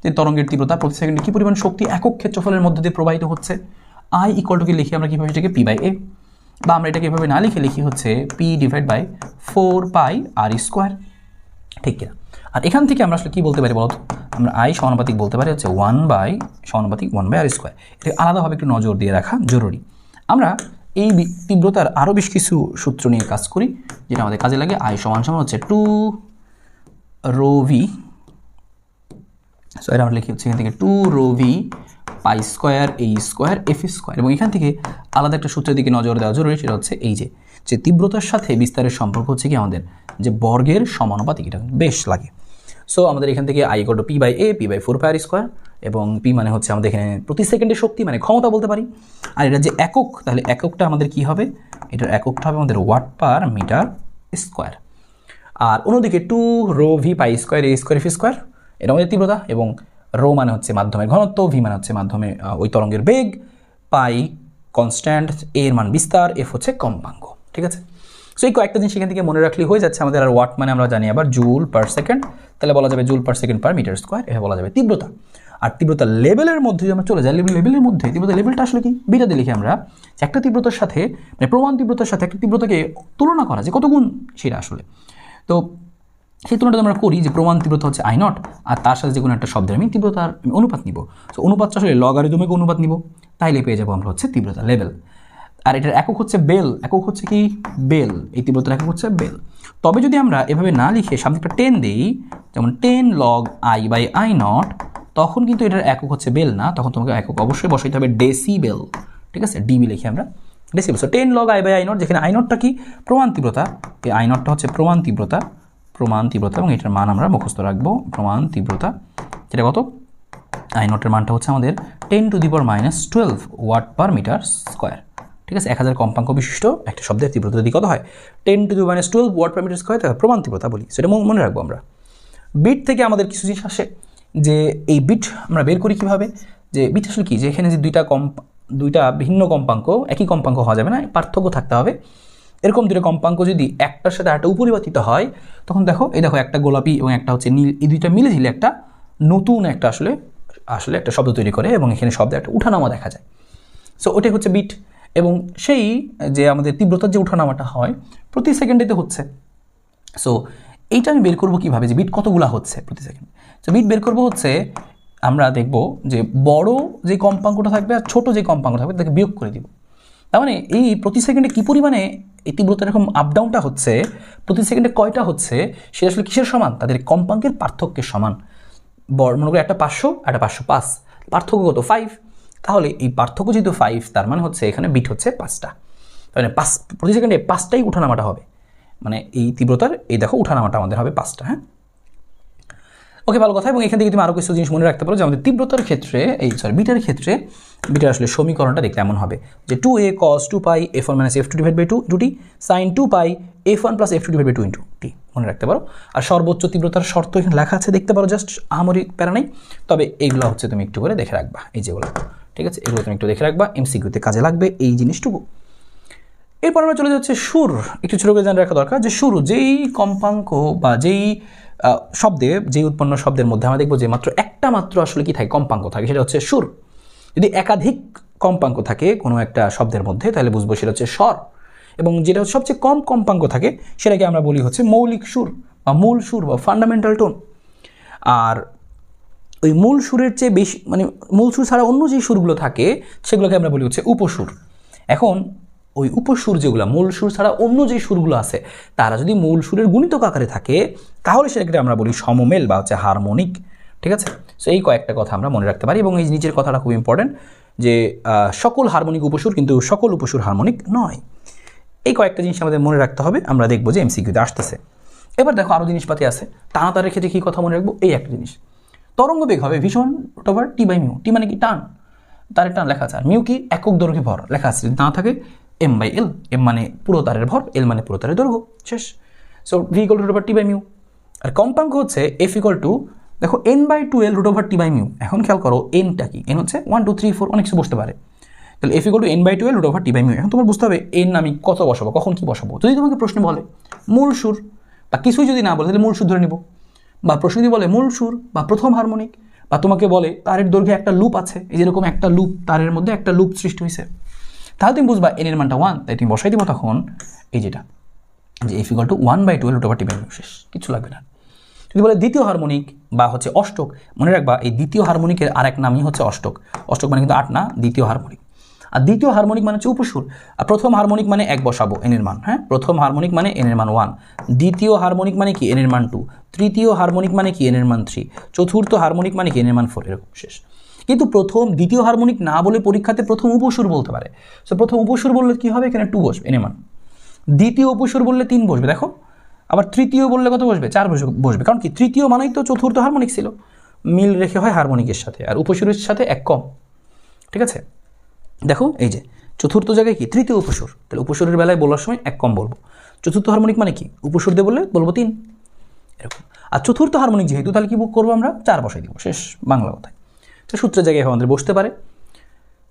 যে তরঙ্গের তীব্রতা প্রতি সেকেন্ডে কী পরিমাণ শক্তি একক ক্ষেত্রফলের মধ্যে দিয়ে প্রবাহিত হচ্ছে। I = কি লিখি আমরা কীভাবে এটাকে P/A, বা আমরা এটাকে এভাবে না লিখে লিখি হচ্ছে P/4πr², ঠিক কিনা? আর এখান থেকে আমরা আসলে কী বলতে পারি বলতো, আমরা I সমানুপাতিক বলতে পারি হচ্ছে 1/r²। এটা আলাদাভাবে একটু নজর দিয়ে রাখা জরুরি। আমরা এই তীব্রতার আরও বেশ কিছু সূত্র নিয়ে কাজ করি, যেটা আমাদের কাজে লাগে। I সমান হচ্ছে 2ρv, সো এটা আমরা লিখি হচ্ছে এখান থেকে 2ρv π² a² এবং এখান থেকে আলাদা একটা সূত্রের দিকে নজর দেওয়া জরুরি, সেটা হচ্ছে এই যে তীব্রতার সাথে বিস্তারের সম্পর্ক হচ্ছে কি আমাদের যে বর্গের সমানুপাতিক, এটা বেশ লাগে। সো আমাদের এখান থেকে I = P/A, P/4πr², এবং P মানে হচ্ছে আমাদের এখানে প্রতি সেকেন্ডের শক্তি, মানে ক্ষমতা বলতে পারি। আর এটা যে একক, তাহলে এককটা আমাদের কি হবে, এটার এককটা হবে আমাদের ওয়াট/মিটার²। আর অন্যদিকে 2ρv π² a², এটা আমাদের তীব্রতা, এবং রো মানে হচ্ছে মাধ্যমের ঘনত্ব, ভি মানে হচ্ছে মাধ্যমে ওই তরঙ্গের বেগ, পাই কনস্ট্যান্ট, এর মান বিস্তার, এফ হচ্ছে কম্পাঙ্ক, ঠিক আছে। সো এই কয়েকটা জিনিস এখান থেকে মনে রাখলে হয়ে যাচ্ছে আমাদের। আর ওয়াট মানে আমরা জানি আবার জুল/সেকেন্ড, তাহলে বলা যাবে জুল/সেকেন্ড/মিটার², এটা বলা যাবে তীব্রতা। আর তীব্রতা লেভেলের মধ্যে যদি আমরা চলে যাই, লেভেলের মধ্যে তীব্রতা লেভেলটা আসলে কি, বিটা দিয়ে লিখি আমরা, যে একটা তীব্রতার সাথে মানে প্রমাণ তীব্রতার সাথে একটা তীব্রতাকে তুলনা করা যে কত গুণ সেটা আসলে। তো সেই তুলনাটা আমরা করি যে প্রমাণ তীব্রতা হচ্ছে I0, আর তার সাথে যে কোনো একটা শব্দের আমি তীব্রতার অনুপাত নিব। সো অনুপাতটা আসলে লগারিদমিক অনুপাত নিব, তাইলে পেয়ে যাবো আমরা হচ্ছে তীব্রতা লেভেল। আর এটার একক হচ্ছে বেল, একক হচ্ছে কি বেল, এই তীব্রতার একক হচ্ছে বেল। তবে যদি আমরা এভাবে না লিখে সামনে একটা 10 দিই, যেমন 10 log I/I0, তখন কিন্তু এটার একক হচ্ছে বেল না, তখন তোমাকে একক অবশ্যই বসাইতে হবে ডেসিবেল, ঠিক আছে, ডিবি লিখি আমরা ডেসিবেল। সো 10 log I/I0, যেখানে I0টা কি প্রমাণ তীব্রতা, এই I0টা হচ্ছে প্রমাণ তীব্রতা, এবং এটার মান আমরা মুখস্থ রাখবো, প্রমাণ তীব্রতা, যেটা কত, I0 এর মানটা হচ্ছে আমাদের 10⁻⁻12 ওয়াট পার মিটার স্কোয়ার, ঠিক আছে। 1000 কম্পাঙ্ক বিশিষ্ট একটা শব্দের তীব্রতা যদি কত হয় 10⁻12 ওয়াট পার মিটার স্কোয়ার, তাকে প্রমাণ তীব্রতা বলি। সেটা মনে রাখবো আমরা। বিট থেকে আমাদের কিছু জিনিস আসে, যে এই বিট আমরা বের করি কীভাবে, যে বিট আসলে কি, যে এখানে যে দুইটা ভিন্ন কম্পাঙ্ক, একই কম্পাঙ্ক হওয়া যাবে না, পার্থক্য থাকতে হবে। এরকম দুটো কম্পাঙ্ক যদি একটার সাথে একটা উপরিবর্তিত হয়, তখন দেখো একটা গোলাপি এবং একটা হচ্ছে নীল, এই দুইটা মিলে ঝিলে একটা নতুন একটা আসলে একটা শব্দ তৈরি করে, এবং এখানে শব্দে একটা উঠানামা দেখা যায়। সো ওটাই হচ্ছে বিট। এবং সেই যে আমাদের তীব্রতার যে উঠানামাটা হয় প্রতি সেকেন্ডেতে হচ্ছে। সো এইটা আমি বের করবো কীভাবে, যে বিট কতগুলো হচ্ছে প্রতি সেকেন্ডে। সো বিট বের করবো হচ্ছে, আমরা দেখব যে বড় যে কম্পাঙ্কটা থাকবে আর ছোটো যে কম্পাঙ্ক থাকবে তাকে বিয়োগ করে দিব। তার মানে এই প্রতি সেকেন্ডে কী পরিমাণে এই তীব্রতা এরকম আপ ডাউনটা হচ্ছে, প্রতি সেকেন্ডে কয়টা হচ্ছে, সেটা আসলে কিসের সমান, তাদের কম্পাঙ্কের পার্থক্যের সমান। মনে করি একটা 500, একটা 505, পার্থক্য কত 5, তাহলে এই পার্থক্য যেহেতু 5, তার মানে হচ্ছে এখানে বিট হচ্ছে 5টা, মানে 5 প্রতি সেকেন্ডে 5টাই উঠানামাটা হবে, মানে এই তীব্রতার এই দেখো উঠানামাটা আমাদের হবে 5টা। হ্যাঁ, ওকে, ভালো কথা। এবং এখান থেকে তুমি আরও কিছু জিনিস মনে রাখতে পারো, যে আমাদের তীব্রতার ক্ষেত্রে বিটার ক্ষেত্রে বিটার আসলে সমীকরণটা দেখতে এমন হবে যে 2a cos 2π f1 - f2/2 sin 2π f1 + f2/2 t, মনে রাখতে পারো। আর সর্বোচ্চ তীব্রতার শর্ত এখানে লেখা আছে, দেখতে পারো, জাস্ট আহামরি প্যারা নেই। তবে এইগুলো হচ্ছে তুমি একটু করে দেখে রাখবা, এই যেগুলো, ঠিক আছে, এগুলো তুমি একটু দেখে রাখবা, এমসিকিউতে কাজে লাগবে এই জিনিসটুকু। এরপর আমরা চলে যাচ্ছে সুর। একটু ছোটো করে জানা রাখা দরকার যে সুর, যেই কম্পাঙ্ক বা যেই শব্দে, যেই উৎপন্ন শব্দের মধ্যে আমরা দেখবো যে মাত্র একটা মাত্র আসলে কি থাকে, কম্পাঙ্ক থাকে, সেটা হচ্ছে সুর। যদি একাধিক কম্পাঙ্ক থাকে কোনো একটা শব্দের মধ্যে, তাহলে বুঝবো সেটা হচ্ছে স্বর। এবং যেটা সবচেয়ে কম কম্পাঙ্ক থাকে সেটাকে আমরা বলি হচ্ছে মৌলিক সুর বা মূল সুর বা ফান্ডামেন্টাল টোন। আর ওই মূল সুরের চেয়ে বেশি, মানে মূল সুর ছাড়া অন্য যে সুরগুলো থাকে সেগুলোকে আমরা বলি হচ্ছে উপসুর। এখন ওই উপসুর যেগুলো, মূল সুর ছাড়া অন্য যে সুরগুলো আছে, তারা যদি মূল সুরের গুণিতক আকারে থাকে, তাহলে সেটাকে আমরা বলি সমমেল বা হচ্ছে হারমোনিক, ঠিক আছে। সো এই কয়েকটা কথা আমরা মনে রাখতে পারি। এবং এই নিচের কথাটা খুব ইম্পর্টেন্ট, যে সকল হারমোনিক উপসুর, কিন্তু সকল উপসুর হারমোনিক নয়। এই কয়েকটা জিনিস আমাদের মনে রাখতে হবে, আমরা দেখবো যে এমসিকিউতে আসতেছে। এবার দেখো আরও জিনিসপাতি আছে। টানা তারের ক্ষেত্রে কী কথা মনে রাখবো, এই একটা জিনিস, তরঙ্গ বেগ হবে v1/t/μ। টি মানে কি টান, তারের টান লেখা আছে, আর মিউ কি একক দৈর্ঘ্যে ভর লেখা আছে, যদি না থাকে m/l, m মানে পুরো তারের ভর, l মানে পুরো তারের দৈর্ঘ্য, শেষ। So v=t/μ। আর কম্পাঙ্ক হচ্ছে f দেখো n/2l √t/μ। এখন খেয়াল করো nটা কি, n হচ্ছে 1 2 3 4, অনেক কিছু বসতে পারে, তাহলে f n/2l √t/μ। এখন তোমার বুঝতে হবে n আমি কত বসাবো, কখন কি বসাবো। যদি তোমাকে প্রশ্ন বলে মূল সুর বা কিছুই যদি না বলে, তাহলে মূল সুর ধরে নিব। বা প্রশ্ন যদি বলে মূল সুর বা প্রথম হারমোনিক, বা তোমাকে বলে তারের দৈর্ঘ্যে একটা লুপ আছে, এই যেরকম একটা লুপ, তারের মধ্যে একটা লুপ সৃষ্টি হয়েছে, তাহলে তুমি বুঝবা n এর মানটা 1, তাই তুমি বসাই দিব তখন এই যেটা, যে f = 1/2l √t/μ, শেষ, কিছু লাগবে না। যদি বলে দ্বিতীয় হারমোনিক বা হচ্ছে অষ্টক, মনে রাখবা এই দ্বিতীয় হারমোনিকের আরেক নামই হচ্ছে অষ্টক। অষ্টক মানে কিন্তু 8 না, দ্বিতীয় হারমোনিক। আর দ্বিতীয় হারমোনিক মানে হচ্ছে উপসুর। আর প্রথম হারমোনিক মানে 1 বসাবো, n এর মান, হ্যাঁ, প্রথম হারমোনিক মানে n এর মান 1, দ্বিতীয় হারমোনিক মানে কি n এর মান 2, তৃতীয় হারমোনিক মানে কি n এর মান 3, চতুর্থ হারমোনিক মানে কি n এর মান 4, এরকম, শেষ। কিন্তু দ্বিতীয় হারমোনিক না বলে পরীক্ষাতে প্রথম উপসুর বলতে পারে। সো প্রথম উপসুর বললে কি হবে, এখানে 2 বসবে n এর মান। দ্বিতীয় উপসুর বললে 3 বসবে, দেখো। আবার তৃতীয় বললে কত বসবে, 4 বসবে, কারণ কি তৃতীয় মানেই তো চতুর্থ হারমোনিক ছিল, মিল রেখে হয় হারমোনিকের সাথে, আর উপসুরের সাথে 1 কম, ঠিক আছে। দেখো এই যে চতুর্থ জায়গায় কি তৃতীয় উপসুর, তাহলে উপসুরের বেলায় বলার সময় 1 কম বলবো। চতুর্থ হারমোনিক মানে কি, উপসুর দিয়ে বললে বলবো 3, এরকম। আর চতুর্থ হারমোনিক যেহেতু, তাহলে কি করবো আমরা, 4 বসাই দিব, শেষ, বাংলা কথায়। তো সূত্রের জায়গায় আমাদের বসতে পারে।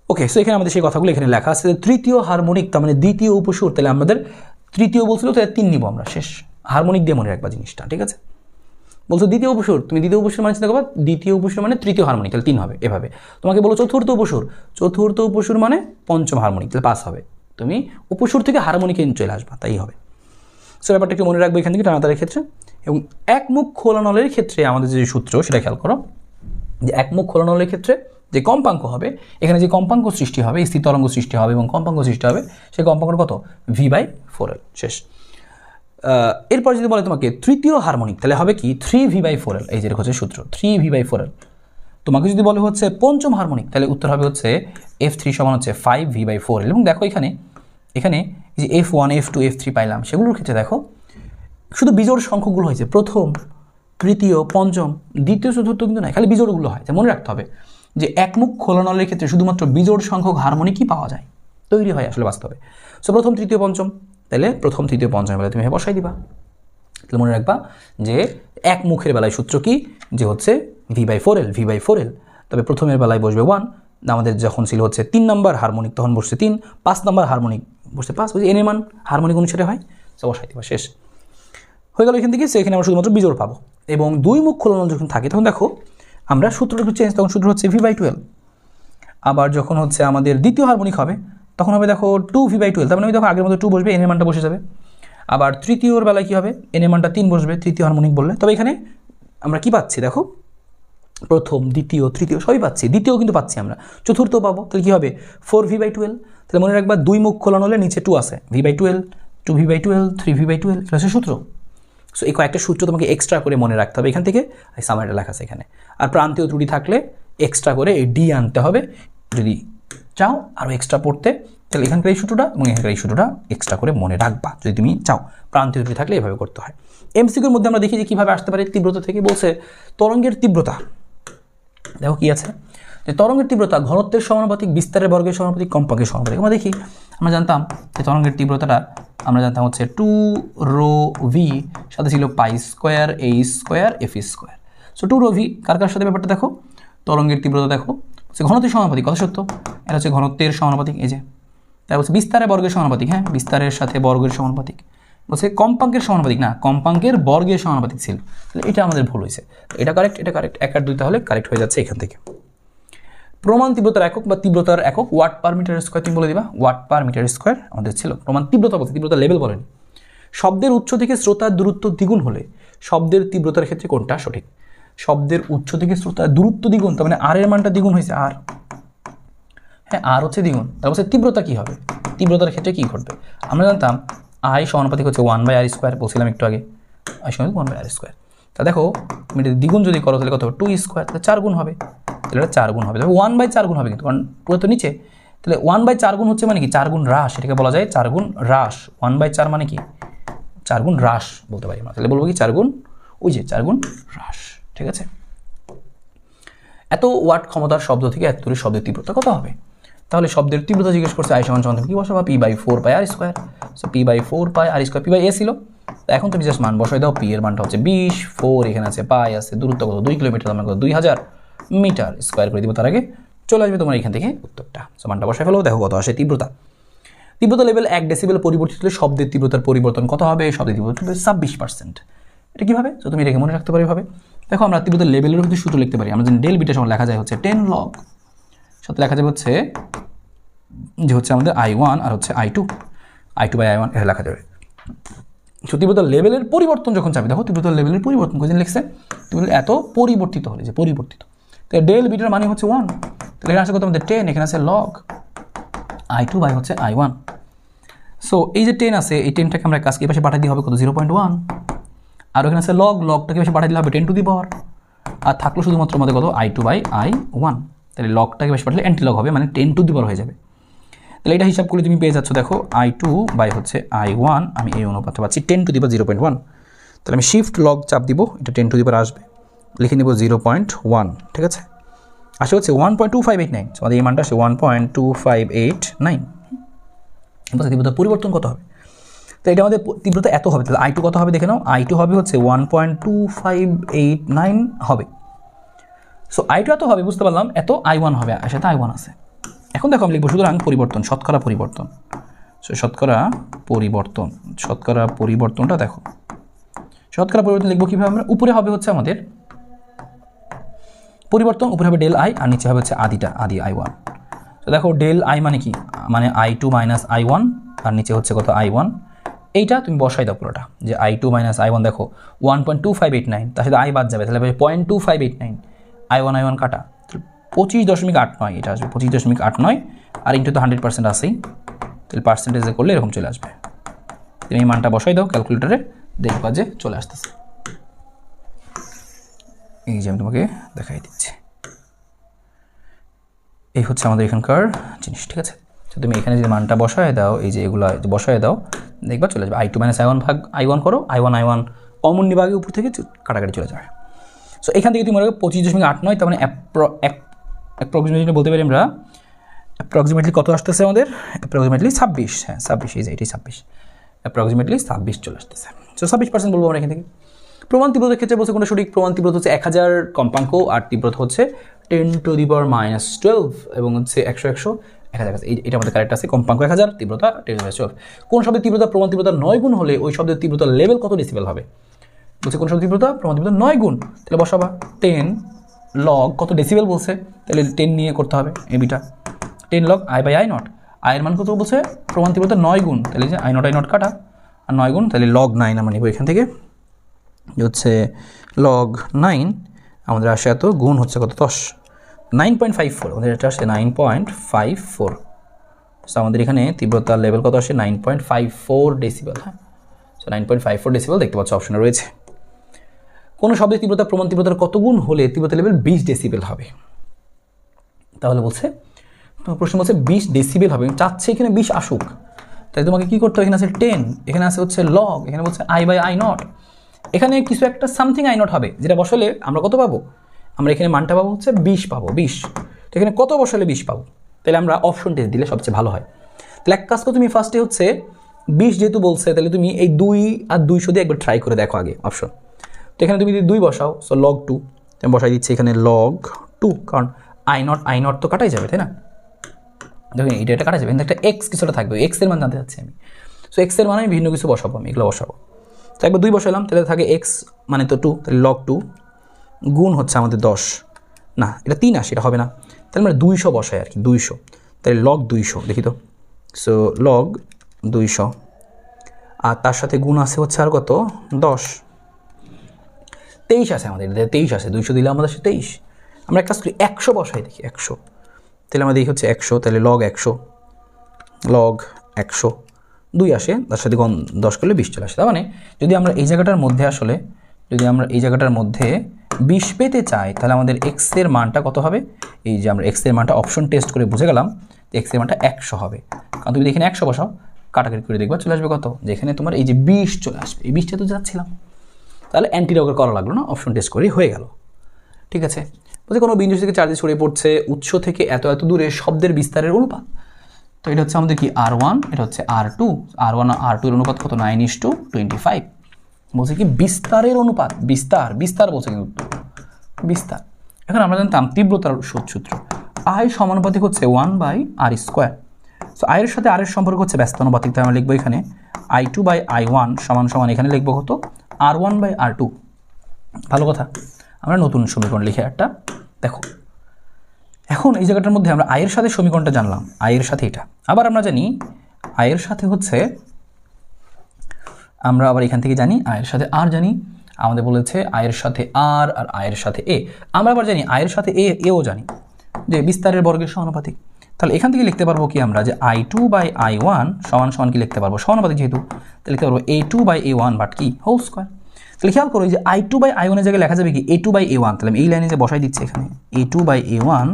ওকে, সো এখানে আমাদের সেই কথাগুলো এখানে লেখা আছে। তৃতীয় হারমোনিক তার মানে দ্বিতীয় উপসুর, তাহলে আমাদের তৃতীয় বলছিল, তাহলে 3 নিব আমরা, শেষ। হারমোনিক দিয়ে মনে রাখবা জিনিসটা, ঠিক আছে। বলছো দ্বিতীয় উপসুর, তুমি দ্বিতীয় উপসুর মানে চিন্তা করবা, দ্বিতীয় উপসুর মানে তৃতীয় হারমোনিক, তাহলে 3 হবে, এভাবে। তোমাকে বলো চতুর্থ উপসুর মানে পঞ্চম হারমোনিক, তাহলে 5 হবে। তুমি উপসুর থেকে হারমোনিকে চলে আসবা, তাই হবে। সো ব্যাপারটা একটু মনে রাখবো এখান থেকে টানাতারের ক্ষেত্রে। এবং একমুখ খোলা নলের ক্ষেত্রে আমাদের যে সূত্র, সেটা খেয়াল করো, যে একমুখ খোলা নলের ক্ষেত্রে যে কম্পাঙ্ক হবে, এখানে যে কম্পাঙ্ক সৃষ্টি হবে, স্থির তরঙ্গ সৃষ্টি হবে এবং কম্পাঙ্ক সৃষ্টি হবে, সেই কম্পাঙ্ক কত? v/4l। শেষ। এরপর যদি বলে তোমাকে তৃতীয় হারমোনিক, তাহলে হবে কি 3v/4l। এই যে হচ্ছে সূত্র 3v/4l। তোমাকে যদি বলে হচ্ছে পঞ্চম হারমোনিক, তাহলে উত্তর হবে হচ্ছে f3 সমান হচ্ছে 5v/4l। এবং দেখো এখানে যে f1 f2 f3 পাইলাম, সেগুলোর ক্ষেত্রে দেখো শুধু বিজোড় সংখ্যকগুলো হয়েছে, প্রথম, তৃতীয়, পঞ্চম, দ্বিতীয়, চতুর্থ কিন্তু নাই, খালি বিজোড়গুলো হয়। মনে রাখতে হবে যে একমুখ খোলা নলের ক্ষেত্রে শুধুমাত্র বিজোড় সংখ্যক হারমোনিকই পাওয়া যায়, তৈরি হয় আসলে বাস্তবে। সো প্রথম, তৃতীয়, পঞ্চম, তাহলে প্রথম, তৃতীয়, পঞ্চম বেলায় তুমি বসাই দিবা। তাহলে মনে রাখবা যে এক মুখের বেলায় সূত্র কি, যে হচ্ছে v/4l। তবে প্রথমের বেলায় বসবে 1, আমাদের যখন ছিল হচ্ছে 3 নম্বর হারমোনিক তখন বসছে 3, 5 নম্বর হারমোনিক বসছে 5, ওই যে এনের মান হারমোনিক অনুসারে হয়, সো বসাই দিবা। শেষ হয়ে গেল এখান থেকে। সেখানে আমরা শুধুমাত্র বিজোড় পাবো। এবং দুই মুখ খোলা নল যখন থাকে তখন দেখো আমরা সূত্রটা একটু চেঞ্জ, তখন সূত্র হচ্ছে v/12। আবার যখন হচ্ছে আমাদের দ্বিতীয় হারমোনিক হবে তখন হবে দেখো 2v/12, তার মানে দেখো আগের মতো 2 বসবে, এনের মানটা বসে যাবে। আবার তৃতীয়র বেলায় কী হবে, এনের মানটা 3 বসবে তৃতীয় হারমোনিক বললে। তবে এখানে আমরা কি পাচ্ছি দেখো, প্রথম, দ্বিতীয়, তৃতীয় সবই পাচ্ছি, দ্বিতীয় কিন্তু পাচ্ছি আমরা, চতুর্থ পাবো। তাহলে কী হবে 4v/12। তাহলে মনে রাখবা দুই মুখ খোলা নলে নিচে 2 আছে, v/12, 2v/12, 3v/12, এটা হচ্ছে সূত্র। সো এই কয়েকটা সূত্র তোমাকে এক্সট্রা করে মনে রাখতে হবে এখান থেকে, এই সামারিটা লেখা আছে এখানে। আর প্রান্তীয় ত্রুটি থাকলে এক্সট্রা করে এই ডি আনতে হবে যদি চাও আরও এক্সট্রা পড়তে, তাহলে এখানকার এই সূত্রটা এবং এখানকার এই সূত্রটা এক্সট্রা করে মনে রাখবা যদি তুমি চাও। প্রান্তীয় ত্রুটি থাকলে এভাবে করতে হয়। এমসিকিউর মধ্যে আমরা দেখি যে কীভাবে আসতে পারে তীব্রতা থেকে। বলছে তরঙ্গের তীব্রতা, দেখো কি আছে, যে তরঙ্গের তীব্রতা ঘনত্বের সমানুপাতিক, বিস্তারের বর্গের সমানুপাতিক, কম্পাঙ্কের সমানুপাতিক। আমরা দেখি, আমরা জানতাম যে তরঙ্গের তীব্রতাটা আমরা জানতাম হচ্ছে 2ρv সাথে ছিল π² a² f²। সো 2ρv কার সাথে ব্যাপারটা দেখো, তরঙ্গের তীব্রতা দেখো হচ্ছে ঘনত্বের সমানুপাতিক, কথা সত্য, এটা হচ্ছে ঘনত্বের সমানুপাতিক। এই যে তাই বলছে বিস্তারের বর্গের সমানুপাতিক, হ্যাঁ বিস্তারের সাথে বর্গের সমানুপাতিক। বলছে কম্পাঙ্কের সমানুপাতিক না, কম্পাঙ্কের বর্গের সমানুপাতিক ছিল। তাহলে এটা আমাদের ভুল হয়েছে, এটা কারেক্ট, এটা কারেক্ট, 1 আর 2 তাহলে কারেক্ট হয়ে যাচ্ছে এখান থেকে। প্রমাণ তীব্রতার একক বা তীব্রতার একক ওয়াট/মিটার স্কয়ার, তুমি বলে দিবা ওয়াট/মিটার স্কয়ার আমাদের ছিল। প্রমাণ তীব্রতা বলতে তীব্রতা লেভেল বলেনি। শব্দের উৎস থেকে শ্রোতার দূরত্ব দ্বিগুণ হলে শব্দের তীব্রতার ক্ষেত্রে কোনটা সঠিক? শব্দের উৎস থেকে শ্রোতার দূরত্ব দ্বিগুণ, তার মানে আর এর মানটা দ্বিগুণ হয়েছে, আর হ্যাঁ আর হচ্ছে দ্বিগুণ, তার বলছে তীব্রতা কী হবে, তীব্রতার ক্ষেত্রে কী ঘটবে? আমরা জানতাম আই সমানুপাতিক হচ্ছে 1/r², বলছিলাম একটু আগে, আই সমানুপাতিক 1/r²। তা দেখো তুমি দ্বিগুণ যদি করো তাহলে কত, 2² তাহলে 4 গুণ হবে, তাহলে এটা 4 গুণ হবে, তবে 1/4 গুণ হবে কিন্তু, কারণ 2 তো নিচে। তাহলে 1/4 গুণ হচ্ছে মানে কি 4 গুণ হ্রাস, এটাকে বলা যায় 4 গুণ হ্রাস। 1/4 মানে কি 4 গুণ হ্রাস বলতে পারি আমরা, তাহলে বলবো কি 4 গুণ, ওই যে 4 গুণ হ্রাস। ঠিক আছে, এত ওয়াট ক্ষমতার শব্দ থেকে এত দূরের শব্দের তীব্রতা কত হবে? তাহলে শব্দের তীব্রতা জিজ্ঞেস করছে, আই সমান কি বসাবা, p/4πr²। সো p/4πr², p/a ছিল, এখন তুমি জাস্ট মান বসাই দাও। পি এর মানটা হচ্ছে 20, 4 এখানে আছে, পাই আছে, দূরত্ব কত 2 কিলোমিটার, আমরা কত 2000 মিটার স্কোয়ার করে দিব, তার আগে চলে আসবে তোমার এখান থেকে উত্তরটা। সো মানটা বসাই ফেলো, দেখো কত আসে তীব্রতা। তীব্রতা লেভেল 1 ডেসিবেল পরিবর্তিত হলে শব্দের তীব্রতার পরিবর্তন কত হবে? শব্দের তীব্রতা 26%। এটা কীভাবে? তো তুমি এটাকে মনে রাখতে পারি ভাবে, দেখো আমরা তীব্রতা লেভেলের মধ্যে সূত্র লিখতে পারি। আমরা যদি ডেল বিটা সমান লেখা যায় হচ্ছে 10 লগ, সাথে লেখা যাবে হচ্ছে যে হচ্ছে আমাদের I1 আর হচ্ছে I2/I1 এটা লেখা যাবে। তীব্রতা লেভেলের পরিবর্তন যখন চাবি, দেখো তীব্রতা লেভেলের পরিবর্তন কোথায় লিখছে, তীব্রতা এত পরিবর্তিত হলে, যে পরিবর্তিত, তাহলে ডেল বিটার মানে হচ্ছে 1, তাহলে এখানে আছে কত আমাদের 10, এখানে আছে লগ হচ্ছে I1। সো এই যে 10 আছে, এই 10টাকে আমরা কাজকে পাশে পাঠিয়ে দিতে হবে কত 0.1, আর এখানে আছে লগটাকে পাশে পাঠিয়ে দিলে হবে 10 টু দি পাওয়ার, আর থাকলো শুধুমাত্র আমাদের কত I2/I1, তাহলে লগটাকে পাশে পাঠালে অ্যান্টি লগ হবে, মানে 10 টু দি পাওয়ার হয়ে যাবে। তাহলে এটা হিসাব করে তুমি পেয়ে যাচ্ছ, দেখো I2/হচ্ছে I1, আমি এই অনুপাতে পাচ্ছি 10 টু দি পাওয়ার 0.1, তাহলে আমি শিফট লগ চাপ দিব, এটা 10 টু দি পাওয়ার আসবে, লিখে নেব 0.1। ঠিক আছে, আসে হচ্ছে 1.2589, আমাদের এই মানটা আসে 1.2589। তীব্রতার পরিবর্তন কত হবে? তো এটা আমাদের তীব্রতা এত হবে, তাহলে I2 কত হবে দেখে নাও, I2 হবে হচ্ছে 1.2589 হবে। সো I2 এত হবে, বুঝতে পারলাম, এত I1 হবে, আর সাথে I1 আছে। এখন দেখো আমি লিখবো সুতরাং পরিবর্তন, শতকরা পরিবর্তন। সো শতকরা পরিবর্তনটা দেখো, শতকরা পরিবর্তন লিখবো কীভাবে আমরা, উপরে হবে হচ্ছে আমাদের পরিবর্তন, উপরে হবে ডেল I আর নিচে হবে হচ্ছে আদি I1। তো দেখো ডেল I মানে কি, মানে I2 মাইনাস I1 আর নিচে হচ্ছে কত I1, এইটা তুমি বসাই দাও পুরোটা, যে I2 মাইনাস I1 দেখো 1.2589, তার সাথে I বাদ যাবে, তাহলে 0.2589, I1 কাটা, 25.89 এটা আসবে 25.89 আর ইন্টু তো 100% আসেই, তাহলে পার্সেন্টেজে করলে এরকম চলে আসবে। তুমি এই মানটা বসাই দাও ক্যালকুলেটারে, দেখবা যে চলে আসতেছে। এই যে আমি তোমাকে দেখাই দিচ্ছি, এই হচ্ছে আমাদের এখানকার জিনিস, ঠিক আছে। তো তুমি এখানে যদি মানটা বসায় দাও, এই যে এগুলো বসায় দাও, দেখবা চলে যাবে। i2 - i1 ভাগ i1 করো, i1 কমন নিবে আগে, উপর থেকে কাটাকাটি চলে যাবে। সো এখান থেকে তুমি মনে করো 25.89, তার মানে অ্যাপ্রক্সিমেটলি বলতে পারি আমরা অ্যাপ্রক্সিমেটলি কত আসতেছে আমাদের, অ্যাপ্রক্সিমেটলি 26, হ্যাঁ 26, এই যে এটাই 26, অ্যাপ্রক্সিমেটলি 26 চলে আসতেছে। সো 26% বলবো আমরা এখান থেকে। প্রমাণ তীব্রতার ক্ষেত্রে বলছে কোনটা সঠিক, প্রমাণ তীব্রতা হচ্ছে 1000 কম্পাঙ্ক আর তীব্রতা হচ্ছে 10⁻⁻12 এবং হচ্ছে 100 1000, এটা আমাদের কারেক্ট আছে। কম্পাঙ্ক 1000, তীব্রতা 10⁻12। কোন শব্দের তীব্রতা প্রমাণ তীব্রতা 9 গুণ হলে ওই শব্দের তীব্রতার লেভেল কত ডেসিবেল হবে? বলছে কোন শব্দের তীব্রতা প্রমাণ তীব্রতা 9 গুণ, তাহলে বসাবা 10 লগ কত ডেসিবেল বলছে, তাহলে 10 নিয়ে করতে হবে এবিটা, 10 লগ i/i0, i এর মান কত বলছে প্রমাণ তীব্রতা 9 গুণ, তাহলে যে i0 কাটা আর 9 গুণ, তাহলে লগ 9 আমরা নিব এখান থেকে, হচ্ছে লগ 9 আমাদের আসে এত, গুণ হচ্ছে কত 10, 9.54, আমাদের এটা আসে 9.54। সো আমাদের এখানে তীব্রতার লেভেল কত আসে 9.54 ডেসিবেল, হ্যাঁ। সো 9.54 ডেসিবেল দেখতে পাচ্ছ অপশনে রয়েছে। কোনো শব্দের তীব্রতা প্রমাণ তীব্রতার কত গুণ হলে তীব্রতা লেভেল 20 ডেসিবেল হবে? তাহলে বলছে প্রশ্ন বলছে 20 ডেসিবেল হবে, চাচ্ছে এখানে 20 আসুক, তাই তোমাকে কি করতে হবে, এখানে আছে 10, এখানে আছে হচ্ছে লগ, এখানে বলছে i/i0, এখানে কিছু একটা সামথিং i0 হবে, যেটা বসালে আমরা কত পাবো, আমরা এখানে মানটা পাবো হচ্ছে 20 পাবো, 20। তো এখানে কত বসালে 20 পাবো? তাহলে আমরা অপশন টেস্ট দিলে সবচেয়ে ভালো হয়। তাহলে এক কাজ করো, তুমি ফার্স্টে হচ্ছে 20 যেহেতু বলছে, তাহলে তুমি এই 2 আর 200 দিয়ে একবার ট্রাই করে দেখো আগে অপশন। তো এখানে তুমি যদি 2 বসাও, সো লগ 2 আমি বসাই দিচ্ছি এখানে লগ 2, কারণ i0 তো কাটাই যাবে, তাই না? দেখুন এটা কাটা যাবে, কিন্তু একটা এক্স কিছুটা থাকবে, এক্স এর মান জানতে চাচ্ছি আমি। সো এক্স এর মানে আমি ভিন্ন কিছু বসাবো, আমি এগুলো বসাবো। তো একবার 2 বসালাম, তাহলে থাকে এক্স মানে তো 2, তাহলে লগ 2 গুণ হচ্ছে আমাদের 10, না এটা 3 আসে, এটা হবে না, তাহলে আমরা 200 বসাই আর কি, 200, তাহলে লগ 200 দেখি তো। সো লগ 200 আর তার সাথে গুণ আছে হচ্ছে আর কত 10, 23 আছে আমাদের, 23 আছে, 200 দিলে আমাদের 23। আমরা এক কাজ করি 100 বসাই দেখি, 100, তাহলে আমরা দেখি হচ্ছে 100, তাহলে লগ 100, লগ 100 2 আসে, তার সাথে 10 করলে 20 চলে আসে। তার মানে যদি আমরা এই জায়গাটার মধ্যে আসলে যদি আমরা এই জায়গাটার মধ্যে 20 পেতে চাই, তাহলে আমাদের এক্স এর মানটা কত হবে, এই যে আমরা এক্স এর মানটা অপশন টেস্ট করে বুঝে গেলাম যে এক্স এর মানটা 100 হবে। কারণ তুমি এখানে 100 বসাও, কাটাকাটি করে দেখবা চলে আসবে কত, যেখানে তোমার এই যে 20 চলে আসবে, এই 20টা তো যাচ্ছিলাম, তাহলে অ্যান্টি রগের করা লাগলো না, অপশন টেস্ট করেই হয়ে গেল, ঠিক আছে। বলছে কোনো বিন্দু থেকে চার্জ ছড়িয়ে পড়ছে উৎস থেকে এত এত দূরে শব্দের বিস্তারের অনুপাত। তো এটা হচ্ছে আমাদের কি R1, এটা হচ্ছে R2, R1 আর R2 এর অনুপাত কত 9:25। বলছে কি বিস্তারের অনুপাত, বিস্তার বলছে কিন্তু বিস্তার। এখন আমরা জানতাম তীব্রতার সূত্র I সমানুপাতিক হচ্ছে 1/r²। সো I এর সাথে R এর সম্পর্ক হচ্ছে ব্যস্তানুপাতিক, তাই আমরা লিখবো এখানে I2/I1 সমান এখানে লিখবো কত R1/R2। ভালো কথা, আমরা নতুন সমীকরণ লিখে একটা দেখো। এখন এই জায়গাটার মধ্যে আমরা I এর সাথে সমীকরণটা জানলাম, I এর সাথে এটা, আবার আমরা জানি I এর সাথে হচ্ছে আমরা আবার এখান থেকে জানি I এর সাথে R জানি, আমাদের বলেছে I এর সাথে R আর I এর সাথে A। আমরা আবার জানি I এর সাথে এও জানি যে বিস্তারের বর্গের সমানুপাতিক। তাহলে এখান থেকে লিখতে পারবো কি আমরা যে I2/I1 সমান কি লিখতে পারবো, সমানুপাতিক যেহেতু, তাহলে লিখতে পারবো A2/A1 বাট কি হোল স্কয়ার। তাহলে খেয়াল করো যে I2/I1 এর জায়গায় লেখা যাবে কি A2/A1, তাহলে আমি এই লাইনে যে বসাই দিচ্ছি এখানে A2/A1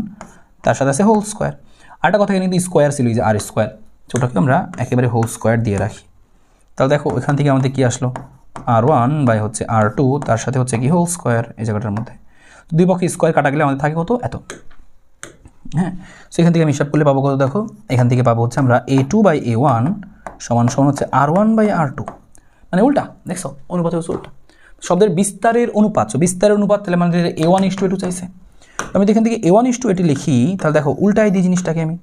তার সাথে আছে হোল স্কয়ার। আরেকটা কথা কিন্তু স্কোয়ার ছিল যে R স্কোয়ার, ওটাকে আমরা একেবারে হোল স্কোয়ার দিয়ে রাখি। তাহলে দেখো এখান থেকে আমাদের কি আসলো R1/R2 তার সাথে হচ্ছে কি হোল স্কোয়ার, এই জায়গাটার মধ্যে দুই পক্ষে স্কোয়ার কাটা গেলে আমাদের থাকে কত এত, হ্যাঁ। সো এখান থেকে আমি হিসাব করলে পাবো কত, দেখো এখান থেকে পাবো হচ্ছে আমরা A2/A1 সমান হচ্ছে R1/R2, মানে উল্টা, দেখছো অনুপাত হচ্ছে উল্টা। শব্দের বিস্তারের অনুপাত, বিস্তারের অনুপাত তাহলে আমাদের A1:A2 চাইছে, আমি এখান থেকে A1:A2 লিখি, তাহলে দেখো উল্টাই দিই জিনিসটাকে, আমি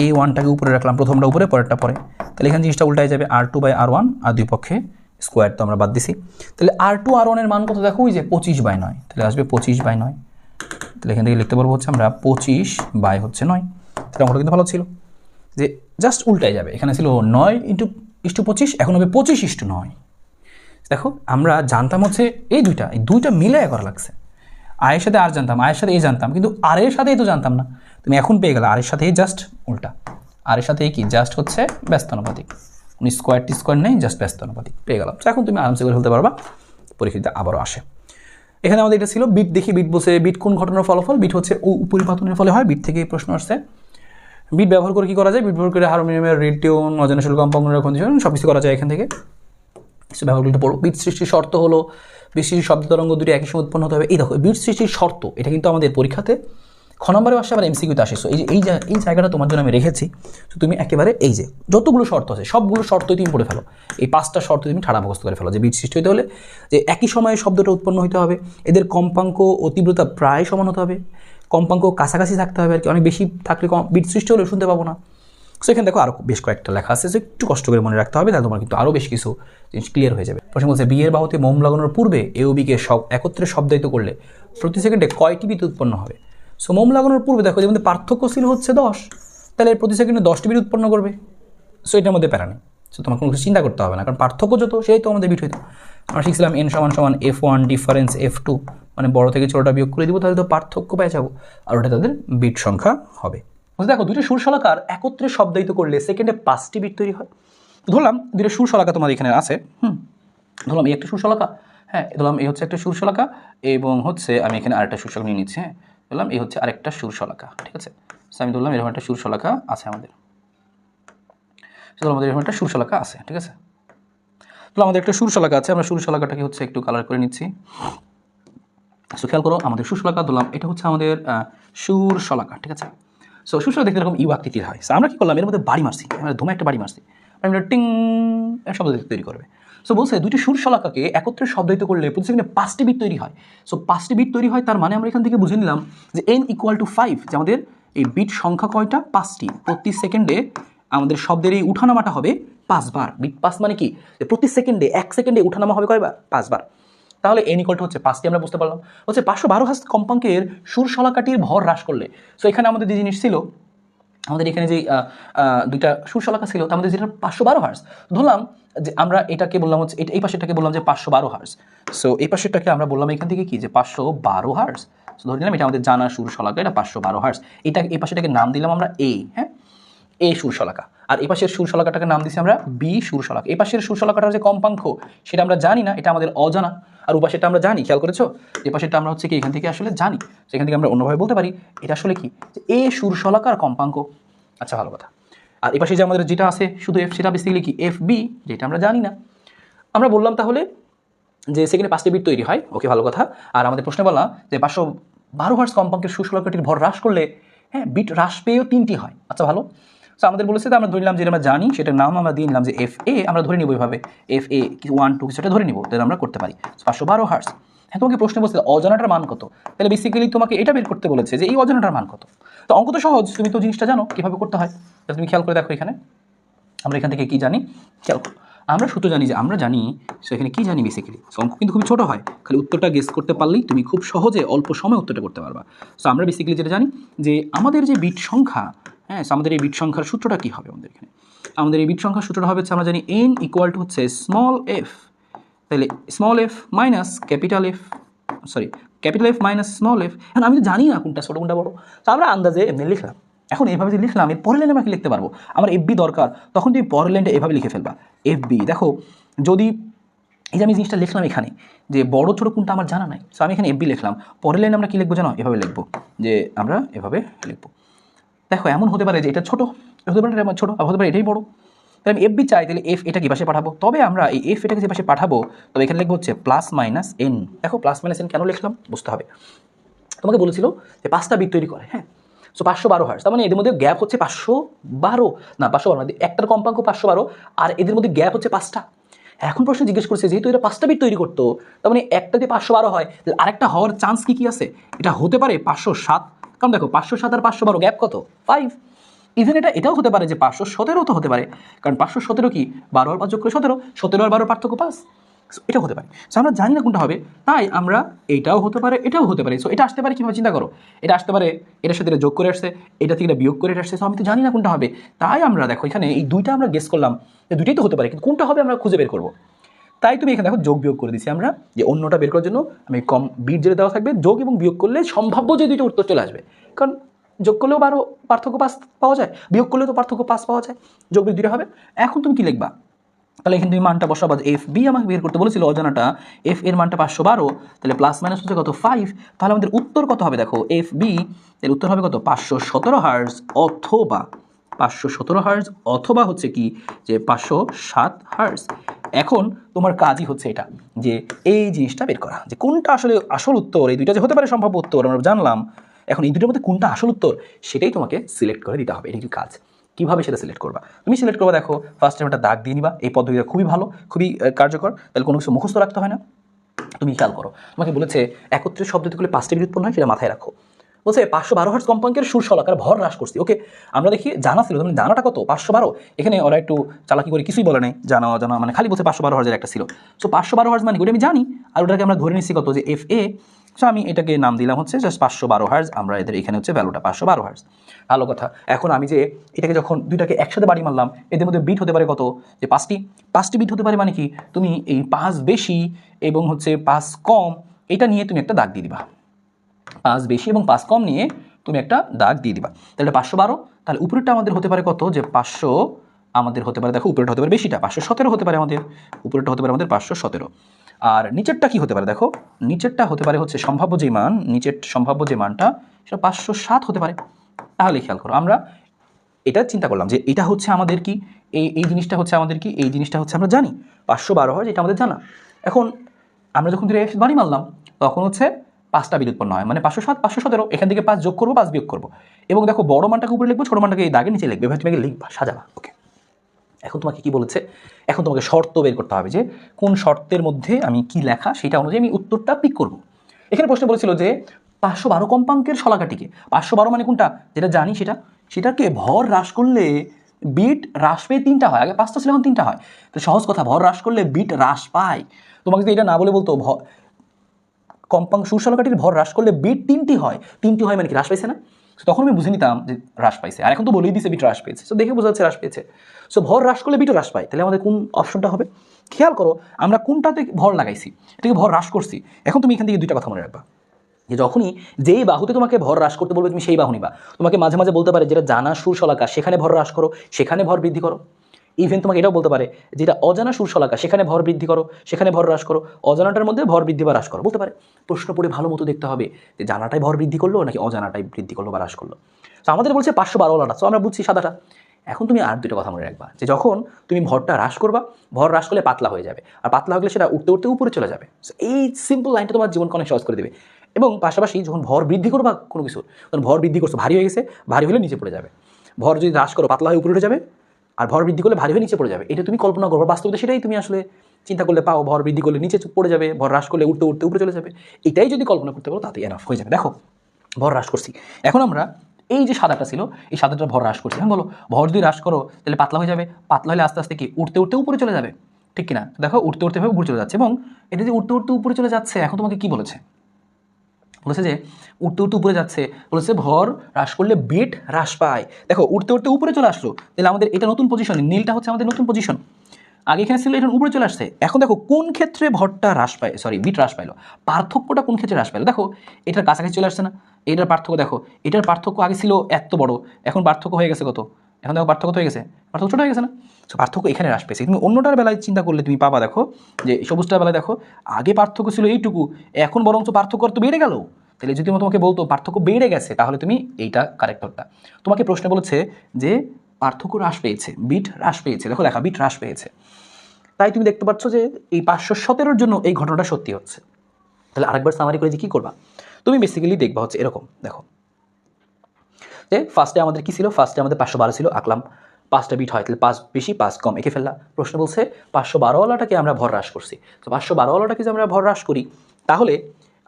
A1টাকে উপরে রাখলাম, প্রথমটা উপরে পরেরটা পরে, তাহলে এখানে জিনিসটা উল্টাই যাবে R2/R1 আর দুই পক্ষে স্কোয়ার তো আমরা বাদ দিছি। তাহলে R2/R1 এর মান কত দেখো, ওই যে 25/9, তাহলে আসবে 25/9, তাহলে এখান থেকে লিখতে পারবো হচ্ছে আমরা 25/9। তাহলে আমরা কিন্তু ভালো ছিল যে জাস্ট উল্টাই যাবে, এখানে ছিল 9:25, এখন হবে 25:9। দেখো আমরা জানতাম হচ্ছে এই দুইটা মিলে করা লাগছে, আয়ের সাথে আর জানতাম, আয়ের সাথে এই জানতাম, কিন্তু আর এর সাথেই তো জানতাম না। তুমি এখন পেয়ে গেলে আর এর সাথেই, জাস্ট উল্টা, আর এর সাথে কি জাস্ট হচ্ছে ব্যস্তানুপাতিক, উনি স্কোয়ার টি স্কোয়ার নেই, জাস্ট ব্যস্তানুপাতিক পেয়ে গেলাম। এখন তুমি আরামসে করে ফেলতে পারবা, পরীক্ষাতে আবারও আসে। এখানে আমাদের এটা ছিল বিট। দেখি বিট বসে, বিট কোন ঘটনার ফলাফল? বিট হচ্ছে উপরিপাতনের ফলে হয়, বিট থেকে এই প্রশ্ন আসছে। বিট ব্যবহার করে কি করা যায়? বিট ব্যবহার করে হারমোনিয়ামের রেডিওন, অজনশীল কম্পাঙ্ক কন্ডিশন সব কিছু করা যায় এখান থেকে। ব্যবহার করতে পড়ো। বিট সৃষ্টির শর্ত হলো বিট সৃষ্টির শব্দ তরঙ্গ দুটি একই সময় উৎপন্ন হতে হবে। এই দেখো বিট সৃষ্টির শর্ত, এটা কিন্তু আমাদের পরীক্ষাতে খ নম্বরে আসে, আবার এমসিকিউতে আসে। এই জায়গাটা তোমার জন্য আমি রেখেছি। তো তুমি একেবারে এই যে যতগুলো শর্ত আছে সবগুলো শর্তই তুমি পড়ে ফেলো। এই 5টা শর্ত তুমি ঠাড়া মুখস্থ করে ফেলো। যে বিট সৃষ্টি হতে হলে যে একই সময়ে শব্দটা উৎপন্ন হতে হবে, এদের কম্পাঙ্ক ও তীব্রতা প্রায় সমান হতে হবে, কম্পাঙ্ক কাছাকাছি থাকতে হবে আর কি, অনেক বেশি থাকলে বিট সৃষ্টি হলেও শুনতে পাবো না। সো এখানে দেখো আরও বেশ কয়েকটা লেখা আছে, একটু কষ্ট করে মনে রাখতে হবে, তাহলে তোমার কিন্তু আরও বেশ কিছু জিনিস ক্লিয়ার হয়ে যাবে। প্রশ্ন বলছে বিয়ের বাহুতে মোম লাগানোর পূর্বে এ ও বিকে সব একত্রে শব্দায়িত করলে প্রতি সেকেন্ডে কয়টি বিট উৎপন্ন হবে? সো মোম লাগানোর পূর্বে দেখো এর মধ্যে পার্থক্য ছিল হচ্ছে 10, তাহলে প্রতি সেকেন্ডে 10টি বিট উৎপন্ন করবে। সো এটার মধ্যে প্যারা নেই, সো তোমার কোনো কিছু চিন্তা করতে হবে না, কারণ পার্থক্য যত সেই তো আমাদের বিট হইতো। আমরা শিখছিলাম n সমান f1 ডিফারেন্স f2, মানে বড় থেকে ছোটটা বিয়োগ করে দিব, তাহলে তো পার্থক্য পেয়ে যাবো, আর ওটা তাদের বিট সংখ্যা হবে। দেখো দুইটা সুরশলাকার একত্রে শব্দায়িত করলে সেকেন্ডে 5টি বিট তৈরি হয়। ধরলাম দুইটা সুরশলাকা তোমাদের এখানে আছে, ধরলাম এই একটা সুরশলাকা, হ্যাঁ ধরলাম এই হচ্ছে একটা সুরশলাকা, এবং হচ্ছে আমি এখানে আরেকটা সুরশলাকা নিয়ে নিচ্ছি, হ্যাঁ ধরলাম এই হচ্ছে আরেকটা সুরশলাকা, ঠিক আছে। সো আমি ধরলাম এরকম একটা সুরশলাকা আছে আমাদের, আমাদের এরকম একটা সুরশলাকা আছে, ঠিক আছে। তো আমাদের একটা সুরশলাকা আছে, আমরা সুরশলাকাটাকে হচ্ছে একটু কালার করে নিচ্ছি। সো খেয়াল করো আমাদের সুরশলাকা ধরলাম এটা হচ্ছে আমাদের সুরশলাকা, ঠিক আছে। সো সুরশলাকা দেখতে এরকম ইউ আকৃতির হয়। সো আমরা কি করলাম এর মধ্যে বাড়ি মারছি, আমরা ধুমে একটা বাড়ি মারছি, আমরা টিং শব্দ তৈরি করবে। সো বলছে দুইটি সুরশলাকাকে একত্রে শব্দায়িত করলে প্রতি সেকেন্ডে 5টি বিট তৈরি হয়। সো 5টি বিট তৈরি হয়, তার মানে আমরা এখান থেকে বুঝে নিলাম যে n = 5, যে আমাদের এই বিট সংখ্যা কয়টা? 5টি। প্রতি সেকেন্ডে আমাদের শব্দের এই উঠানামাটা হবে 5 বার। বিট 5 মানে কি? যে প্রতি সেকেন্ডে 1 সেকেন্ডে উঠানামা হবে কয়বার? 5 বার। তাহলে n = হচ্ছে 5টি, আমরা বুঝতে পারলাম। হচ্ছে 512 হার্জ কম্পাঙ্কের সুরশলাকাটির ভর হ্রাস করলে, সো এখানে আমাদের যে জিনিস ছিল, আমাদের এখানে যে দুইটা সুরশলাকা ছিল, তার মধ্যে যেটা 512 হার্জ, ধরলাম যে আমরা এটাকে বললাম হচ্ছে এই পাশেরটাকে বললাম যে 512 হার্জ। সো এই পাশেরটাকে আমরা বললাম এখান থেকে কি যে 512 হার্জ। সো ধরে নিলাম এটা আমাদের জানা সুরশলাকা, এটা 512 হার্জ। এটা এই পাশেটাকে নাম দিলাম আমরা এ, হ্যাঁ এ সুরশলাকা, আর এই পাশের সুরশলাকাটাকে নাম দিচ্ছি আমরা বি সুরশলাকা। এই পাশের সুরশলাকাটার যে কম্পাঙ্ক সেটা আমরা জানি না, এটা আমাদের অজানা, আর উপাশেরটা আমরা জানি, খেয়াল করেছো? এই পাশেরটা আমরা হচ্ছে কি এখান থেকে আসলে জানি, সেখান থেকে আমরা অন্যভাবে বলতে পারি এটা আসলে কি যে এ সুরশলাকার কম্পাঙ্ক। আচ্ছা ভালো কথা। আর এই পাশে যে আমাদের যেটা আছে শুধু এফ, সেটা বেসিক্যালি কি এফ বি, যেটা আমরা জানি না। আমরা বললাম তাহলে যে সেকেন্ডে 5টি বিট তৈরি হয়, ওকে ভালো কথা। আর আমাদের প্রশ্নে বললাম যে 512 হার্জ কম্পাঙ্কের সুরশলাকাটির ভর হ্রাস করলে, হ্যাঁ বিট হ্রাস পেয়েও 3টি হয়। আচ্ছা ভালো। সো আমাদের বলেছে যে আমরা ধরে নিলাম যেটা আমরা জানি সেটার নাম আমরা দিয়ে নিলাম যে এফ এ, আমরা ধরে নিব এইভাবে এফ এ 1 2 কিছুটা ধরে নিব, তাহলে আমরা করতে পারি 512 হার্জ। হ্যাঁ তোমাকে প্রশ্ন বলছে অজানাটার মান কত, তাহলে বেসিক্যালি তোমাকে এটা বের করতে বলেছে যে এই অজানাটার মান কত। তো অঙ্ক তো সহজ, তুমি তো জিনিসটা জানো কীভাবে করতে হয়, তাহলে তুমি খেয়াল করে দেখো এখানে আমরা এখান থেকে কী জানি, খেয়াল করো আমরা সূত্র জানি যে আমরা জানি। সো এখানে কী জানি বেসিক্যালি, অঙ্ক কিন্তু খুবই ছোটো হয়, খালি উত্তরটা গেস করতে পারলেই তুমি খুব সহজে অল্প সময় উত্তরটা করতে পারবা। সো আমরা বেসিক্যালি যেটা জানি যে আমাদের যে বিট সংখ্যা, হ্যাঁ আমাদের এই বিট সংখ্যার সূত্রটা কী হবে আমাদের এখানে, আমাদের এই বিট সংখ্যার সূত্রটা হবে আমরা জানি n = হচ্ছে স্মল এফ, তাহলে small F minus capital F, capital F minus small F. এখন আমি তো জানি না কোনটা ছোটো কোনটা বড়ো, তো আমরা আন্দাজে এমনি লিখলাম। এখন এইভাবে যে লিখলাম এর পরের লাইনে আমরা কি লিখতে পারবো, আমার এফ বি দরকার, তখন তুমি পরের লাইনটা এভাবে লিখে ফেলবা এফ বি। দেখো যদি এই যে আমি জিনিসটা লিখলাম এখানে যে বড় ছোটো কোনটা আমার জানা নাই, সো আমি এখানে এফ বি লিখলাম, পরের লাইনে আমরা কী লিখবো জানো, এভাবে লিখবো যে আমরা এভাবে লিখবো। দেখো এমন হতে পারে যে এটা ছোটো, হতে পারে এটা ছোটো, হতে পারে এটাই বড়ো, তাহলে আমি এফ বি চাই, তাহলে এফ এটা কি পাশে পাঠাবো, তবে আমরা এই এফ এটাকে যে পাশে পাঠাবো তবে এখানে লিখবো হচ্ছে প্লাস মাইনাস এন। দেখো প্লাস মাইনাস এন কেন লিখলাম বুঝতে হবে। তোমাকে বলেছিল যে 5টা বিট তৈরি করে, হ্যাঁ সো 512 হার্জ, তার মানে এদের মধ্যে গ্যাপ হচ্ছে 512 না 512 না, একটার কম্পাঙ্ক 512 আর এদের মধ্যে গ্যাপ হচ্ছে 5টা। এখন প্রশ্ন জিজ্ঞেস করছে যেহেতু এটা 5টা বিট তৈরি করতো, তার মানে একটা দিয়ে 512 হয়, আরেকটা হওয়ার চান্স কি আছে, এটা হতে পারে 507, কারণ দেখো 507 আর 512 গ্যাপ কত 5। ইভেন এটাও হতে পারে যে 517 তো হতে পারে, কারণ 517 কি 12 আর 5 যোগ করে 17, 17 আর 12 পার্থক্য 5, এটাও হতে পারে। সো আমরা জানি না কোনটা হবে, তাই আমরা এটাও হতে পারে এটাও হতে পারে। সো এটা আসতে পারে কীভাবে চিন্তা করো, এটা আসতে পারে এটার সাথে এটা যোগ করে আসছে, এটা থেকে এটা বিয়োগ করে আসছে, সো আমি তো জানি না কোনটা হবে, তাই আমরা দেখো এখানে এই দুইটা আমরা গেস করলাম যে দুইটাই তো হতে পারে, কিন্তু কোনটা হবে আমরা খুঁজে বের করবো। তাই তুমি এখানে দেখো যোগ বিয়োগ করে দিচ্ছি আমরা, যে অন্যটা বের করার জন্য আমি কম বিট যেটা দেওয়া থাকবে, যোগ এবং বিয়োগ করলে সম্ভাব্য যে দুইটা উত্তর চলে আসবে। কারণ যোগ করলেও 12 পার্থক্য 5 পাওয়া যায়, বিয়োগ করলেও তো পার্থক্য 5 পাওয়া যায়, যোগ বিয়োগ দুইটা হবে। এখন তুমি কি লিখবা, তাহলে এখানে তুমি মানটা বসাবা, এফ বি আমাকে বের করতে বলেছিল অজানাটা, এফ এর মানটা 512, তাহলে প্লাস মাইনাস হচ্ছে কত 5, তাহলে আমাদের উত্তর কত হবে দেখো, এফ বি এর উত্তর হবে কত 517 হার্জ, অথবা 517 হার্জ, অথবা হচ্ছে কি যে 507 হার্জ। এখন তোমার কাজই হচ্ছে এটা, যে এই জিনিসটা বের করা, যে কোনটা আসলে আসল উত্তর, এই দুইটা যে হতে পারে সম্ভাব্য উত্তর আমরা জানলাম, এখন এই দুটোর মধ্যে কোনটা আসল উত্তর সেটাই তোমাকে সিলেক্ট করে দিতে হবে। এটা কি কাজ, কীভাবে সেটা সিলেক্ট করবা, তুমি সিলেক্ট করবা দেখো ফার্স্ট টাইম একটা দাগ দিয়ে নিবা, এই পদ্ধতিটা খুবই ভালো, খুবই কার্যকর, তাহলে কোনো কিছু মুখস্থ রাখতে হয় না। তুমি খেয়াল করো, তোমাকে বলেছে একত্রিত শব্দটি করলে 5টি বিট উৎপন্ন হয়, সেটা মাথায় রাখো। বলছে 512 হার্জ কম্পাঙ্কের সুর শলাকার ভর হ্রাস করছি। ওকে, আমরা দেখি জানা ছিল, তুমি জানাটা কত 512, এখানে ওরা একটু চালাকি করে কিছুই বলে নাই, জানা অজানা মানে খালি বলছে 512 হার্জের একটা ছিল। সো 512 হার্জ মানে ওটা আমি জানি, আর ওটাকে আমরা ধরে নিচ্ছি কত, যে এফ এ। সো আমি এটাকে নাম দিলাম হচ্ছে জাস্ট 512 হার্জ, আমরা এদের এখানে হচ্ছে ভ্যালুটা 512 হার্জ। ভালো কথা। এখন আমি যে এটাকে যখন দুইটাকে একসাথে বাড়ি মারলাম, এদের মধ্যে বিট হতে পারে কত, যে 5টি বিট হতে পারে, মানে কি তুমি এই 5 বেশি এবং হচ্ছে 5 কম, এটা নিয়ে তুমি একটা দাগ দিয়ে দিবা, 5 বেশি এবং 5 কম নিয়ে তুমি একটা দাগ দিয়ে দিবা। তাহলে 512, তাহলে উপরেরটা আমাদের হতে পারে কত, যে 500 আমাদের হতে পারে, দেখো উপরেরটা হতে পারে বেশিটা 517 হতে পারে আমাদের, উপরেরটা হতে পারে আমাদের 517। আর নিচেরটা কি হতে পারে দেখো, নিচেরটা হতে পারে হচ্ছে সম্ভাব্য যে মান, নিচের সম্ভাব্য যে মানটা সেটা 507 হতে পারে। তাহলে খেয়াল করো, আমরা এটা চিন্তা করলাম যে এটা হচ্ছে আমাদের কি, এই জিনিসটা হচ্ছে আমাদের কি, এই জিনিসটা হচ্ছে আমরা জানি 512 হয়, এটা আমাদের জানা। এখন আমরা যখন ধরে বাড়ি মারলাম তখন হচ্ছে 5টা বিট উৎপন্ন হয়, মানে 507 517, এখান থেকে 5 যোগ করবো 5 বিয়োগ করবো, এবং দেখো বড় মানটাকে উপরে লিখবো, ছোট মানটাকে এই দাগের নিচে লিখবে, এবার তুমি লিখবা সাজাবা। ওকে, এখন তোমাকে কি বলেছে, এখন তোমাকে শর্ত বের করতে হবে, যে কোন শর্তের মধ্যে আমি কি লেখা সেটা অনুযায়ী আমি উত্তরটা পিক করব। এখানে প্রশ্ন বলেছিল যে 512 কম্পাঙ্কের শলাকাটিকে, 512 মানে কোনটা যেটা জানি সেটাকে ভর হ্রাস করলে বিট হ্রাস পেয়ে 3টা হয়, আগে 5টা ছিল এখন 3টা হয়। তো সহজ কথা, ভর হ্রাস করলে বিট হ্রাস পায়। তোমাকে যদি এটা না বলে বলতো কম্পাঙ্ক সুশলাকাটির ভর হ্রাস করলে বিট 3টি হয়, 3টি হয় মানে কি হ্রাস পাইছে না, তখন আমি বুঝে নিতাম যে হ্রাস পাইছে। আর এখন তো বলেই দিছে বিট হ্রাস পেয়েছে, সো দেখে বোঝা যাচ্ছে হ্রাস পেয়েছে। সো ভর হ্রাস করলে বিটও হ্রাস পায়, তাহলে আমাদের কোন অপশনটা হবে, খেয়াল করো আমরা কোনটাতে ভর লাগাইছি, এটাকে ভর হ্রাস করছি। এখন তুমি এখান থেকে দুইটা কথা মনে রাখবা, যে যখনই যেই বাহুতে তোমাকে ভর হ্রাস করতে বলবে তুমি সেই বাহু নিবা। তোমাকে মাঝে মাঝে বলতে পারে যেটা জানা সুর শলাকা সেখানে ভর হ্রাস করো, সেখানে ভর বৃদ্ধি করো। ইভেন তোমাকে এটাও বলতে পারে যেটা অজানা সুর শলাকা সেখানে ভর বৃদ্ধি করো, সেখানে ভর হ্রাস করো, অজানাটার মধ্যে ভর বৃদ্ধি বা হ্রাস করো বলতে পারে। প্রশ্ন পড়ে ভালো মতো দেখতে হবে যে জানাটাই ভর বৃদ্ধি করলো নাকি অজানাটাই বৃদ্ধি করলো বা হ্রাস করলো। তো আমাদের বলছে 512টা, সো আমরা বুঝছি সাদাটা। এখন তুমি আর দুটো কথা মনে রাখবা, যে যখন তুমি ভরটা হ্রাস করবা, ভর হ্রাস করলে পাতলা হয়ে যাবে, আর পাতলা হলে সেটা উঠতে উঠতে উপরে চলে যাবে। এই সিম্পল লাইনটা তোমার জীবনকে অনেক সহজ করে দেবে। এবং পাশাপাশি যখন ভর বৃদ্ধি করবা কোনো কিছু, তখন ভর বৃদ্ধি করছো ভারী হয়ে গেছে, ভারী হলে নিচে পড়ে যাবে। ভর যদি হ্রাস করো পাতলা হয়ে উপরে উঠে যাবে, আর ভর বৃদ্ধি করলে ভারী হয়ে নিচে পড়ে যাবে। এটা তুমি কল্পনা করবো, বাস্তবতা সেটাই তুমি আসলে চিন্তা করলে পাও। ভর বৃদ্ধি করলে নিচে পড়ে যাবে, ভর হ্রাস করলে উঠতে উঠতে উপরে চলে যাবে। এটাই যদি কল্পনা করতে পারো তাতে এনাফ হয়ে যাবে। দেখো ভর হ্রাস করছি, এখন আমরা এই যে সাদাটা ছিল এই সাদাটা ভর হ্রাস করছি। এখন বলো ভর যদি হ্রাস করো তাহলে পাতলা হয়ে যাবে, পাতলা হলে আস্তে আস্তে কি উঠতে উঠতে উপরে চলে যাবে, ঠিক কিনা? দেখো উঠতে উঠতে উপরে চলে যাচ্ছে, এবং এটা যে উঠতে উঠতে উপরে চলে যাচ্ছে, এখন তোমাকে কি বলেছে, বলেছে যে উঠতে উঠতে উপরে যাচ্ছে, বলেছে ভর হ্রাস করলে বিট হ্রাস পায়। দেখো উঠতে উঠতে উপরে চলে আসলো, তাহলে আমাদের এটা নতুন পজিশন, নীলটা হচ্ছে আমাদের নতুন পজিশন। আগে এখানে ছিল, এটা উপরে চলে আসছে। এখন দেখো কোন ক্ষেত্রে ভরটা হ্রাস পায়, বিট হ্রাস পাইলো, পার্থক্যটা কোন ক্ষেত্রে হ্রাস পাইলো। দেখো এটার কাছাকাছি চলে আসছে না, এটার পার্থক্য দেখো, এটার পার্থক্য আগে ছিল এত বড়, এখন পার্থক্য হয়ে গেছে কত, এখন দেখো পার্থক্য হয়ে গেছে, পার্থক্য ছোটো হয়ে গেছে না। সো পার্থক্য এখানে হ্রাস পেয়েছে। তুমি অন্যটার বেলায় চিন্তা করলে তুমি পাবা, দেখো যে সবুজটার বেলায় দেখো আগে পার্থক্য ছিল এইটুকু, এখন বরঞ্চ পার্থক্য তো বেড়ে গেল। তাহলে যদি তোমাকে বলতো পার্থক্য বেড়ে গেছে, তাহলে তুমি এইটা কারেক্ট হতা। তোমাকে প্রশ্ন বলেছে যে পার্থক্য হ্রাস পেয়েছে, বিট হ্রাস পেয়েছে, দেখো লেখা বিট হ্রাস পেয়েছে। তাই তুমি দেখতে পাচ্ছ যে এই 517-র জন্য এই ঘটনাটা সত্যি হচ্ছে। তাহলে আরেকবার সামারি করে যে কী করবা, তুমি বেসিক্যালি দেখবা হচ্ছে এরকম, দেখো যে ফার্স্টে আমাদের কী ছিল, ফার্স্টে আমাদের 512 ছিল, আঁকলাম 5টা বিট হয়, তাহলে 5 বেশি 5 কম এঁকে ফেললা। প্রশ্ন বলছে 512ওয়ালাটাকে আমরা ভর হ্রাস করছি, তো 512ওয়ালাটাকে যদি আমরা ভর হ্রাস করি, তাহলে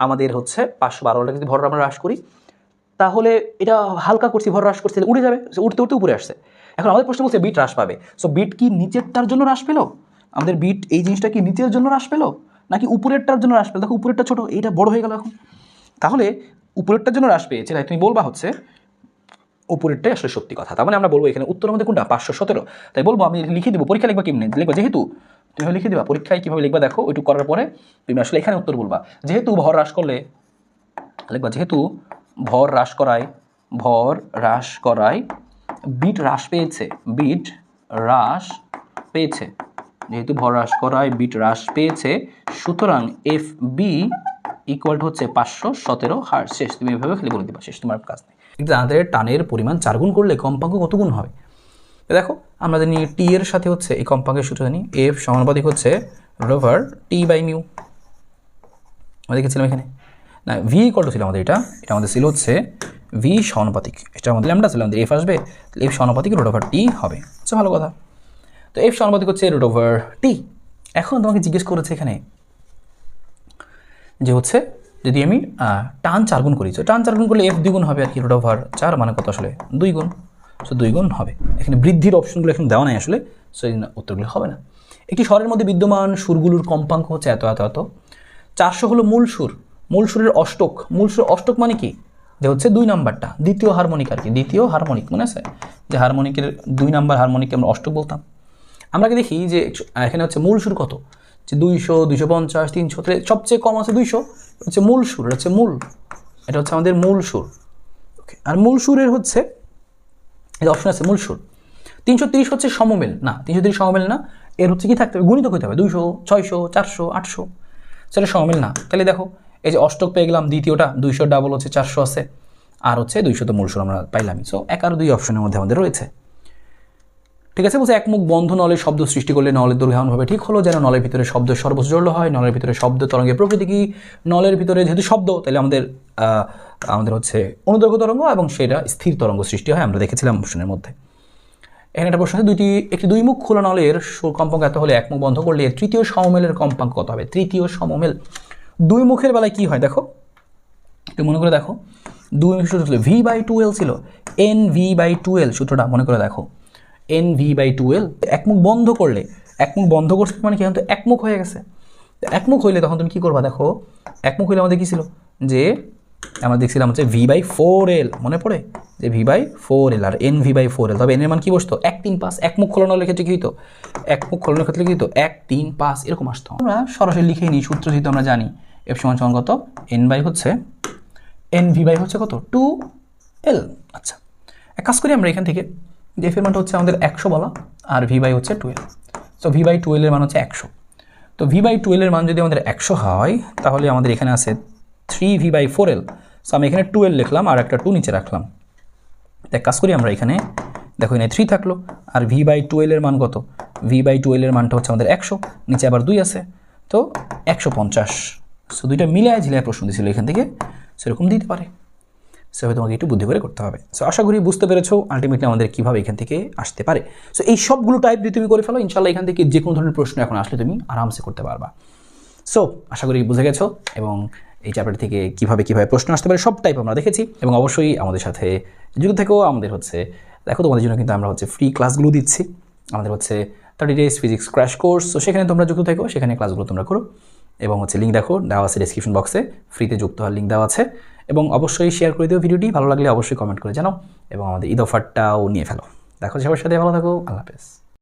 আমাদের হচ্ছে 512ওয়ালাটাকে যদি ভর আমরা হ্রাস করি, তাহলে এটা হালকা করছি, ভর হ্রাস করছি, উড়ে যাবে, উঠতে উঠতে উপরে আসছে। এখন আমাদের প্রশ্ন বলছে বিট হ্রাস পাবে, সো বিট কি নিচেরটার জন্য হ্রাস পেলো, আমাদের বিট এই জিনিসটা কি নিচের জন্য হ্রাস পেলো নাকি উপরেরটার জন্য হ্রাস পেলো। দেখো উপরেরটা ছোটো, এইটা বড় হয়ে গেল এখন, তাহলে উপরেরটার জন্য হ্রাস পেয়েছে, তাই তুমি বলবা হচ্ছে উপরেরটাই আসলে সত্যি কথা। তার মানে আমরা বলবো এখানে উত্তর আমাদের কোনটা 517। তাই বলবো আমি লিখে দেবো, পরীক্ষা লিখবা কেমনি লিখবা, যেহেতু তুমি লিখে দিবা পরীক্ষায় কীভাবে লিখবা দেখো, ওইটুকু করার পরে তুমি আসলে এখানে উত্তর বলবা। যেহেতু ভর হ্রাস করলে লিখবা, যেহেতু ভর হ্রাস করায় বিট হ্রাস পেয়েছে, যেহেতু ভর হ্রাস করায় বিট হ্রাস পেয়েছে, সুতরাং এফ বি ইকুয়াল টু হচ্ছে 517 হার্টজ। শেষ, তুমি এভাবে খালি বলে দিবা, শেষ, তোমার কাজ নেই। কিন্তু আমাদের টানের পরিমাণ 4 গুণ করলে কম্পাঙ্ক কত গুণ হবে দেখো, আমরা জানি টি এর সাথে হচ্ছে এই কম্পাঙ্কের সূত্র জানি, এফ সমানুপাতিক হচ্ছে √T/μ। আমরা দেখেছিলাম এখানে না, ভি ইকুয়াল টু ছিল আমাদের, এটা আমাদের ছিল হচ্ছে ভি সমানুপাতিক, এটা আমাদের ল্যামডা ছিল, আমাদের এফ আসবে, তাহলে এফ সমানুপাতিক √T হবে। আচ্ছা, ভালো কথা। তো এফ সমানুপাতিক হচ্ছে √T। এখন তোমাকে জিজ্ঞেস করেছে এখানে যে হচ্ছে যদি আমি টান 4 গুণ করি, তো টান 4 গুণ করলে এফ 2 গুণ হবে, আর কি √4 মানে কত আসলে 2 গুণ, সো 2 গুণ হবে। এখানে বৃদ্ধির অপশনগুলো এখন দেওয়া নাই আসলে, সো এই উত্তরগুলো হবে না। একটি স্বরের মধ্যে বিদ্যমান সুরগুলোর কম্পাঙ্ক হচ্ছে এত এত এত। 400 হলো মূল সুর, মূল সুরের অষ্টক। মূল সুরের অষ্টক মানে কি, যে হচ্ছে 2 নাম্বারটা, দ্বিতীয় হারমোনিক আর কি, দ্বিতীয় হারমোনিক মনে আছে, যে হারমোনিকের 2 নাম্বার হারমোনিককে আমরা অষ্টক বলতাম। আমরা কি দেখি যে এখানে হচ্ছে মূল সুর কত, যে 200, 250, 300, সবচেয়ে কম আছে 200, হচ্ছে মূল সুর, এটা হচ্ছে মূল, এটা হচ্ছে আমাদের মূল সুর। ওকে, আর মূল সুরের হচ্ছে এই অপশন আছে মূল সুর। 330 হচ্ছে সমমেল না, 330 সমমেল না, এর হচ্ছে কি থাকতে হবে, গুণিতক হতে হবে, 200, 600, 400, 800, সেটা সমমেল না। তাহলে দেখো এই যে অষ্টক পেয়ে গেলাম, দ্বিতীয়টা 200 ডাবল হচ্ছে 400 আছে, আর হচ্ছে 200 তো মূল সুর আমরা পাইলামই। সো 1 আর 2 অপশনের মধ্যে আমাদের রয়েছে। ঠিক আছে, বলছে একমুখ বন্ধ নলের শব্দ সৃষ্টি করলে নলের দৈর্ঘ্য এমনভাবে ঠিক হলো যেন নলের ভিতরে শব্দ সর্বোচ্চ জড়ল হয়। নলের ভিতরে শব্দ তরঙ্গের প্রকৃতি কি, নলের ভিতরে যেহেতু শব্দ, তাহলে আমাদের হচ্ছে অনুদৈর্ঘ্য তরঙ্গ এবং সেটা স্থির তরঙ্গ সৃষ্টি হয়, আমরা দেখেছিলাম অপশনের মধ্যে। এখানে একটা প্রশ্ন আছে, একটি 2 মুখ খোলা নলের কম্পাঙ্ক এত হলে 1 মুখ বন্ধ করলে তৃতীয় সমমেলের কম্পাঙ্ক কত হবে। তৃতীয় সমমেল 2 মুখের বেলায় কি হয় দেখো, একটু মনে করে দেখো, 2 মুখের সূত্র ছিল V/2L ছিল, NV/2L সূত্রটা মনে করে দেখো, NV/2L। 1 মুখ বন্ধ করলে, 1 মুখ বন্ধ করছে মানে কি, এখন তো 1 মুখ হয়ে গেছে। 1 মুখ হইলে তখন তুমি কি করবা দেখো, 1 মুখ হইলে আমাদের কি ছিল, যে আমরা দেখছিলাম হচ্ছে V/4L, মনে পড়ে যে V/4L আর NV/4L। তবে এর মান কি বসতো, 1, 3, 5। 1 মুখ খোলানোর ক্ষেত্রে কি হতো, 1 মুখ খোলানোর ক্ষেত্রে কি হতো, 1, 3, 5 এরকম আসতো। আমরা সরাসরি লিখে নিই সূত্র, যেহেতু আমরা জানি F সমান কত, NV হচ্ছে কত 2L। আচ্ছা, এক কাজ করি আমরা এখান থেকে, যে F এর মানটা হচ্ছে আমাদের 100 বলা, আর V হচ্ছে 2L। সো V/2L এর মান হচ্ছে 100। তো V/2L এর মান যদি আমাদের 100 হয়, তাহলে আমাদের এখানে আছে 3V/4L। সো আমি এখানে 2L লিখলাম আর একটা 2 নিচে রাখলাম। এক কাজ করি আমরা এখানে, দেখো এখানে 3 থাকলো, আর V/2L এর মান কত, V/2L এর মানটা হচ্ছে আমাদের 100, নিচে আবার 2 আছে, তো 150। সো দুইটা মিলায় ঝিলায় প্রশ্ন দিয়েছিল এখান থেকে, সেরকম দিতে পারে। সো তোমাকে একটু বুদ্ধি করে করতে হবে। সো আশা করি বুঝতে পেরেছো আলটিমেটলি আমাদের কীভাবে এখান থেকে আসতে পারে। সো এই সবগুলো টাইপ যদি তুমি করে ফেলো, ইনশাল্লাহ এখান থেকে যে কোনো ধরনের প্রশ্ন এখন আসলে তুমি আরামসে করতে পারবা। সো আশা করি বুঝে গেছো, এবং এই চ্যাপ্টার থেকে কীভাবে প্রশ্ন আসতে পারে সব টাইপ আমরা দেখেছি। এবং অবশ্যই আমাদের সাথে যুক্ত থেকেও, আমাদের হচ্ছে দেখো তোমাদের জন্য কিন্তু আমরা হচ্ছে ফ্রি ক্লাসগুলো দিচ্ছি। আমাদের হচ্ছে 30 days physics crash course. So সেখানে তোমরা যুক্ত থেকো, সেখানে ক্লাসগুলো তোমরা করো, এবং হচ্ছে লিঙ্ক দেখো দেওয়া আছে ডেসক্রিপশন বক্সে, ফ্রিতে যুক্ত হওয়ার লিঙ্ক দেওয়া আছে। এবং অবশ্যই শেয়ার করে দিও ভিডিওটি, ভালো লাগলে অবশ্যই কমেন্ট করে জানাও, এবং আমাদের ঈদ অফারটাও নিয়ে ফেলো। দেখো সবার সাথে ভালো থাকো, আল্লাহ হাফেজ।